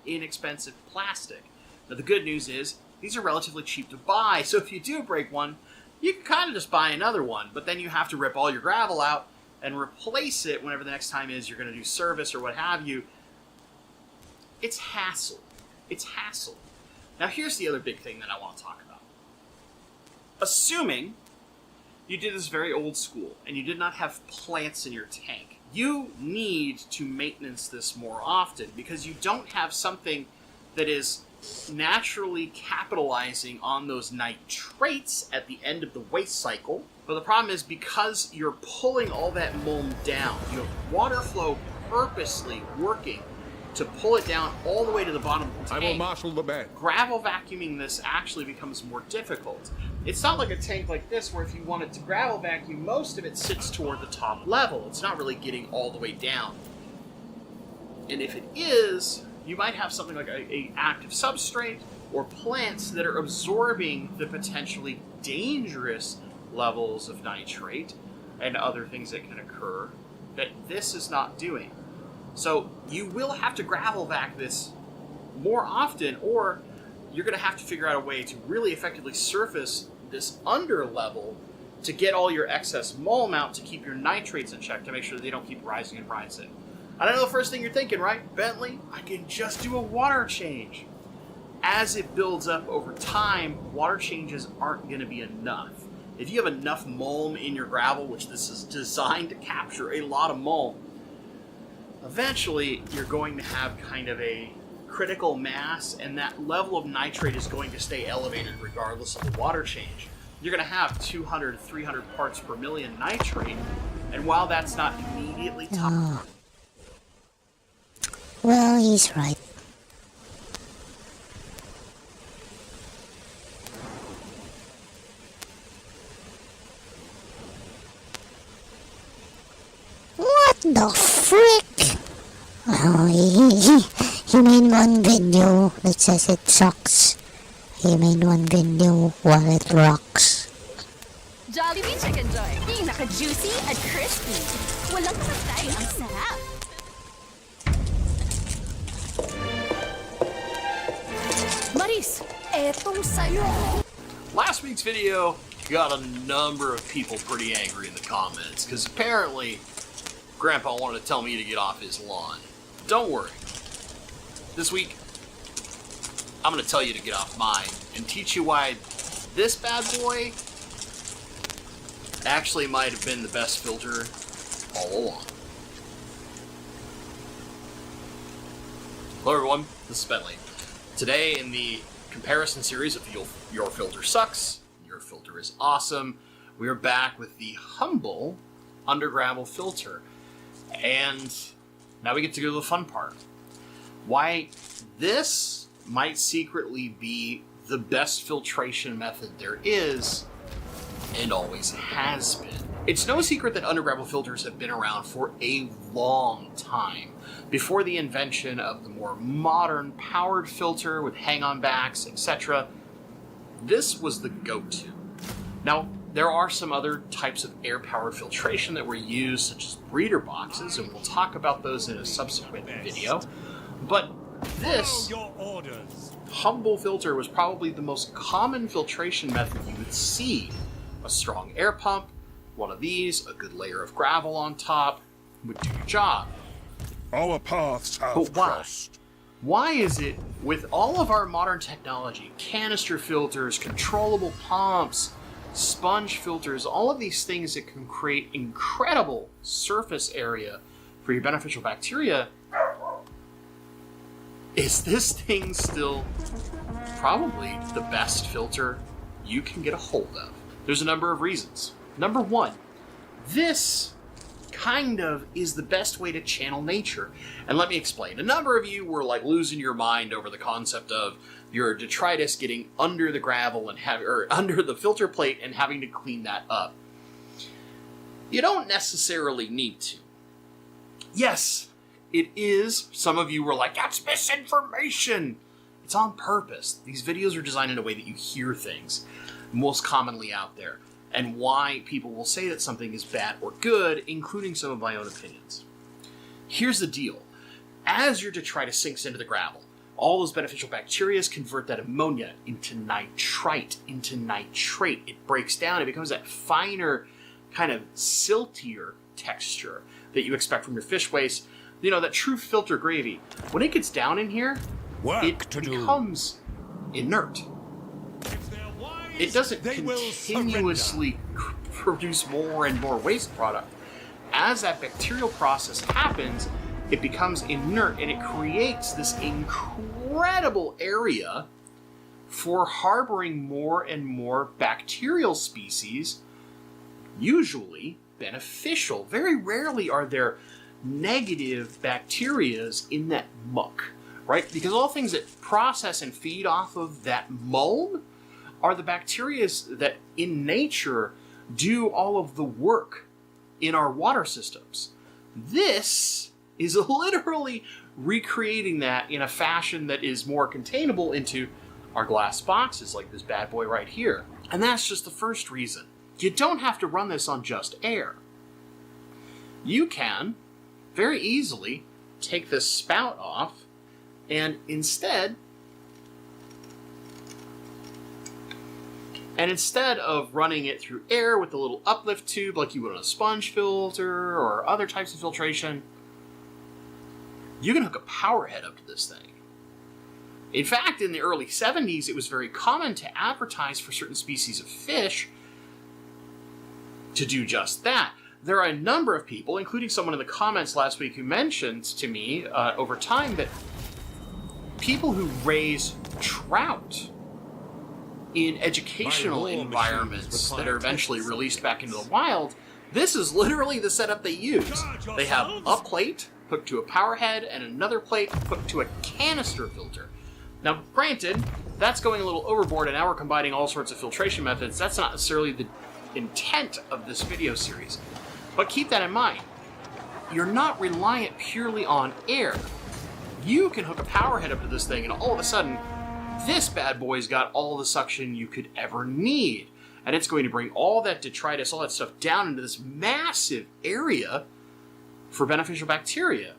inexpensive plastic. Now the good news is, these are relatively cheap to buy, so if you do break one, you can kind of just buy another one, but then you have to rip all your gravel out and replace it whenever the next time is you're going to do service or what have you. It's hassle. It's hassle. Now here's the other big thing that I want to talk about. Assuming you did this very old school and you did not have plants in your tank, you need to maintenance this more often because you don't have something that is naturally capitalizing on those nitrates at the end of the waste cycle. But the problem is because you're pulling all that mulm down, you have water flow purposely working to pull it down all the way to the bottom of the tank. I will marshal the band. Gravel vacuuming this actually becomes more difficult. It's not like a tank like this where if you wanted to gravel vacuum, most of it sits toward the top level. It's not really getting all the way down. And if it is, you might have something like a active substrate or plants that are absorbing the potentially dangerous levels of nitrate and other things that can occur that this is not doing. So you will have to gravel vac this more often, or you're going to have to figure out a way to really effectively surface this under level to get all your excess mulm out to keep your nitrates in check to make sure that they don't keep rising and rising. I don't know the first thing you're thinking, right? Bentley, I can just do a water change. As it builds up over time, water changes aren't going to be enough. If you have enough mulm in your gravel, which this is designed to capture a lot of mulm, eventually you're going to have kind of a critical mass, and that level of nitrate is going to stay elevated regardless of the water change. You're going to have 200 to 300 parts per million nitrate, and while that's not immediately toxic... Well, he's right. What the frick? Oh, he made one video that says it sucks. He made one video while it rocks. Jollibee Chicken Joy. Pinaka-juicy at crispy. Walang matay, ang sarap. Maris, etong sayo. Last week's video got a number of people pretty angry in the comments, because apparently Grandpa wanted to tell me to get off his lawn. Don't worry. This week, I'm going to tell you to get off mine and teach you why this bad boy actually might have been the best filter all along. Hello everyone, this is Bentley. Today in the comparison series of Your Filter Sucks, Your Filter is Awesome, we are back with the humble undergravel filter. And now we get to go to the fun part. Why this might secretly be the best filtration method there is, and always has been. It's no secret that undergravel filters have been around for a long time. Before the invention of the more modern powered filter with hang-on backs, etc., this was the go-to. Now, there are some other types of air-powered filtration that were used, such as breeder boxes, and we'll talk about those in a subsequent video. But this humble filter was probably the most common filtration method you would see. A strong air pump, one of these, a good layer of gravel on top, would do your job. Our paths have But why? crossed. Why is it, with all of our modern technology, canister filters, controllable pumps, sponge filters, all of these things that can create incredible surface area for your beneficial bacteria, is this thing still probably the best filter you can get a hold of? There's a number of reasons. Number one, this kind of is the best way to channel nature. And let me explain. A number of you were like losing your mind over the concept of your detritus getting under the gravel and under the filter plate and having to clean that up. You don't necessarily need to. Yes, it is. Some of you were like, that's misinformation. It's on purpose. These videos are designed in a way that you hear things most commonly out there, and why people will say that something is bad or good, including some of my own opinions. Here's the deal. As your detritus sinks into the gravel, all those beneficial bacteria convert that ammonia into nitrite, into nitrate. It breaks down. It becomes that finer, kind of siltier texture that you expect from your fish waste. You know, that true filter gravy. When it gets down in here, it becomes inert. It doesn't continuously produce more and more waste product. As that bacterial process happens, it becomes inert, and it creates this incredible area for harboring more and more bacterial species, usually beneficial. Very rarely are there negative bacterias in that muck, right? Because all things that process and feed off of that mold are the bacteria that in nature do all of the work in our water systems. This is literally recreating that in a fashion that is more containable into our glass boxes like this bad boy right here. And that's just the first reason. You don't have to run this on just air. You can very easily take this spout off and instead of running it through air with a little uplift tube like you would on a sponge filter or other types of filtration, you can hook a power head up to this thing. In fact, in the early 70s, it was very common to advertise for certain species of fish to do just that. there are a number of people, including someone in the comments last week who mentioned to me over time that people who raise trout in educational environments that are eventually released back into the wild, this is literally the setup they use. They have a plate hooked to a power head and another plate hooked to a canister filter. Now, granted, that's going a little overboard, and now we're combining all sorts of filtration methods. That's not necessarily the intent of this video series. But keep that in mind. You're not reliant purely on air. You can hook a power head up to this thing, and all of a sudden, this bad boy's got all the suction you could ever need. And it's going to bring all that detritus, all that stuff down into this massive area for beneficial bacteria.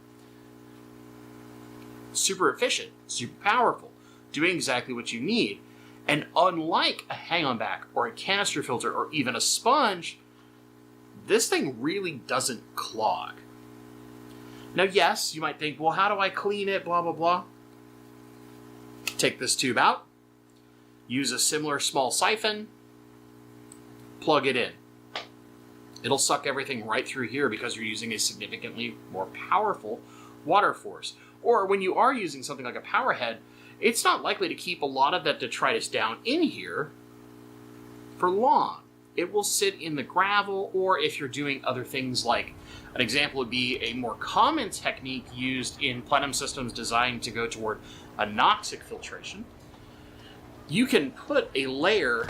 Super efficient, super powerful, doing exactly what you need. And unlike a hang-on back or a canister filter or even a sponge, this thing really doesn't clog. Now, yes, you might think, well, how do I clean it, blah, blah, blah. Take this tube out, use a similar small siphon, plug it in. It'll suck everything right through here because you're using a significantly more powerful water force. Or when you are using something like a power head, it's not likely to keep a lot of that detritus down in here for long. It will sit in the gravel, or if you're doing other things, like an example would be a more common technique used in plenum systems designed to go toward anoxic filtration. You can put a layer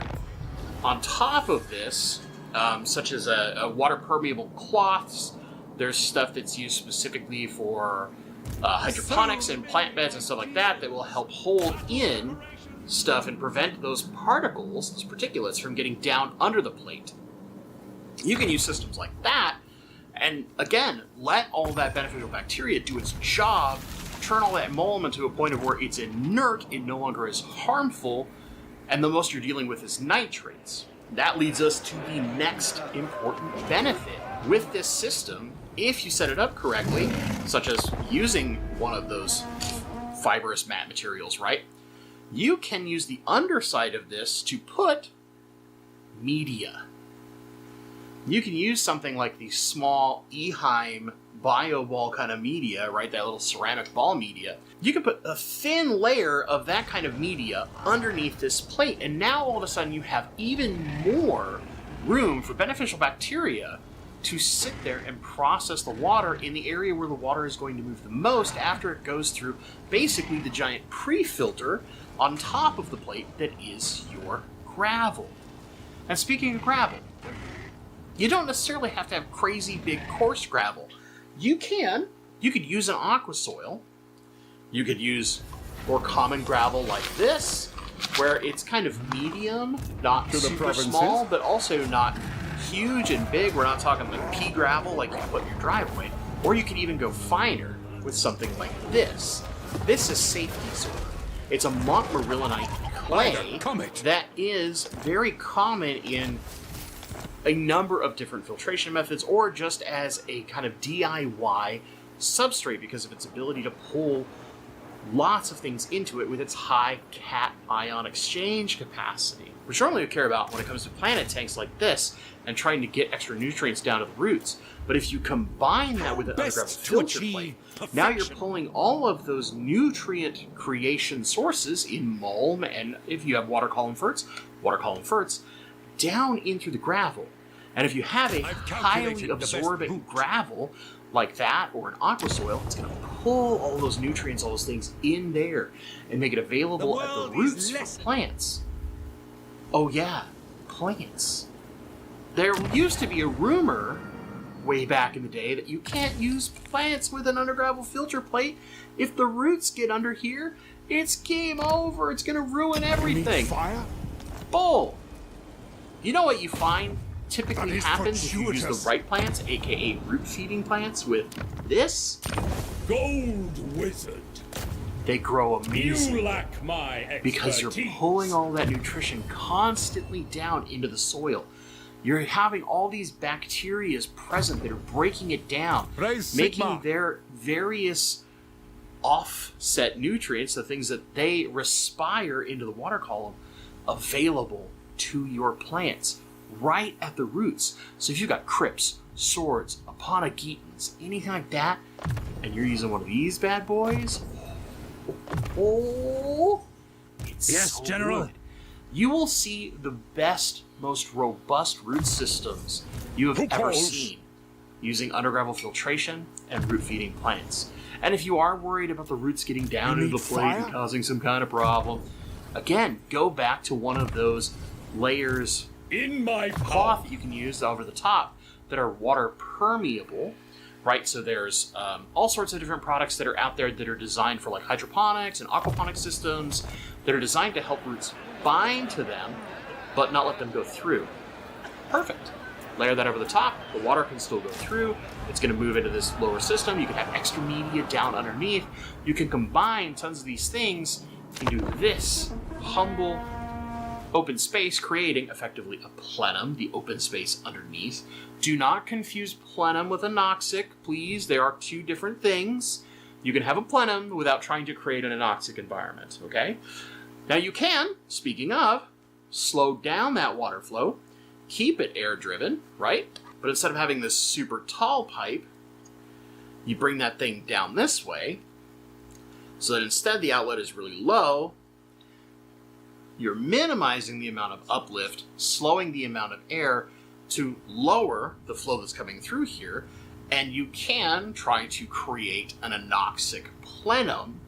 on top of this, such as a water-permeable cloths. There's stuff that's used specifically for hydroponics and plant beds and stuff like that that will help hold in stuff and prevent those particles, those particulates, from getting down under the plate. You can use systems like that, and again, let all that beneficial bacteria do its job, turn all that mold to a point of where it's inert, it no longer is harmful, and the most you're dealing with is nitrates. That leads us to the next important benefit. With this system, if you set it up correctly, such as using one of those fibrous mat materials, right? You can use the underside of this to put media. You can use something like the small Eheim bio ball kind of media, right? That little ceramic ball media. You can put a thin layer of that kind of media underneath this plate, and now all of a sudden you have even more room for beneficial bacteria to sit there and process the water in the area where the water is going to move the most after it goes through basically the giant pre-filter on top of the plate that is your gravel. And speaking of gravel, you don't necessarily have to have crazy big coarse gravel. You could use an aqua soil. You could use more common gravel like this, where it's kind of medium, not super small, but also not huge and big. We're not talking like pea gravel like you put in your driveway. Or you could even go finer with something like this. This is safety soil. It's a montmorillonite clay that is very common in a number of different filtration methods, or just as a kind of DIY substrate because of its ability to pull lots of things into it with its high cation exchange capacity, which normally we care about when it comes to planet tanks like this and trying to get extra nutrients down to the roots. But if you combine that with an underground filter plate, now you're pulling all of those nutrient creation sources in mulm, and if you have water column ferts, down into the gravel. And if you have a highly absorbent gravel like that, or an aqua soil, it's going to pull all those nutrients, all those things in there, and make it available at the roots for plants. Oh yeah, plants. There used to be a rumor way back in the day that you can't use plants with an undergravel filter plate. If the roots get under here, it's game over. It's going to ruin everything. Fire? Bull. You know what you find typically happens if you use the right plants, aka root feeding plants, with this? Gold wizard. They grow amazing. You lack my expertise. Because you're pulling all that nutrition constantly down into the soil. You're having all these bacteria present that are breaking it down, making their various offset nutrients, the things that they respire into the water column, available to your plants. right at the roots. So if you've got crypts, swords, aponogetons, anything like that, and you're using one of these bad boys, it's Yes, so General. good. You will see the best, most robust root systems you have ever seen using undergravel filtration and root feeding plants. And if you are worried about the roots getting down into the plate and causing some kind of problem, again, go back to one of those layers In my cloth that you can use over the top that are water permeable, right? So there's all sorts of different products that are out there that are designed for like hydroponics and aquaponics systems that are designed to help roots bind to them, but not let them go through. Perfect. Layer that over the top, the water can still go through, it's going to move into this lower system, you can have extra media down underneath, you can combine tons of these things into this humble open space, creating effectively a plenum, the open space underneath. Do not confuse plenum with anoxic, please. They are two different things. You can have a plenum without trying to create an anoxic environment, okay? Now you can, speaking of, slow down that water flow, keep it air-driven, right? But instead of having this super tall pipe, you bring that thing down this way, so that instead the outlet is really low. You're minimizing the amount of uplift, slowing the amount of air to lower the flow that's coming through here, and you can try to create an anoxic plenum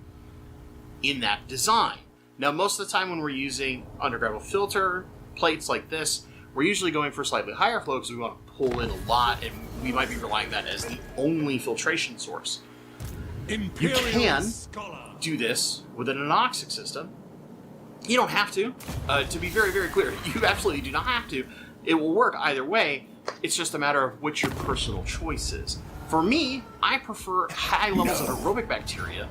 in that design. Now, most of the time when we're using undergravel filter plates like this, we're usually going for slightly higher flow because we want to pull in a lot, and we might be relying on that as the only filtration source. You can do this with an anoxic system. You don't have to. To be very, very clear, you absolutely do not have to. It will work either way. It's just a matter of which your personal choice is. For me, I prefer high levels of aerobic bacteria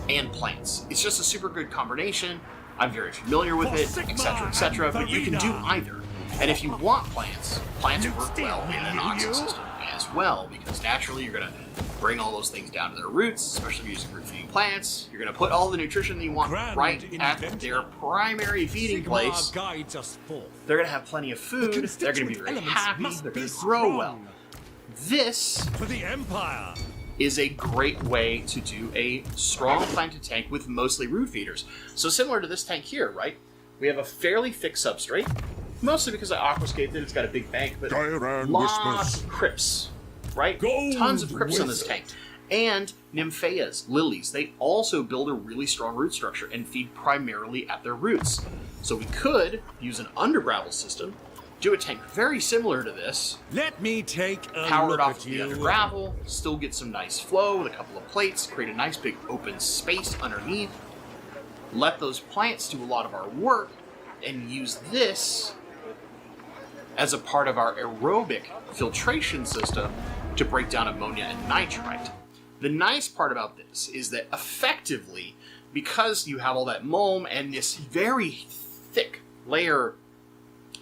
and plants. It's just a super good combination. I'm very familiar with it, etc., but you can do either. And if you want plants work well in an anoxic system as well, because naturally you're going to bring all those things down to their roots, especially if you're using root feeding plants. You're going to put all the nutrition that you want right at their primary feeding place. They're going to have plenty of food. They're going to be very happy. They're going to grow well. This for the Empire is a great way to do a strong planted tank with mostly root feeders. So similar to this tank here, right? We have a fairly thick substrate, mostly because I aquascaped it. It's got a big bank, but lots of crypts, right? Tons of crypts in this tank. And nymphaeas, lilies, they also build a really strong root structure and feed primarily at their roots. So we could use an undergravel system, do a tank very similar to this. Let me take a power look it off at to you. the undergravel, still get some nice flow with a couple of plates, create a nice big open space underneath, let those plants do a lot of our work, and use this as a part of our aerobic filtration system to break down ammonia and nitrite. The nice part about this is that effectively, because you have all that mulm and this very thick layer,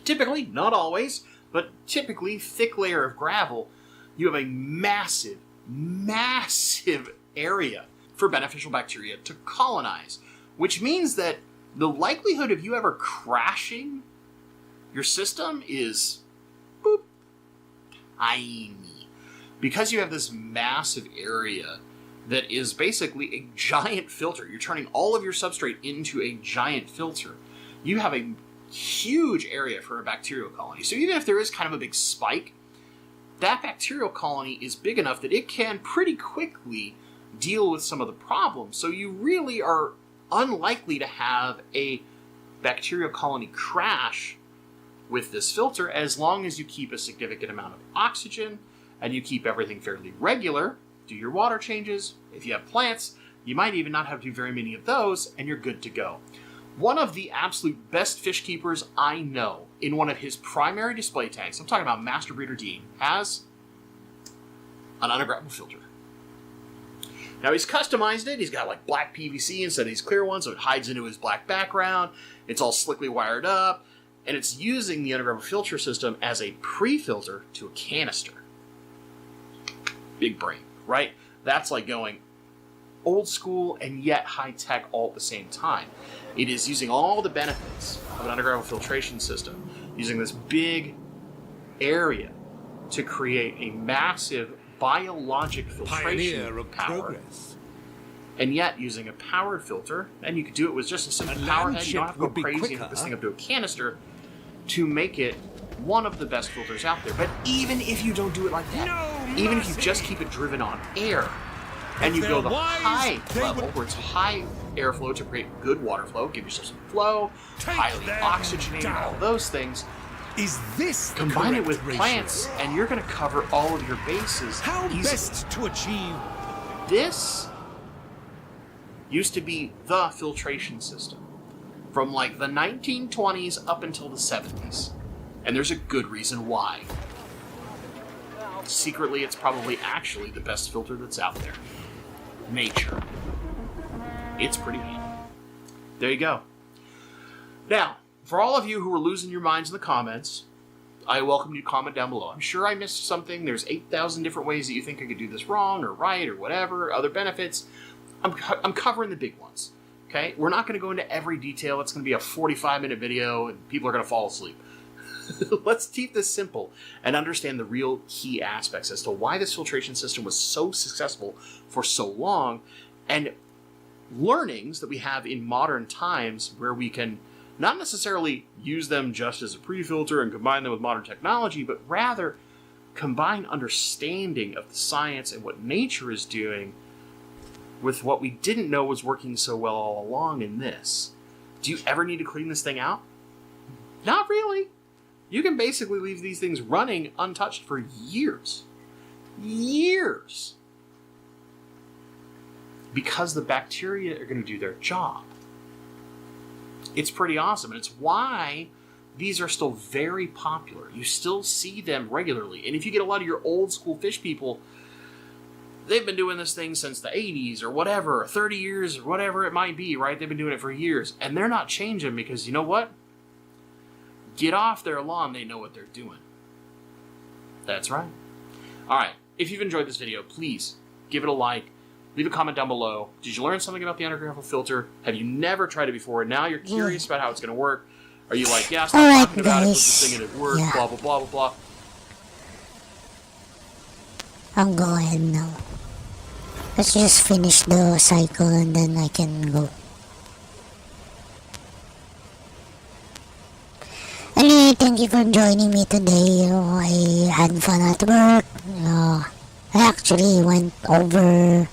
typically, not always, but typically thick layer of gravel, you have a massive, massive area for beneficial bacteria to colonize, which means that the likelihood of you ever crashing your system is boop, tiny. Because you have this massive area that is basically a giant filter. You're turning all of your substrate into a giant filter. You have a huge area for a bacterial colony. So even if there is kind of a big spike, that bacterial colony is big enough that it can pretty quickly deal with some of the problems. So you really are unlikely to have a bacterial colony crash with this filter as long as you keep a significant amount of oxygen and you keep everything fairly regular, do your water changes. If you have plants, you might even not have to do very many of those, and you're good to go. One of the absolute best fish keepers I know in one of his primary display tanks, I'm talking about Master Breeder Dean, has an undergravel filter. Now he's customized it. He's got like black PVC instead of these clear ones, so it hides into his black background. It's all slickly wired up, and it's using the undergravel filter system as a pre-filter to a canister. Big brain, right? That's like going old school and yet high tech all at the same time. It is using all the benefits of an undergravel filtration system, using this big area to create a massive biologic filtration power. And yet, using a powered filter, and you could do it with just a simple power head, you don't have to go crazy and hook this thing up to a canister to make it one of the best filters out there. But even if you don't do it like that, even if you just keep it driven on air, and you go the high level, where it's high airflow to create good water flow, give yourself some flow, highly oxygenated, all those things, combine it with plants, and you're going to cover all of your bases easily. Best to achieve This used to be the filtration system from like the 1920s up until the 70s. And there's a good reason why. Secretly, it's probably actually the best filter that's out there. Nature. It's pretty neat. There you go. Now, for all of you who are losing your minds in the comments, I welcome you to comment down below. I'm sure I missed something. There's 8,000 different ways that you think I could do this wrong or right or whatever, other benefits. I'm covering the big ones, okay? We're not going to go into every detail. It's going to be a 45-minute video, and people are going to fall asleep. Let's keep this simple and understand the real key aspects as to why this filtration system was so successful for so long, and learnings that we have in modern times where we can not necessarily use them just as a pre-filter and combine them with modern technology, but rather combine understanding of the science and what nature is doing with what we didn't know was working so well all along in this. Do you ever need to clean this thing out? Not really. You can basically leave these things running untouched for years. Years. Because the bacteria are going to do their job. It's pretty awesome, and it's why these are still very popular. You still see them regularly. And if you get a lot of your old school fish people, they've been doing this thing since the 80s or whatever, 30 years or whatever it might be, right? They've been doing it for years. And they're not changing because, you know what? Get off their lawn, they know what they're doing. That's right. Alright, if you've enjoyed this video, please give it a like. Leave a comment down below. Did you learn something about the underground filter? Have you never tried it before? Now you're curious about how it's going to work. Are you like, yeah, stop talking about it, put this thing in it works, blah, blah, blah, blah, blah. I'll go ahead now. Let's just finish the cycle and then I can go. Anyway, thank you for joining me today. I had fun at work. I actually went over...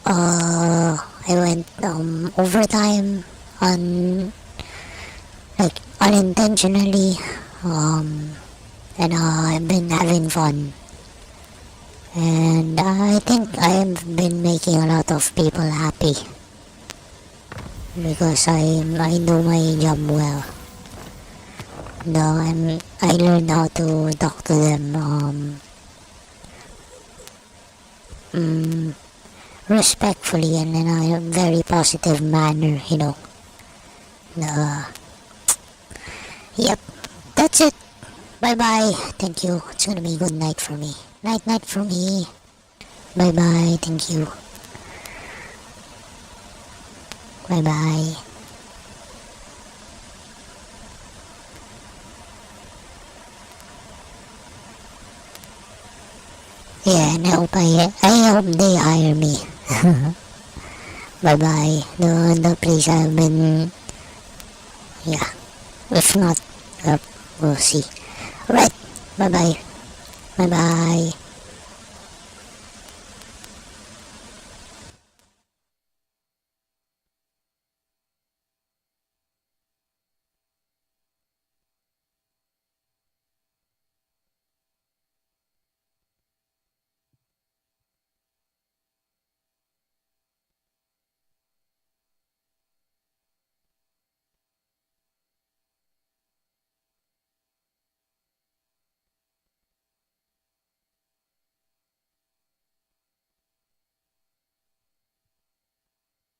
I went overtime on... like, unintentionally. And I've been having fun. And I think I've been making a lot of people happy. Because I do my job well. No, I learned how to talk to them respectfully and in a very positive manner, you know. Yep, that's it. Bye bye. Thank you. It's gonna be good night for me. Night for me. Bye bye. Thank you. Bye bye. Yeah, and I hope they hire me. Bye bye. The place I've been. Yeah. If not, we'll see. Right. Bye bye. Bye bye.